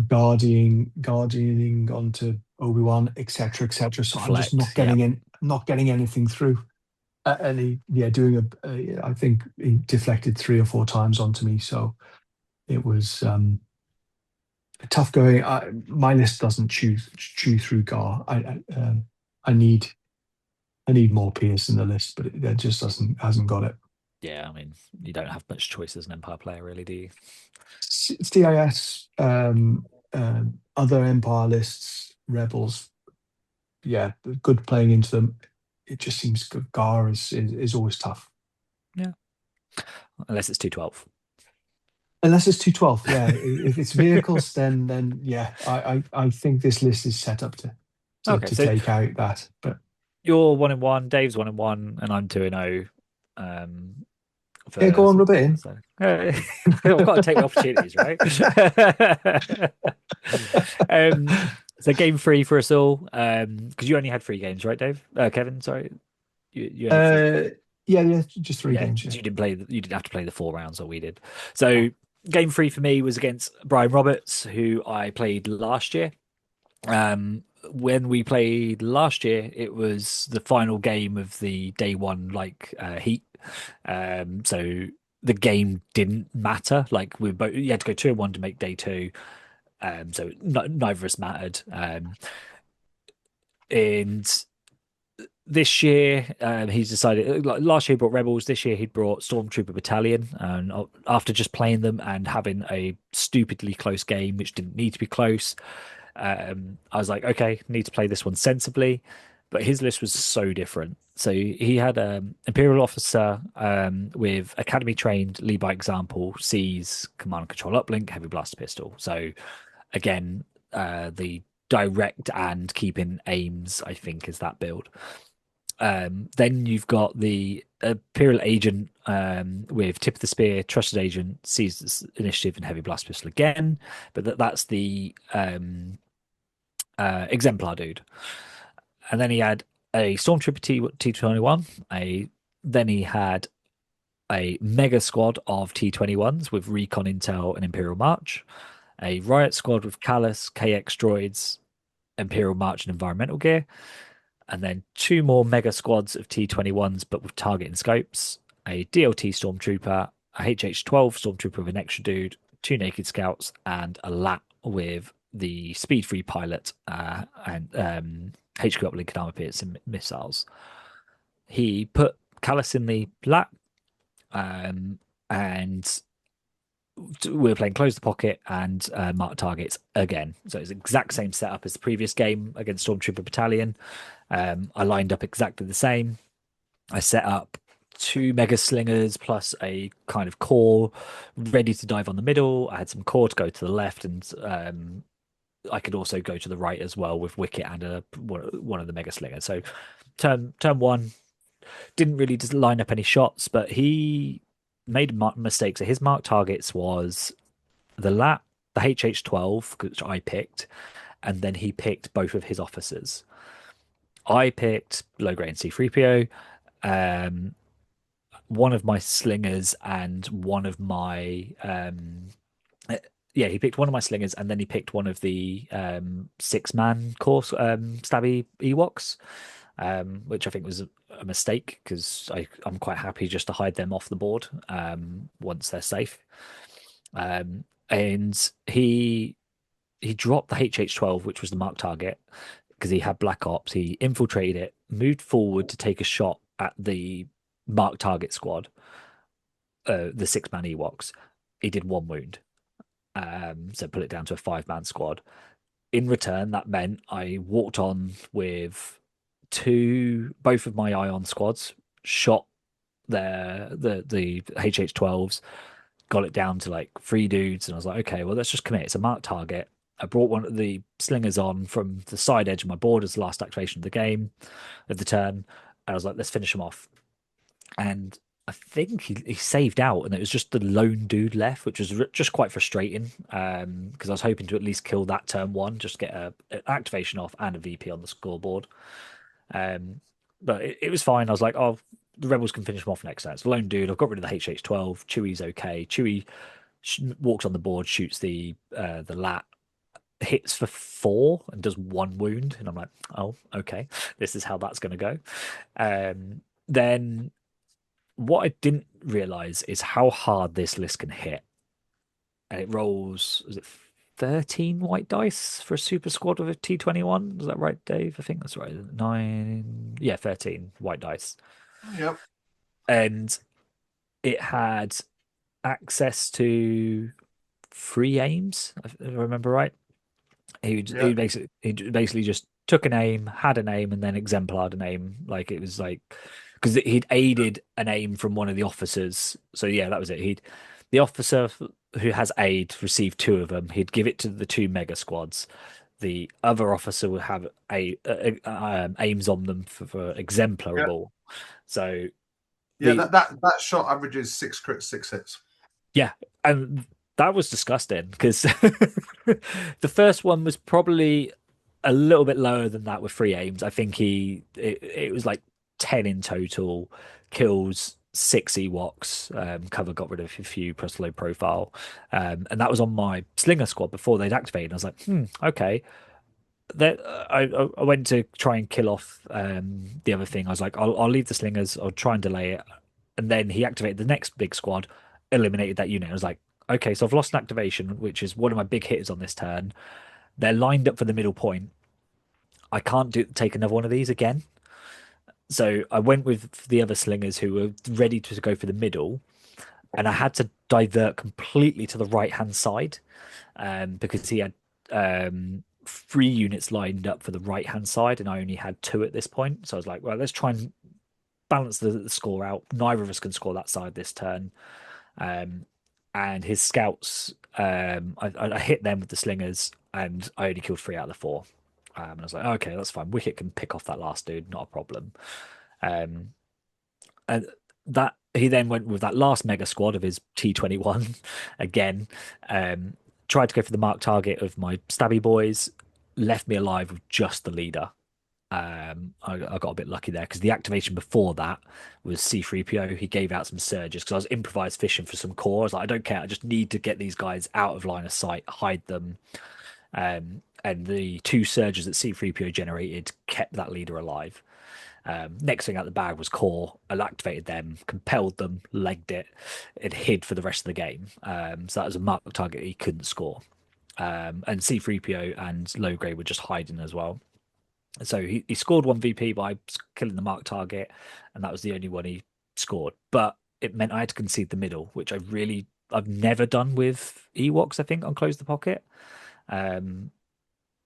guardianing onto Obi-Wan, etc., etc. So I'm just Deflect. Yeah. not getting anything through. And he, yeah, I think he deflected 3 or 4 times onto me. So it was tough going. My list doesn't chew through Gar. I need more Pierce in the list, but it just hasn't got it. Yeah, I mean, you don't have much choice as an Empire player, really, do you? CIS, other Empire lists, Rebels, yeah, good playing into them. It just seems good. Gar is always tough. Yeah. Unless it's 212. Unless it's 212, yeah. If it's vehicles, then yeah, I think this list is set up Okay, to so take out that. But you're 1-1, Dave's 1-1, and I'm 2-0. yeah, go on, rub it in. So, I've got to take the opportunities, right? So game 3 for us all, because you only had 3 games, right, Dave? Kevin, sorry, you only had 3. Yeah, just 3 Yeah, games. Yeah. you didn't play. You didn't have to play the 4 rounds, or we did. So game 3 for me was against Brian Roberts, who I played last year. When we played last year, it was the final game of the day 1 heat. So the game didn't matter. Like you had to go 2-1 to make day 2. So neither of us mattered. And this year, he's decided. Like last year, he brought Rebels. This year, he'd brought Stormtrooper Battalion. And after just playing them and having a stupidly close game, which didn't need to be close, I was like, okay, need to play this one sensibly. But his list was so different. So he had Imperial officer with academy trained, lead by example, sees command and control uplink, heavy blaster pistol. So again, the direct and keeping aims, I think, is that build. Then you've got the Imperial agent with tip of the spear, trusted agent, sees initiative and heavy blast pistol again, but that's the exemplar dude. And then he had a stormtrooper T21. Then he had a mega squad of T21s with recon intel and Imperial March, a riot squad with Callus, KX droids, Imperial March and environmental gear, and then 2 more mega squads of T21s but with target and scopes, a DLT stormtrooper, a HH12 stormtrooper with an extra dude, 2 naked scouts, and a LAT with the speed free pilot and HQ uplink and armor piercing missiles. He put Callus in the LAT, and we were playing close the pocket and mark targets again. So it's the exact same setup as the previous game against Stormtrooper Battalion. I lined up exactly the same. I set up 2 mega slingers plus a kind of core ready to dive on the middle. I had some core to go to the left, and I could also go to the right as well with Wicket and one of the mega slingers. So turn 1 didn't really just line up any shots, but he made a mistake. So his marked targets was the LAT, the HH12, which I picked, and then he picked both of his officers. I picked low grade C3PO, one of my slingers, and one of my he picked one of my slingers, and then he picked one of the 6-man course stabby Ewoks, which I think was a mistake because I'm quite happy just to hide them off the board once they're safe. And he he dropped the HH-12, which was the mark target, because he had Black Ops. He infiltrated it, moved forward to take a shot at the mark target squad, the 6-man Ewoks. He did 1 wound, so put it down to a 5-man squad. In return, that meant I walked on with both of my Ion squads, shot the HH-12s, got it down to like 3 dudes, and I was like, okay, well, let's just commit. It's a marked target. I brought one of the slingers on from the side edge of my board as the last activation of the game, of the turn, and I was like, let's finish him off. And I think he saved out, and it was just the lone dude left, which was just quite frustrating, because I was hoping to at least kill that turn 1, just get an activation off and a VP on the scoreboard. But it was fine. I was like, oh, the rebels can finish him off next turn. It's a lone dude. I've got rid of the HH-12. Chewie's okay. Chewie walks on the board, shoots the lat, hits for 4 and does 1 wound, and I'm like, oh, okay, this is how that's going to go. Then what I didn't realize is how hard this list can hit, and it rolls, is it 13 white dice for a super squad with a T21? Is that right, Dave? I think that's right. 9, yeah, 13 white dice. Yep. And it had access to 3 aims, if I remember right. He basically just took an aim, had an aim, and then exemplared an aim. Like, it was like, because he'd aided an aim from one of the officers. So yeah, that was it. The officer who has aid received 2 of them. He'd give it to the 2 mega squads. The other officer would have aims on them for exemplarable. Yeah. So yeah, that shot averages 6 crits, 6 hits. Yeah, and that was disgusting, because the first one was probably a little bit lower than that with 3 aims. I think it was like 10 in total, kills 6 Ewoks, cover got rid of a few plus low profile, and that was on my slinger squad before they'd activated. I was like, okay. I went to try and kill off the other thing. I was like, I'll leave the slingers, I'll try and delay it, and then he activated the next big squad, eliminated that unit. I was like, okay, so I've lost an activation, which is one of my big hitters on this turn. They're lined up for the middle point. I can't take another one of these again. So I went with the other slingers who were ready to go for the middle, and I had to divert completely to the right hand side, because he had 3 units lined up for the right hand side, and I only had 2 at this point. So I was like, well, let's try and balance the score out. Neither of us can score that side this turn. And his scouts, I hit them with the slingers, and I only killed 3 out of the 4. And I was like, okay, that's fine. Wicket can pick off that last dude, not a problem. And that he then went with that last mega squad of his T21 again. Tried to go for the mark target of my stabby boys, left me alive with just the leader. I got a bit lucky there, because the activation before that was C3PO. He gave out some surges, because I was improvised fishing for some core. I was like, I don't care, I just need to get these guys out of line of sight, hide them. And the 2 surges that C3PO generated kept that leader alive. Next thing out the bag was core. I activated them, compelled them, legged it, and hid for the rest of the game. So that was a mark target he couldn't score. And C3PO and low grade were just hiding as well. So he scored 1 VP by killing the mark target, and that was the only one he scored. But it meant I had to concede the middle, which I've never done with Ewoks, I think, on Close the Pocket.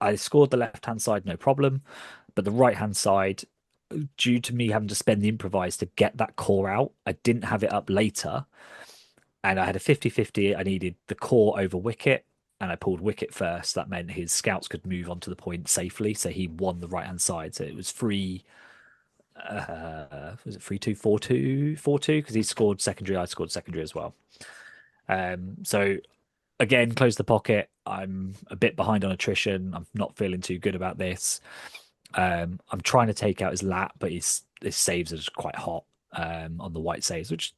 I scored the left-hand side, no problem. But the right-hand side, due to me having to spend the improvise to get that core out, I didn't have it up later. And I had a 50-50. I needed the core over Wicket, and I pulled Wicket first. That meant his scouts could move onto the point safely. So he won the right-hand side. So it was 3, was it 3-2, 4-2, 4-2? Because he scored secondary, I scored secondary as well. So again, Close the Pocket. I'm a bit behind on attrition. I'm not feeling too good about this. I'm trying to take out his lat, but his saves are quite hot on the white saves, which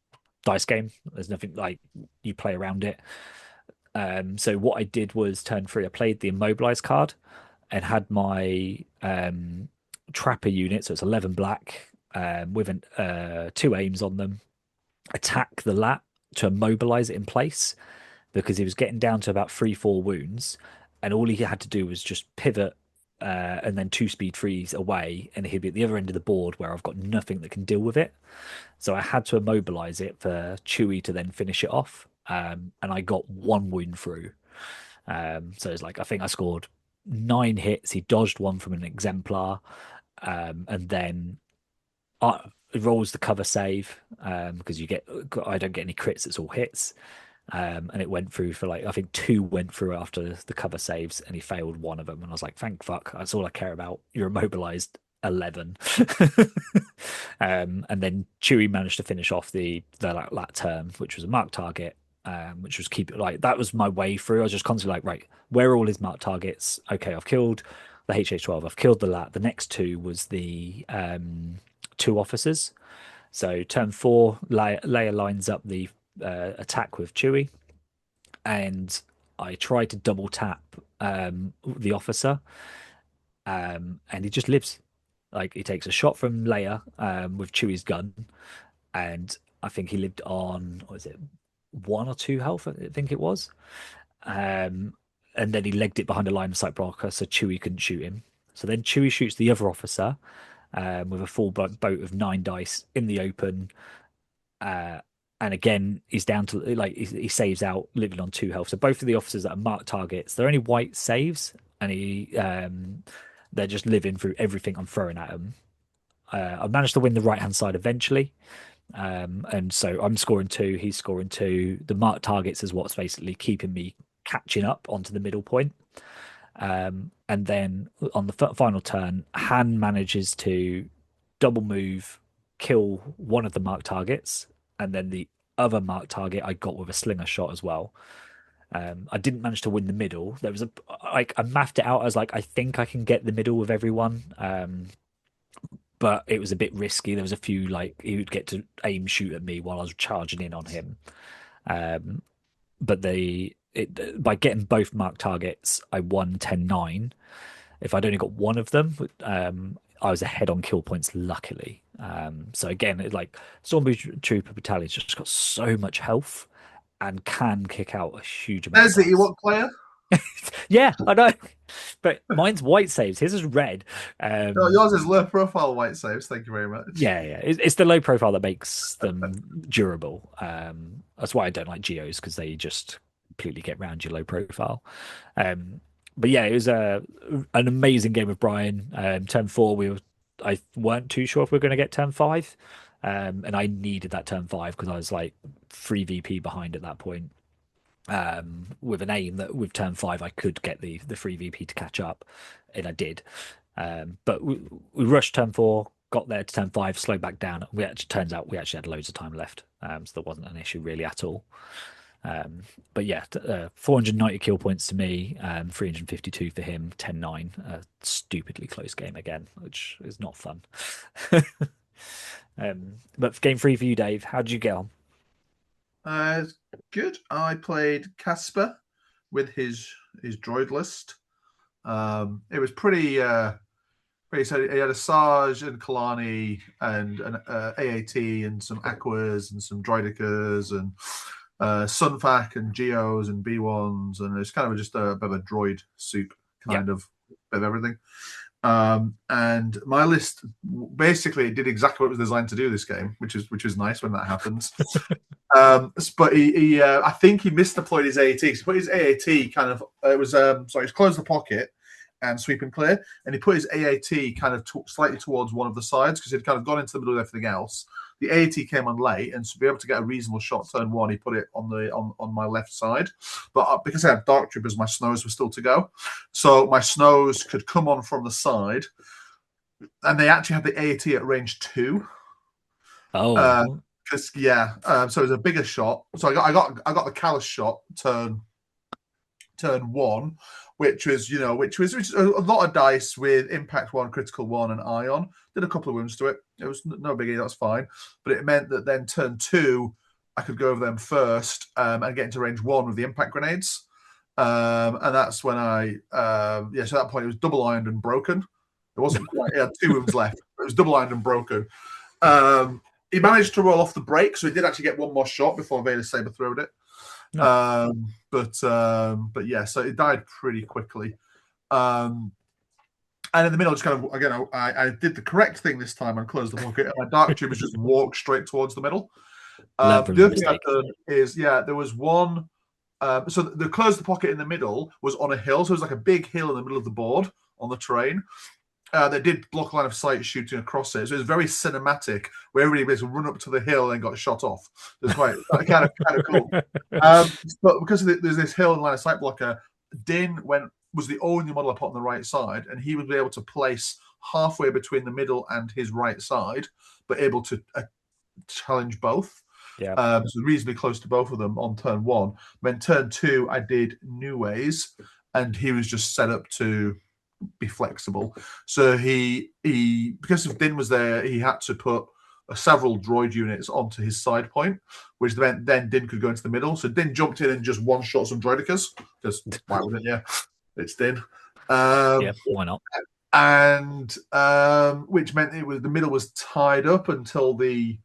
dice game. There's nothing like you play around it. So what I did was turn 3. I played the immobilize card and had my trapper unit. So it's 11 black with 2 aims on them. Attack the lat to immobilize it in place, because he was getting down to about 3-4 wounds, and all he had to do was just pivot and then 2-speed freeze away, and he'd be at the other end of the board where I've got nothing that can deal with it. So I had to immobilize it for Chewie to then finish it off, and I got 1 wound through. So it's like I think I scored 9 hits. He dodged one from an exemplar, and then it rolls the cover save because I don't get any crits. It's all hits. And it went through for like I think 2 went through after the cover saves, and he failed one of them. And I was like, "Thank fuck, that's all I care about." You're immobilized 11, and then Chewie managed to finish off the that turn, which was a marked target, which was that was my way through. I was just constantly like, right, where are all his marked targets? Okay, I've killed the HH-12, I've killed the lat. The next 2 was the 2 officers. So turn 4, Leia lines up the attack with Chewie, and I try to double tap the officer, and he just lives. Like he takes a shot from Leia with Chewie's gun, and I think he lived on, what was it, 1 or 2 health, I think it was. And then he legged it behind a line of sight blocker so Chewie couldn't shoot him. So then Chewie shoots the other officer with a full boat of 9 dice in the open. And again, he's down to like he saves out living on 2 health. So both of the officers that are marked targets, they're only white saves, and they're just living through everything I'm throwing at them. I managed to win the right hand side eventually, and so I'm scoring 2, he's scoring 2. The marked targets is what's basically keeping me catching up onto the middle point. And then on the final turn, Han manages to double move, kill one of the marked targets, and then the other marked target I got with a slinger shot as well. I didn't manage to win the middle. There was I mapped it out as like I think I can get the middle with everyone, but it was a bit risky. There was a few like he would get to aim shoot at me while I was charging in on him. But by getting both marked targets, I won 10-9. If I'd only got one of them, I was ahead on kill points, luckily. So again, it's like Stormtrooper Battalion's just got so much health and can kick out a huge amount. There's the Ewok player. Yeah, I know. But mine's white saves. His is red. No, yours is low profile white saves. Thank you very much. Yeah. It's the low profile that makes them durable. That's why I don't like Geos, because they just completely get round your low profile. But yeah, it was an amazing game with Brian. Turn 4, I weren't too sure if we were going to get turn 5, and I needed that turn 5 because I was like 3 VP behind at that point. With an aim that with turn 5 I could get the 3 VP to catch up, and I did. But we rushed turn 4, got there to turn 5, slowed back down. Turns out we actually had loads of time left, so there wasn't an issue really at all. But yeah, 490 kill points to me, 352 for him, 10-9. A stupidly close game again, which is not fun. But for game 3 for you, Dave, how did you get on? Good. I played Casper with his droid list. It was pretty. So he had a Sarge and Kalani and an AAT and some Aquas and some Droidicas and Sunfac and Geos and B1s, and it's kind of just a bit of a droid soup kind of bit of everything. And my list basically did exactly what it was designed to do this game, which is nice when that happens. But he I think he misdeployed his AAT. So he put his AAT kind of he's closed the pocket and sweep and clear, and he put his AAT kind of slightly towards one of the sides because he'd kind of gone into the middle of everything else. The AAT came on late, and to be able to get a reasonable shot turn 1, he put it on my left side. But because I had Dark Troopers, my snows were still to go, so my snows could come on from the side, and they actually had the AAT at range 2. Oh, so it was a bigger shot. So I got the callus shot turn 1, which was a lot of dice with impact 1, critical 1, and ion. Did a couple of wounds to it. It was no biggie, that's fine. But it meant that then turn 2, I could go over them first and get into range 1 with the impact grenades. And that's when so at that point it was double ironed and broken. It wasn't quite. He had 2 wounds left. It was double ironed and broken. He managed to roll off the break, so he did actually get one more shot before Vader Saber throwed it. No. But yeah, so it died pretty quickly. And in the middle, just kind of again, I did the correct thing this time and closed the pocket. And my dark troopers just walked straight towards the middle. Learn The from the other thing I've mistake. done is, yeah, there was one. So the close the pocket in the middle was on a hill, so it was like a big hill in the middle of the board on the terrain. They did block line of sight shooting across it, so it was very cinematic, where everybody basically run up to the hill and got shot off. It was quite kind of cool. But because there's this hill and line of sight blocker, Din was the only model I put on the right side, and he would be able to place halfway between the middle and his right side, but able to challenge both. Yeah. So reasonably close to both of them on turn one. Then turn two, I did New Ways, and he was just set up to be flexible. So he because if Din was there, he had to put several droid units onto his side point, which then Din could go into the middle. So Din jumped in and just one shot some droidicas, because why wouldn't you? It's Din. Yeah, why not? And which meant the middle was tied up until the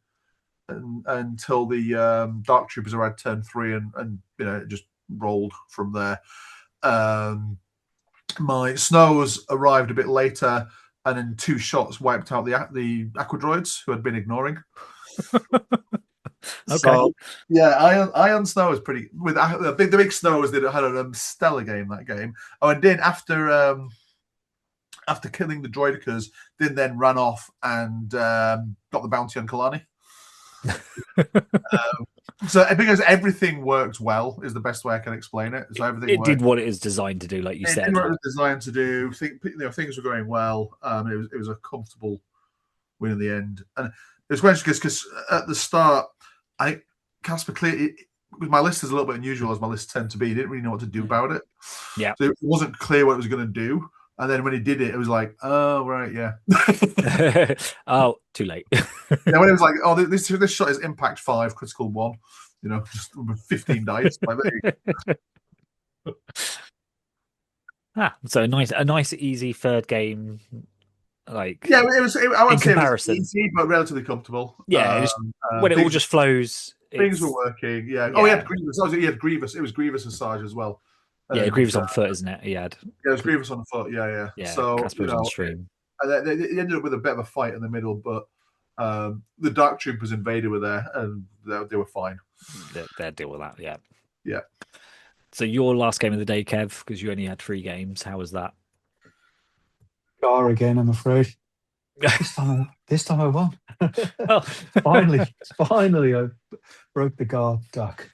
Dark Troopers arrived turn three, and it just rolled from there. My Snows arrived a bit later, and in 2 shots wiped out the Aquadroids who had been ignoring. Okay. So yeah, Iron Snow was pretty. With the big Snows, they had a stellar game that game. Oh, and then after killing the droidicas, then ran off and got the bounty on Kalani. So because everything worked well is the best way I can explain it. So everything did what it is designed to do, like you said. It was designed to do. Things were going well. It was a comfortable win in the end, and it was quite interesting because at the start, Casper clearly, my list is a little bit unusual as my lists tend to be. He didn't really know what to do about it. Yeah, so it wasn't clear what it was going to do. And then when he did it, it was like, oh right, yeah. Oh, too late. Yeah, when it was like, oh, this shot is impact 5, critical 1. Just 15 dice. Like, So a nice, easy third game. Like, yeah, it was. I wouldn't say comparison. it was easy, but relatively comfortable. Yeah, when it all just flows. Things were working. Yeah. Yeah. Oh, he had Grievous. He had Grievous. It was Grievous and Sarge as well. Yeah, Grievous on foot, isn't it? He had. Yeah, it was Grievous on the foot. Yeah. Yeah. So Casper was on stream. And they ended up with a bit of a fight in the middle, but the Dark Troopers invaded were there, and they were fine. They'll deal with that. Yeah. Yeah. So your last game of the day, Kev, because you only had 3 games. How was that? Gar again, I'm afraid. This time I won. Oh. Finally, I broke the Gar duck.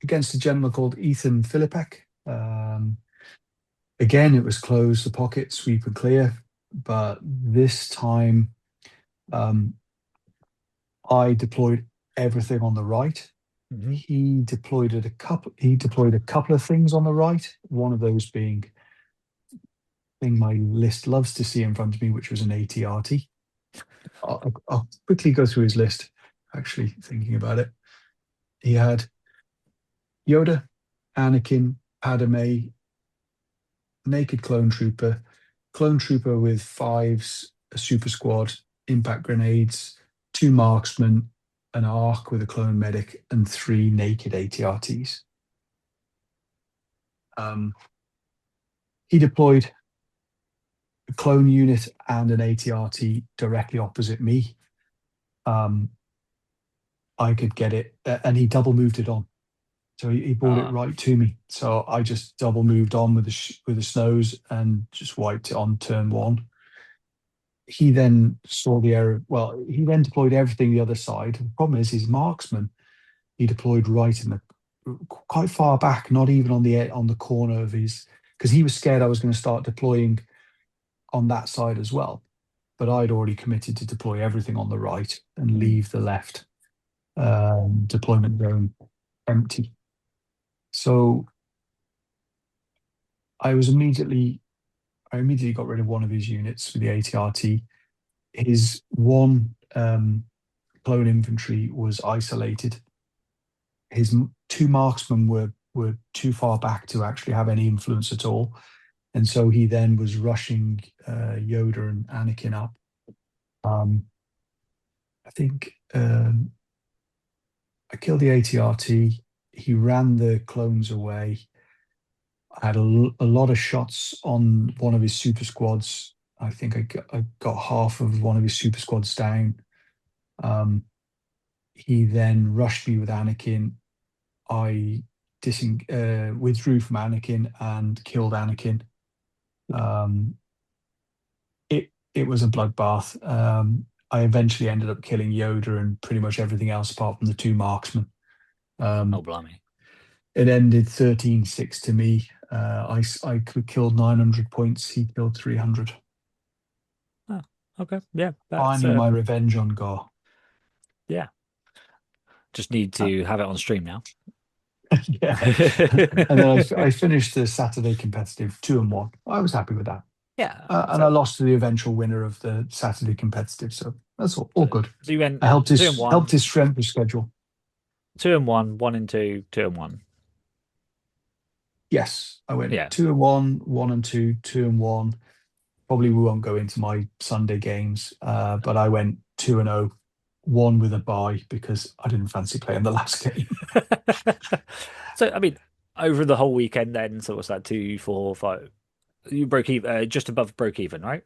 Against a gentleman called Ethan Philippek. Again, it was close the pocket, sweep and clear, but this time I deployed everything on the right. Mm-hmm. He deployed a couple of things on the right. One of those being thing my list loves to see in front of me, which was an ATRT. I'll quickly go through his list. Actually, thinking about it, he had Yoda, Anakin, Padme, naked clone trooper with 5s, a super squad, impact grenades, 2 marksmen, an arc with a clone medic, and 3 naked ATRTs. He deployed a clone unit and an ATRT directly opposite me. I could get it, and he double moved it on. So he brought it right to me. So I just double moved on with the Snows and just wiped it on turn 1. He then saw the error. Well, he then deployed everything the other side. The problem is his marksman, he deployed right in quite far back, not even on the corner of his, because he was scared I was going to start deploying on that side as well. But I'd already committed to deploy everything on the right and leave the left deployment zone empty. So I immediately got rid of one of his units with the ATRT. His 1 clone infantry was isolated. His 2 marksmen were too far back to actually have any influence at all. And so he then was rushing Yoda and Anakin up. I think I killed the ATRT. he ran the clones away. I had a lot of shots on one of his super squads. I think I got half of one of his super squads down. He then rushed me with Anakin. I withdrew from Anakin and killed Anakin. It was a bloodbath. I eventually ended up killing Yoda and pretty much everything else apart from the 2 marksmen. Oh, blimey. It ended 13-6 to me. I killed 900 points. He killed 300. Oh, okay. Yeah. Finally, my revenge on Gar. Yeah. Just need to have it on stream now. Yeah. And then I finished the Saturday competitive 2-1. I was happy with that. Yeah. And I lost to the eventual winner of the Saturday competitive. So that's all good. So you went I helped 2-1. helped his strength of schedule. 2-1, 1-2, 2-1. Yes, I went Yeah. 2-1, 1-2, 2-1. Probably we won't go into my Sunday games, but I went 2-0, 1 with a bye because I didn't fancy playing the last game. So, I mean, over the whole weekend then, so what's that, 2, 4, 5? You broke even, just above broke even, right?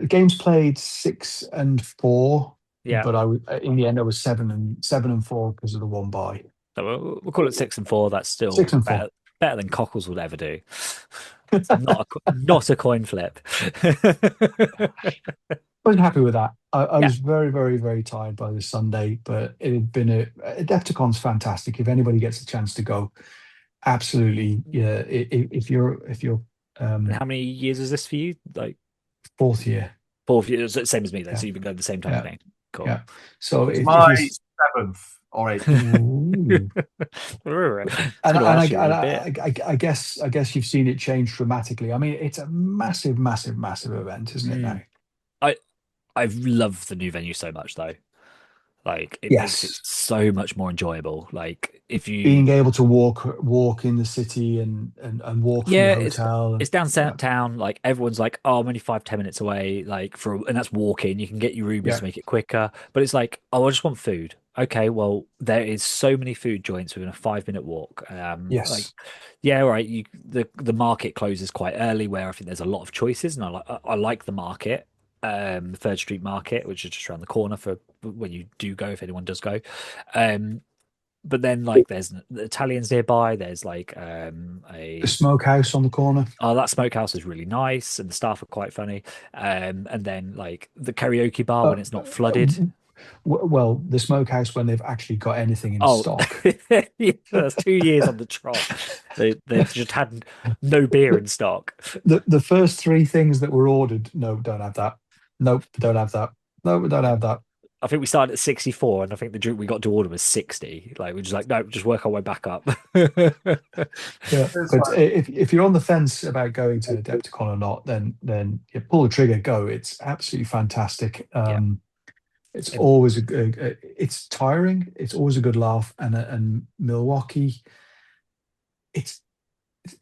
Games played 6 and 4, Yeah. but in the end I was 7 and 4 because of the 1 bye. So we'll call it 6 and 4. That's still 6 and 4. better than Cockles would ever do. It's not a coin flip. I was happy with that. I was very, very, very tired by this Sunday, but it had been AdeptiCon's fantastic. If anybody gets a chance to go, absolutely. Yeah, if you're How many years is this for you? Like 4th year. 4th year, same as me then. Yeah. So you've been going the same time as me. Cool. Yeah. So It's if my you 7th or 8th. I guess you've seen it change dramatically. I mean, it's a massive, massive, massive event, isn't it now? I love the new venue so much though. Like it makes it Yes. so much more enjoyable. Like if you Being able to walk in the city and walk from the hotel. it's downtown. Like everyone's like, oh, I'm only 5-10 minutes away. Like and that's walking. You can get your Ubers to make it quicker. But it's like, oh, I just want food. Okay, well, there is so many food joints within a 5-minute walk. Yes. Like, yeah, right. The market closes quite early, where I think there's a lot of choices, and I like the market. The Third Street Market, which is just around the corner for when you do go, if anyone does go. But then like there's the Italians nearby. There's like The smokehouse on the corner. Oh, that smokehouse is really nice, and the staff are quite funny. And then like the karaoke bar when it's not flooded. Well, the smokehouse when they've actually got anything in stock. Yeah, that's 2 years on the trot. They've just had no beer in stock. The first 3 things that were ordered, no, don't have that. Nope, don't have that. No, we don't have that. I think we started at 64, and I think the drink we got to order was 60. Like we're just like, no, just work our way back up. Yeah, but if you're on the fence about going to AdeptiCon or not, then you pull the trigger, go. It's absolutely fantastic. It's always it's tiring. It's always a good laugh, and Milwaukee.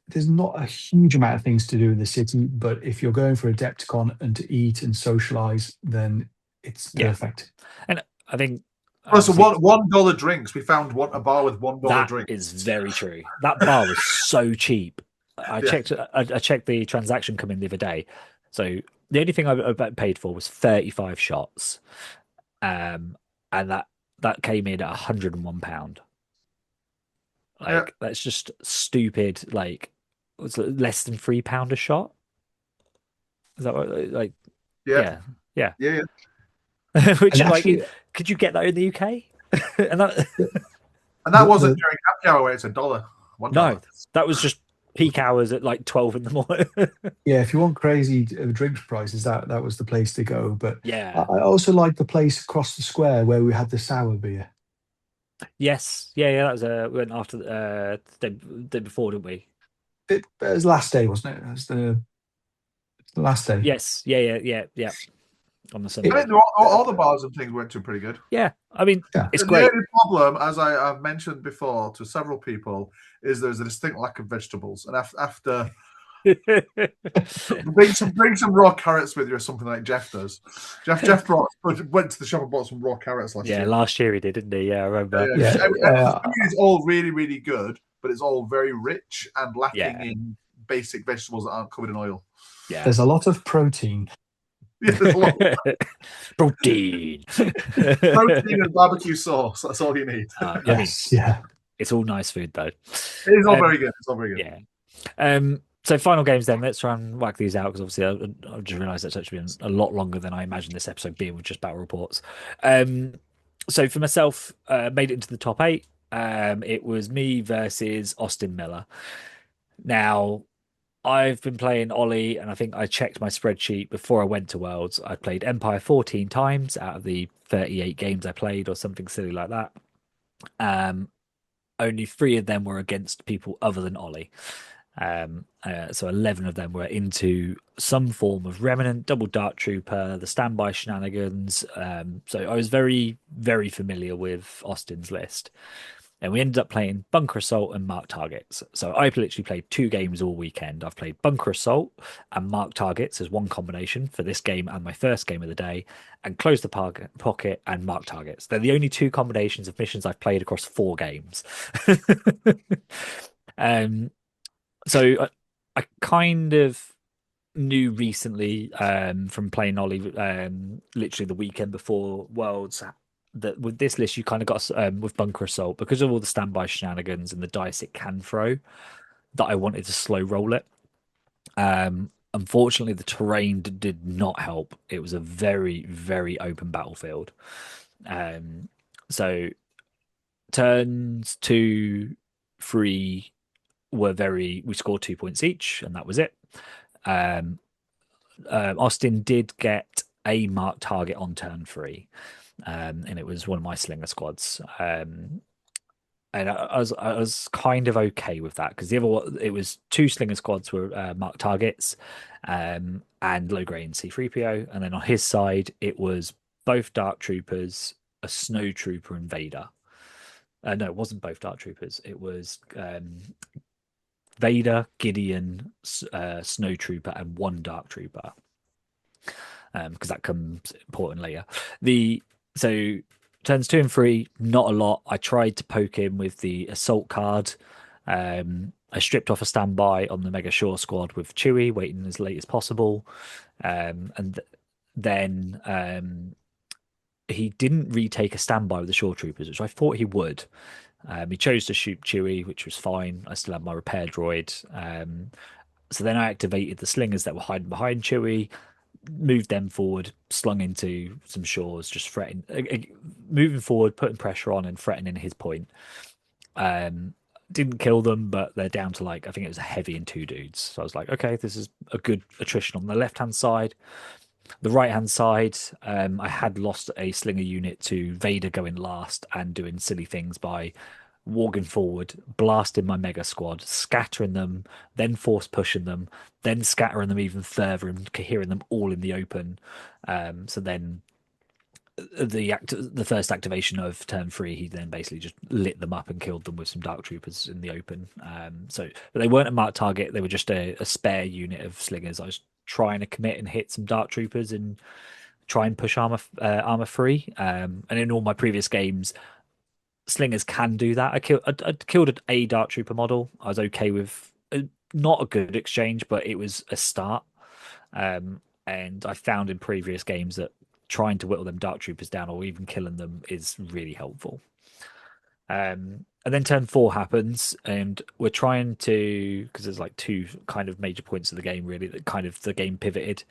There's not a huge amount of things to do in the city, but if you're going for AdeptiCon and to eat and socialize, then it's perfect. And I think So $1 drinks. We found a bar with $1 drinks. That is very true. That bar was so cheap. I checked the transaction come in the other day. So the only thing I paid for was 35 shots, and that came in at £101. Like that's just stupid. Like was it less than £3 a shot? Is that what, like? Yeah. Which actually, like, could you get that in the UK? and that wasn't during happy hour where it's $1. No, that was just peak hours at like 12 in the morning. Yeah, if you want crazy drinks prices, that was the place to go. But yeah, I also like the place across the square where we had the sour beer. Yes, that was we went after the day before, didn't we? It was last day, wasn't it? It was the last day. Yes, yeah. On the Sunday. I think all the bars and things went to pretty good. Yeah, I mean, it's the great. The only problem, as I've mentioned before to several people, is there's a distinct lack of vegetables. And after Bring some raw carrots with you, or something like Jeff does. Jeff went to the shop and bought some raw carrots last year. Last year he did, didn't he? Yeah, I remember. Yeah, It's all really, really good, but it's all very rich and lacking in basic vegetables that aren't covered in oil. Yeah, there's a lot of protein. Yeah, there's a lot of protein. protein and barbecue sauce. That's all you need. Yes, yeah. It's all nice food though. It is all very good. It's all very good. Yeah. So final games then. Let's try and whack these out because obviously I just realised that's actually been a lot longer than I imagined this episode being with just battle reports. So for myself, made it into the top 8. It was me versus Austin Miller. Now, I've been playing Ollie, and I think I checked my spreadsheet before I went to Worlds. I played Empire 14 times out of the 38 games I played, or something silly like that. Only 3 of them were against people other than Ollie. So 11 of them were into some form of Remnant, Double Dark Trooper, the standby shenanigans. So I was very, very familiar with Austin's list. And we ended up playing Bunker Assault and Mark Targets. So I literally played 2 games all weekend. I've played Bunker Assault and Mark Targets as one combination for this game and my first game of the day, and Close the Pocket and Mark Targets. They're the only 2 combinations of missions I've played across 4 games. So I kind of knew recently from playing Ollie literally the weekend before Worlds that with this list you kind of got with Bunker Assault, because of all the standby shenanigans and the dice it can throw, that I wanted to slow roll it. Unfortunately, the terrain did not help. It was a very, very open battlefield. So turns 2, 3 we scored 2 points each, and that was it. Austin did get a marked target on turn 3, and it was one of my slinger squads. And I was kind of okay with that, because the other one, it was 2 slinger squads were marked targets, and Logray and C3PO, and then on his side it was both Dark Troopers, a Snow Trooper, and Vader. No, it wasn't both Dark Troopers. It was Vader, Gideon, Snow Trooper, and 1 Dark Trooper. Because that comes important later. So turns 2 and 3, not a lot. I tried to poke him with the assault card. I stripped off a standby on the Mega Shore squad with Chewie, waiting as late as possible. And then he didn't retake a standby with the Shore Troopers, which I thought he would. He chose to shoot Chewie, which was fine. I still had my repair droid. So then I activated the slingers that were hiding behind Chewie, moved them forward, slung into some shores, just threatening, moving forward, putting pressure on and threatening his point. Didn't kill them, but they're down to I think it was a heavy and 2 dudes. So I was like, okay, this is a good attrition on the left-hand side. The right-hand side, I had lost a slinger unit to Vader going last and doing silly things by walking forward, blasting my mega squad, scattering them, then force pushing them, then scattering them even further and cohering them all in the open. So then the first activation of turn 3, he then basically just lit them up and killed them with some Dark Troopers in the open. But they weren't a marked target. They were just a spare unit of slingers. I was trying to commit and hit some Dark Troopers and try and push armor free. And in all my previous games, slingers can do that. I killed a Dark Trooper model. I was okay with not a good exchange, but it was a start. And I found in previous games that trying to whittle them Dark Troopers down or even killing them is really helpful. And then turn 4 happens, and we're trying to, because there's 2 kind of major points of the game really that kind of the game pivoted.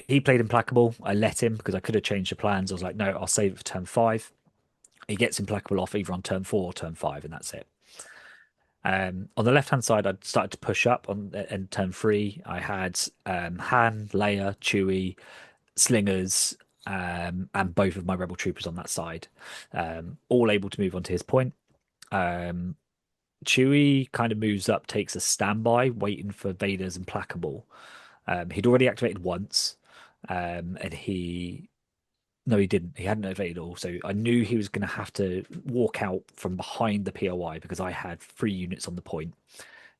He played Implacable. I let him because I could have changed the plans. I was like, no, I'll save it for turn 5. He gets Implacable off either on turn 4 or turn 5, and that's it. On the left-hand side, I started to push up in turn 3. I had Han, Leia, Chewie, slingers, and both of my rebel troopers on that side, all able to move on to his point. Chewie kind of moves up, takes a standby, waiting for Vader's Implacable. He'd already activated once, and no, he didn't. He hadn't activated all, so I knew he was going to have to walk out from behind the POI because I had 3 units on the point.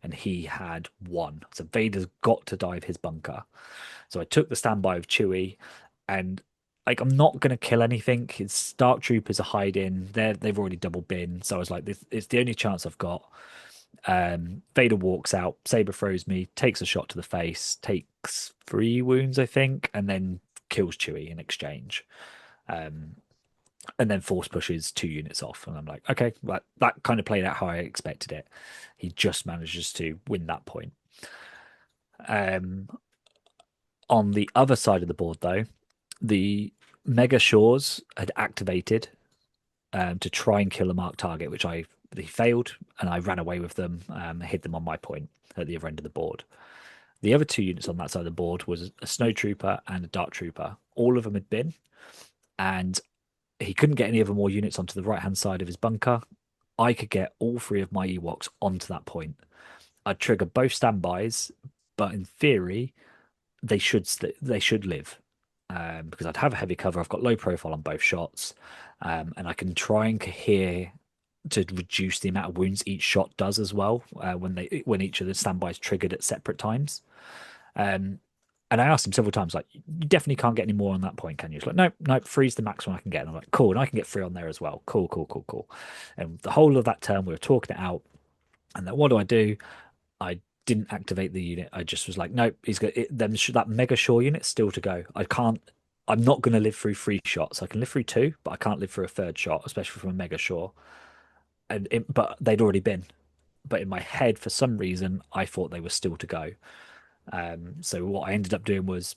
and he had 1. So Vader's got to dive his bunker. So I took the standby of Chewie, and like I'm not gonna kill anything. His Dark Troopers are hiding. They've already double bin. So I was like, this it's the only chance I've got. Vader walks out, saber throws me, takes a shot to the face, takes 3 wounds, I think, and then kills Chewie in exchange. Um, and then force pushes 2 units off. And I'm like, okay, that kind of played out how I expected it. He just manages to win that point. On the other side of the board, though, the Mega Shores had activated to try and kill a marked target, which he failed, and I ran away with them, hid them on my point at the other end of the board. The other 2 units on that side of the board was a Snow Trooper and a Dark Trooper. All of them had been, and he couldn't get any other more units onto the right-hand side of his bunker. I could get all 3 of my Ewoks onto that point. I'd trigger both standbys, but in theory, they should live. Because I'd have a heavy cover. I've got low profile on both shots, and I can try and cohere to reduce the amount of wounds each shot does as well when each of the standbys triggered at separate times. And I asked him several times, like, you definitely can't get any more on that point, can you? He's like, nope, freeze the maximum I can get. And I'm like, cool, and I can get 3 on there as well. Cool. And the whole of that turn, we were talking it out. And then what do? I didn't activate the unit. I just was like, nope, he's got that Mega Shore unit still to go. I'm not going to live through 3 shots. I can live through 2, but I can't live through a 3rd shot, especially from a Mega Shore. But they'd already been. But in my head, for some reason, I thought they were still to go. So what I ended up doing was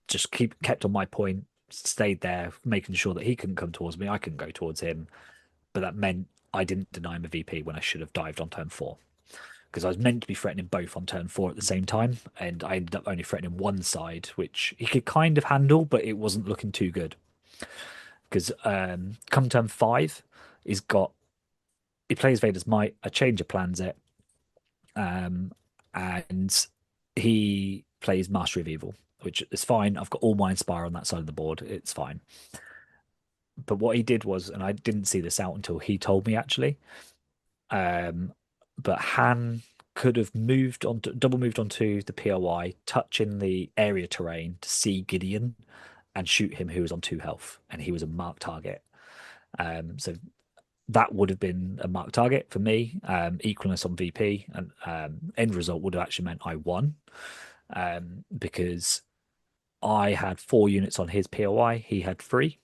just kept on my point, stayed there, making sure that he couldn't come towards me, I couldn't go towards him. But that meant I didn't deny him a VP when I should have dived on turn 4. Because I was meant to be threatening both on turn 4 at the same time, and I ended up only threatening one side, which he could kind of handle, but it wasn't looking too good. Because come turn 5, he plays Vader's Might, a change of plans it, and he plays Mastery of Evil, which is fine. I've got all my Inspire on that side of the board. It's fine. But what he did was, and I didn't see this out until he told me actually, but Han could have double moved onto the POI, touching the area terrain to see Gideon and shoot him who was on 2 health, and he was a marked target. So that would have been a marked target for me, equalness on VP, and end result would have actually meant I won, because I had 4 units on his POI, he had 3,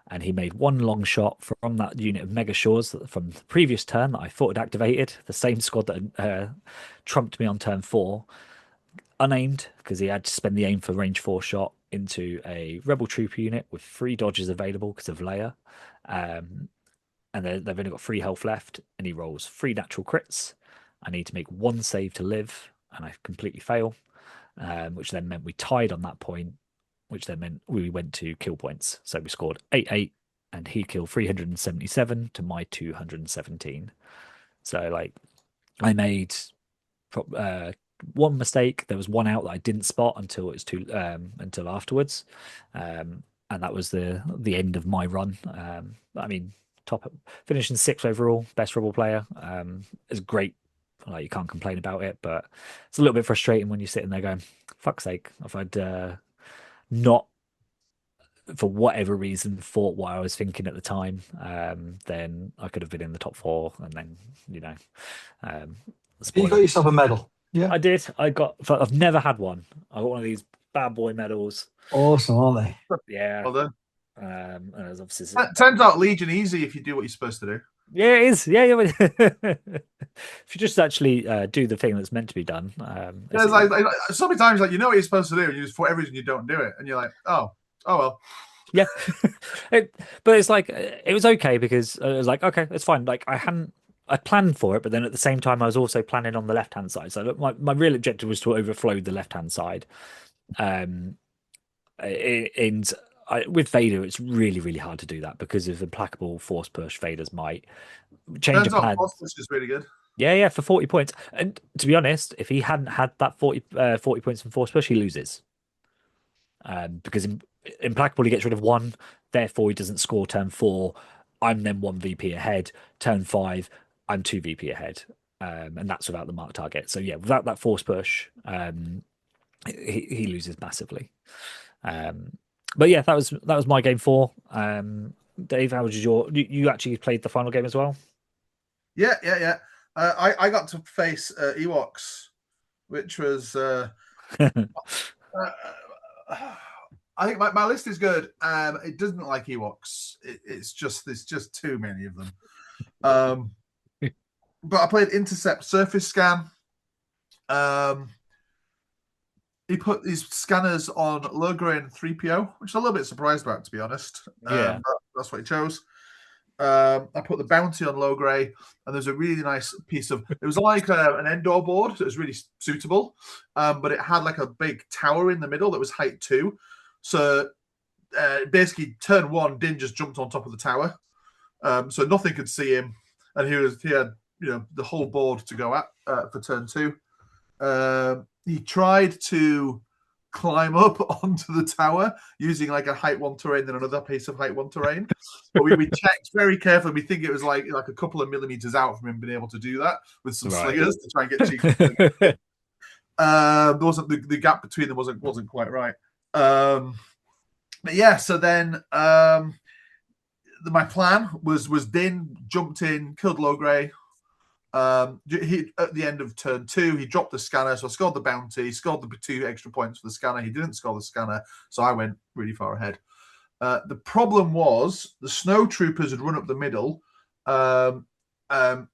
and he made 1 long shot from that unit of Mega Shores from the previous turn that I thought had activated, the same squad that trumped me on turn 4, unaimed, because he had to spend the aim for range 4 shot into a Rebel Trooper unit with 3 dodges available because of Leia. And they've only got 3 health left, and he rolls 3 natural crits. I need to make 1 save to live, and I completely fail, which then meant we tied on that point, which then meant we went to kill points. So we scored 8-8, and he killed 377 to my 217. So, like, I made 1 mistake. There was 1 out that I didn't spot until until afterwards, and that was the end of my run. I mean, finishing 6th overall, best Rebel player, is great. Like, you can't complain about it, but it's a little bit frustrating when you're sitting there going, "Fuck's sake! If I'd not, for whatever reason, thought what I was thinking at the time, then I could have been in the top 4, and then You got yourself a medal. Yeah, I did. I've never had one. I got one of these bad boy medals. Awesome, aren't they? Yeah. Well done. And it was obviously Turns out Legion easy if you do what you're supposed to do. Yeah, it is. Yeah. If you just actually do the thing that's meant to be done. It's like so many times, like, you know what you're supposed to do, and you just for every reason you don't do it, and you're like, oh well. Yeah. But it's like, it was okay because it was like, okay, it's fine. Like, I planned for it, but then at the same time I was also planning on the left hand side. So my real objective was to overflow the left hand side. With Vader, it's really, really hard to do that because of implacable force push. Vader's Might change of plans. Force push is really good. Yeah, for 40 points. And to be honest, if he hadn't had that 40 points from force push, he loses. Because implacable, he gets rid of 1, therefore he doesn't score turn 4. I'm then 1 VP ahead. Turn 5, I'm 2 VP ahead. and that's without the mark target. So yeah, without that force push, he loses massively. But yeah, that was my game 4. Dave, how was you actually played the final game as well? Yeah. I got to face Ewoks, which was I think my list is good. It doesn't look like Ewoks. It's just there's just too many of them. But I played Intercept Surface Scan. He put these scanners on Logray and 3PO, which I'm a little bit surprised about, to be honest. Yeah. That's what he chose. I put the bounty on Logray, and there's a really nice piece of. It was like an Endor board that was really suitable, but it had like a big tower in the middle that was height 2. So basically, turn 1, Din just jumped on top of the tower, so nothing could see him, and he had the whole board to go at for turn 2. He tried to climb up onto the tower using like a height 1 terrain and another piece of height 1 terrain. But we checked very carefully. We think it was like a couple of millimeters out from him being able to do that with some slingers to try and get cheap. There wasn't the gap between them wasn't quite right. But yeah, so then my plan was Din jumped in, killed Logray. He at the end of turn 2, he dropped the scanner, so I scored the bounty, scored the 2 extra points for the scanner. He didn't score the scanner, so I went really far ahead. The problem was the snow troopers had run up the middle and done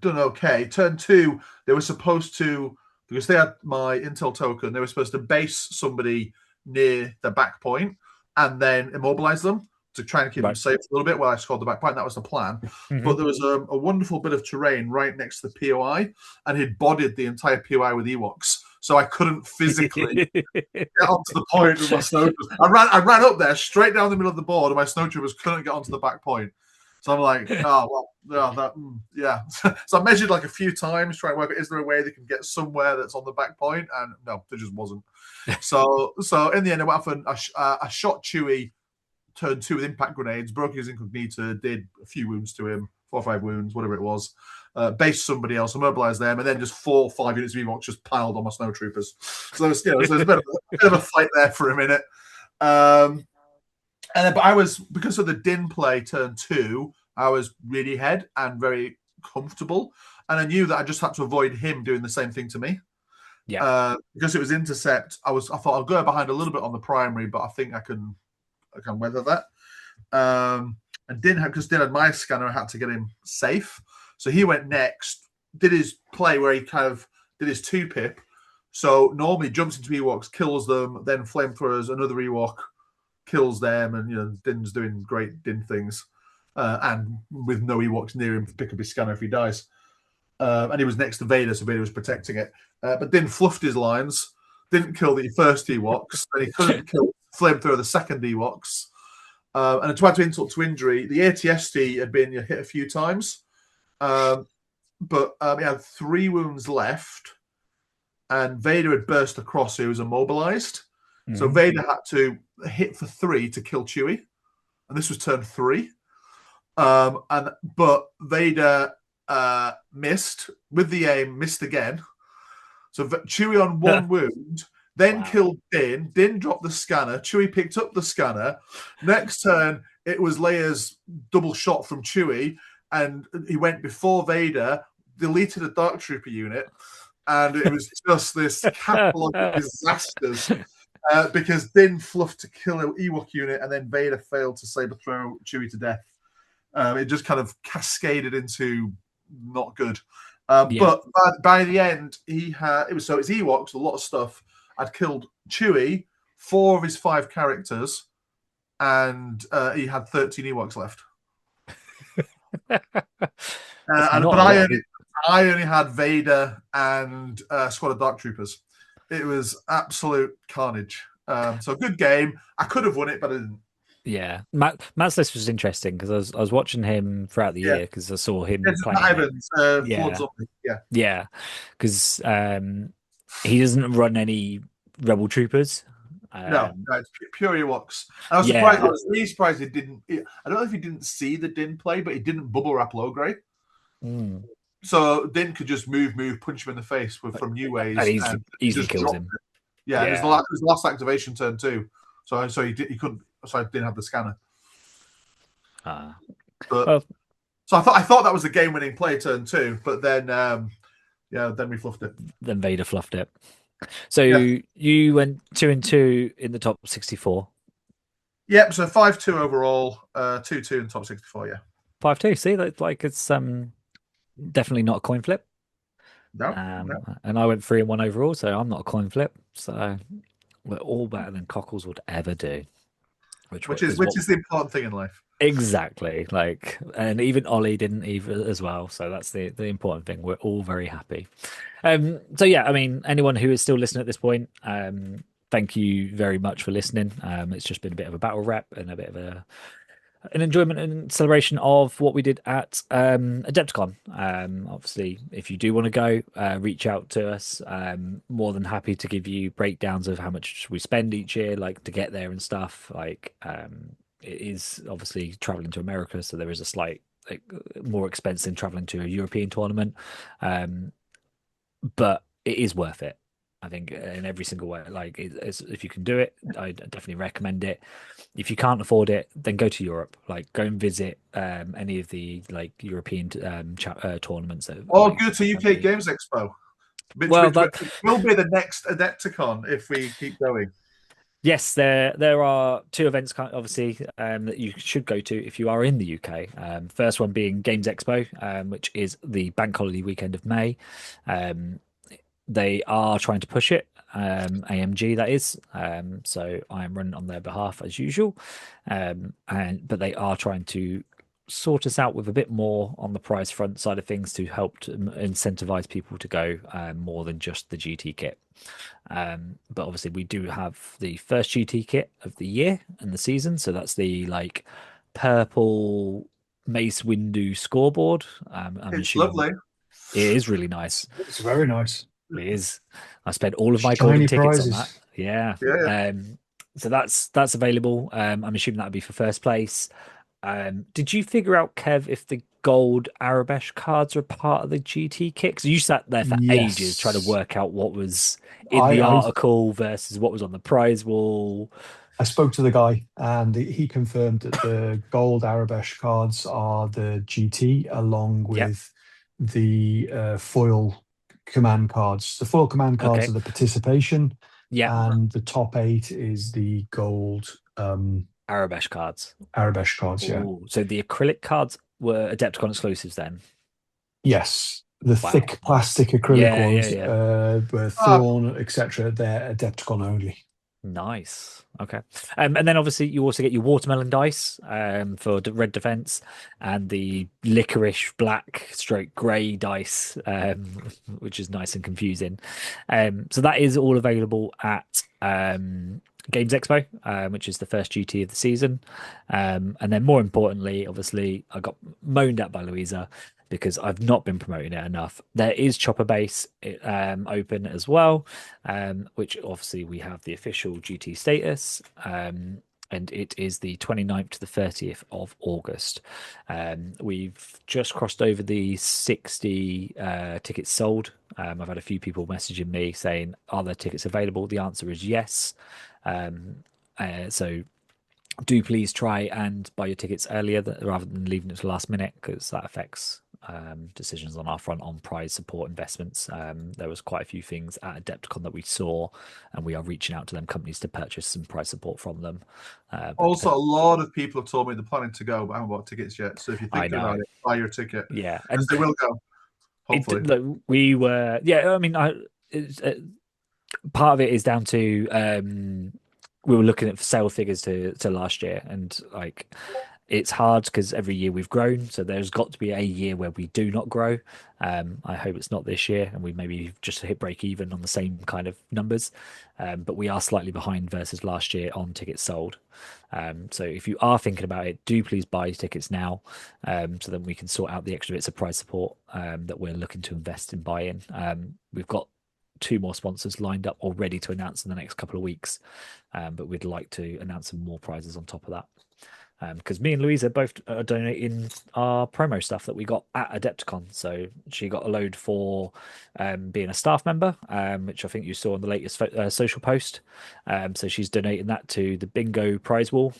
okay. Turn 2, they were supposed to, because they had my intel token, they were supposed to base somebody near the back point and then immobilize them to try and keep them safe a little bit while I scored the back point. That was the plan. Mm-hmm. But there was a wonderful bit of terrain right next to the POI, and he'd bodied the entire POI with Ewoks. So I couldn't physically get onto the point with my snowtroopers. I ran up there straight down the middle of the board, and my snowtroopers couldn't get onto the back point. So I'm like, yeah. So I measured like a few times, trying to work out, is there a way they can get somewhere that's on the back point? And no, there just wasn't. So in the end, I went off and I shot Chewie turn 2 with impact grenades, broke his incognito, did a few wounds to him, 4 or 5 wounds, whatever it was. Based somebody else, immobilized them, and then just 4 or 5 units of Ewoks just piled on my snowtroopers. So there's a bit of a fight there for a minute. But I was, because of the Din play turn 2, I was really ahead and very comfortable, and I knew that I just had to avoid him doing the same thing to me. Yeah. Because it was intercept, I thought I'll go behind a little bit on the primary, but I think I can weather that. And because Din had my scanner, I had to get him safe. So he went next, did his play where he kind of did his 2-pip. So normally jumps into Ewoks, kills them, then flamethrowers another Ewok, kills them, and Din's doing great Din things. And with no Ewoks near him to pick up his scanner if he dies. And he was next to Vader, so Vader was protecting it. But Din fluffed his lines, didn't kill the first Ewoks, and he couldn't kill flamethrower the second Ewoks. And to add to insult to injury, the ATST had been hit a few times. But he had 3 wounds left, and Vader had burst across, so he was immobilized. Mm-hmm. So Vader had to hit for 3 to kill Chewie, and this was turn 3. But Vader missed with the aim, missed again. So Chewie on 1 wound, then killed Din. Din dropped the scanner. Chewie picked up the scanner. Next turn, it was Leia's double shot from Chewie, and he went before Vader, deleted a Dark Trooper unit, and it was just this catalog of disasters because Din fluffed to kill an Ewok unit, and then Vader failed to saber throw Chewie to death. It just kind of cascaded into not good. But by the end, it's Ewoks, a lot of stuff. I'd killed Chewie, 4 of his 5 characters, and he had 13 Ewoks left. But I only had Vader and a squad of Dark Troopers. It was absolute carnage. So good game. I could have won it, but I didn't. Yeah, Matt's list was interesting because I was watching him throughout the year because I saw him playing. Evans, yeah, because he doesn't run any Rebel Troopers. No, it's pure Ewoks. I was surprised. I was really surprised he didn't. I don't know if he didn't see the Din play, but he didn't bubble wrap Logray. So Din could just move, punch him in the face from new ways, And and easily just kills dropped him. it. Yeah, and it Yeah. was the last activation turn too. So he couldn't. So I didn't have the scanner. But Well, so I thought that was the game-winning play turn 2, but then then we fluffed it. then Vader fluffed it. So Yeah. you went 2-2 in the top 64. Yep. So 5-2 overall, 2-2 in the top 64. Yeah. 5-2. See, like it's definitely not a coin flip. No. And I went 3-1 overall, so I'm not a coin flip. So we're all better than Cockles would ever do. Which is the important thing in life. Exactly. Like, and even Ollie didn't either as well. So that's the important thing. We're all very happy. So yeah, I mean, anyone who is still listening at this point, thank you very much for listening. It's just been a bit of a battle rep and a bit of an enjoyment and celebration of what we did at AdeptiCon. Obviously, if you do want to go, reach out to us. More than happy to give you breakdowns of how much we spend each year, like to get there and stuff. Like, it is obviously traveling to America, so there is a slight more expense than traveling to a European tournament, but it is worth it. I think in every single way. Like, if you can do it, I definitely recommend it. If you can't afford it, then go to Europe. Like, go and visit any of the European tournaments. Or go to UK Games Expo. Which will be the next AdeptiCon if we keep going. Yes, there are 2 events, obviously, that you should go to if you are in the UK. First one being Games Expo, which is the bank holiday weekend of May. They are trying to push it, AMG that is. So I am running on their behalf as usual, but they are trying to sort us out with a bit more on the prize front side of things to help to incentivize people to go more than just the GT kit. But obviously we do have the first GT kit of the year and the season, so that's the like purple Mace Windu scoreboard. It's lovely. It is really nice. It's very nice. It is. I spent all of my Shiny golden tickets prizes. on that. Yeah. Yeah. So that's available. I'm assuming that'd be for first place. Did you figure out, Kev, if the gold Arabesh cards are part of the GT kit? Because you sat there for ages trying to work out what was in the article versus what was on the prize wall. I spoke to the guy and he confirmed that the gold Arabesh cards are the GT along with the foil command cards. The foil command cards are the participation. Yeah. And the top 8 is the gold Arabesh cards. Arabesh cards, yeah. Ooh, so the acrylic cards were Adepticon exclusives then? Yes. The thick plastic acrylic ones, were Thrawn, etc. They're Adepticon only. Nice. Okay. And then obviously you also get your watermelon dice for red defense and the licorice black stroke grey dice, which is nice and confusing. So that is all available at Games Expo, which is the first GT of the season. And then more importantly, obviously, I got moaned at by Louisa because I've not been promoting it enough. There is Chopper Base open as well, which obviously we have the official GT status, and it is the 29th to the 30th of August. We've just crossed over the 60 tickets sold. I've had a few people messaging me saying, are there tickets available? The answer is yes. So do please try and buy your tickets earlier rather than leaving it to the last minute, because that affects decisions on our front on prize support investments. There was quite a few things at Adepticon that we saw, and we are reaching out to them companies to purchase some prize support from them. Also, a lot of people have told me they're planning to go, but I haven't bought tickets yet. So if you're thinking about it, buy your ticket. Yeah, and they will go. Hopefully, we were. Yeah, I mean, part of it is down to we were looking at sale figures to last year, and like it's hard because every year we've grown, so there's got to be a year where we do not grow. I hope it's not this year and we maybe just hit break even on the same kind of numbers, but we are slightly behind versus last year on tickets sold. So if you are thinking about it, do please buy tickets now, so then we can sort out the extra bits of prize support that we're looking to invest in buy-in. We've got 2 more sponsors lined up already to announce in the next couple of weeks, but we'd like to announce some more prizes on top of that. because me and Louisa both are donating our promo stuff that we got at AdeptiCon. So she got a load for being a staff member, which I think you saw on the latest social post. So she's donating that to the bingo prize wall.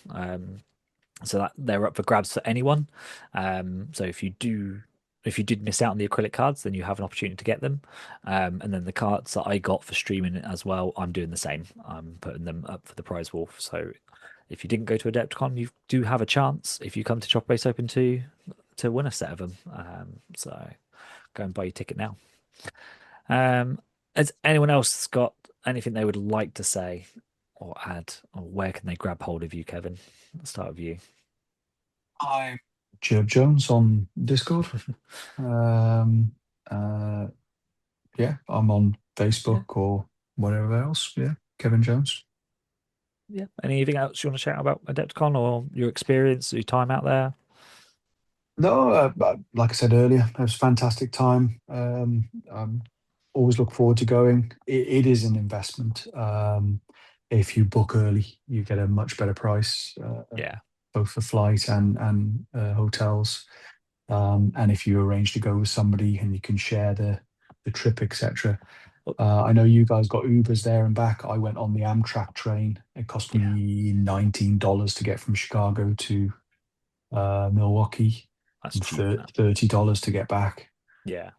So that they're up for grabs for anyone. So if you did miss out on the acrylic cards, then you have an opportunity to get them. And then the cards that I got for streaming it as well, I'm doing the same. I'm putting them up for the prize wall. So if you didn't go to AdeptiCon, you do have a chance if you come to Chopper Base Open to win a set of them. So go and buy your ticket now. Has anyone else got anything they would like to say or add, or where can they grab hold of you, Kevin? Let's start with you. I'm Jerb Jones on Discord. Yeah, I'm on Facebook or whatever else. Yeah, Kevin Jones. Yeah. Anything else you want to shout about AdeptiCon or your experience, your time out there? No, like I said earlier, it was a fantastic time. Always look forward to going. It is an investment. If you book early, you get a much better price. Yeah. Both for flight and hotels. And if you arrange to go with somebody and you can share the trip, etc. I know you guys got Ubers there and back. I went on the Amtrak train. It cost me $19 to get from Chicago to Milwaukee. That's cheap. $30 to get back. Yeah.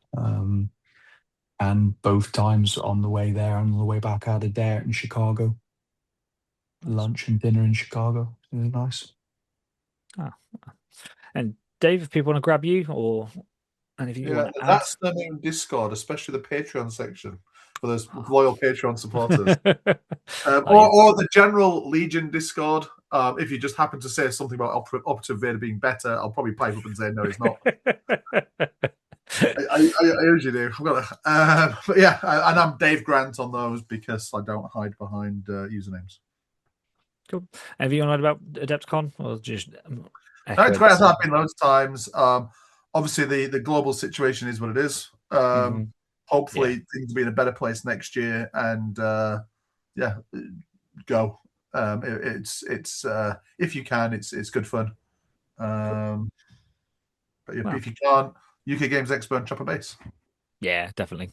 And both times on the way there and on the way back, I had a dare in Chicago. Lunch and dinner in Chicago. It was nice. And Dave, if people want to grab you or anything you want to add. That's the new Discord, especially the Patreon section for those loyal Patreon supporters. Or the general Legion Discord. If you just happen to say something about Operative Vader being better, I'll probably pipe up and say, no, he's not. I usually do. But yeah, and I'm Dave Grant on those because I don't hide behind usernames. Cool. Anything you want to add about AdeptiCon or just... No, it's great. I've been loads of times. Obviously, the global situation is what it is. Hopefully, things will be in a better place next year. And go. It's if you can, it's good fun. But if you can't, UK Games Expo and Chopper Base. Yeah, definitely.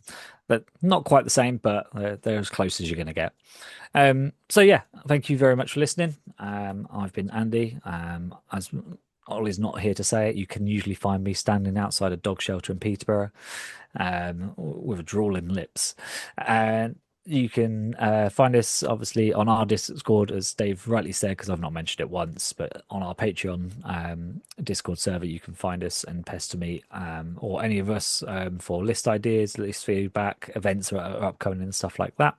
But not quite the same, but they're as close as you're going to get. So yeah, thank you very much for listening. I've been Andy. As Ollie's not here to say it, you can usually find me standing outside a dog shelter in Peterborough with drooling lips. And you can find us obviously on our Discord, as Dave rightly said, because I've not mentioned it once, but on our Patreon Discord server, you can find us and pester me or any of us for list ideas, list feedback, events that are upcoming and stuff like that.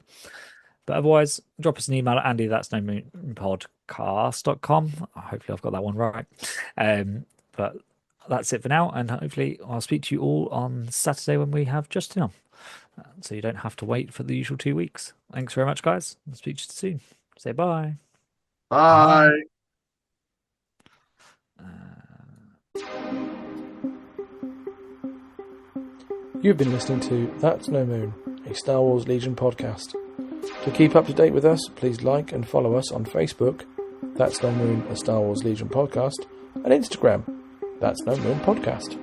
But otherwise, drop us an email at andy@that'snomoonpodcast.com. Hopefully I've got that one right. But that's it for now, and hopefully I'll speak to you all on Saturday when we have Justin on. So you don't have to wait for the usual 2 weeks. Thanks very much, guys. I'll speak to you soon. Say bye. Bye. You've been listening to That's No Moon, a Star Wars Legion podcast. To keep up to date with us, please like and follow us on Facebook, That's No Moon, a Star Wars Legion podcast, and Instagram, That's No Moon Podcast.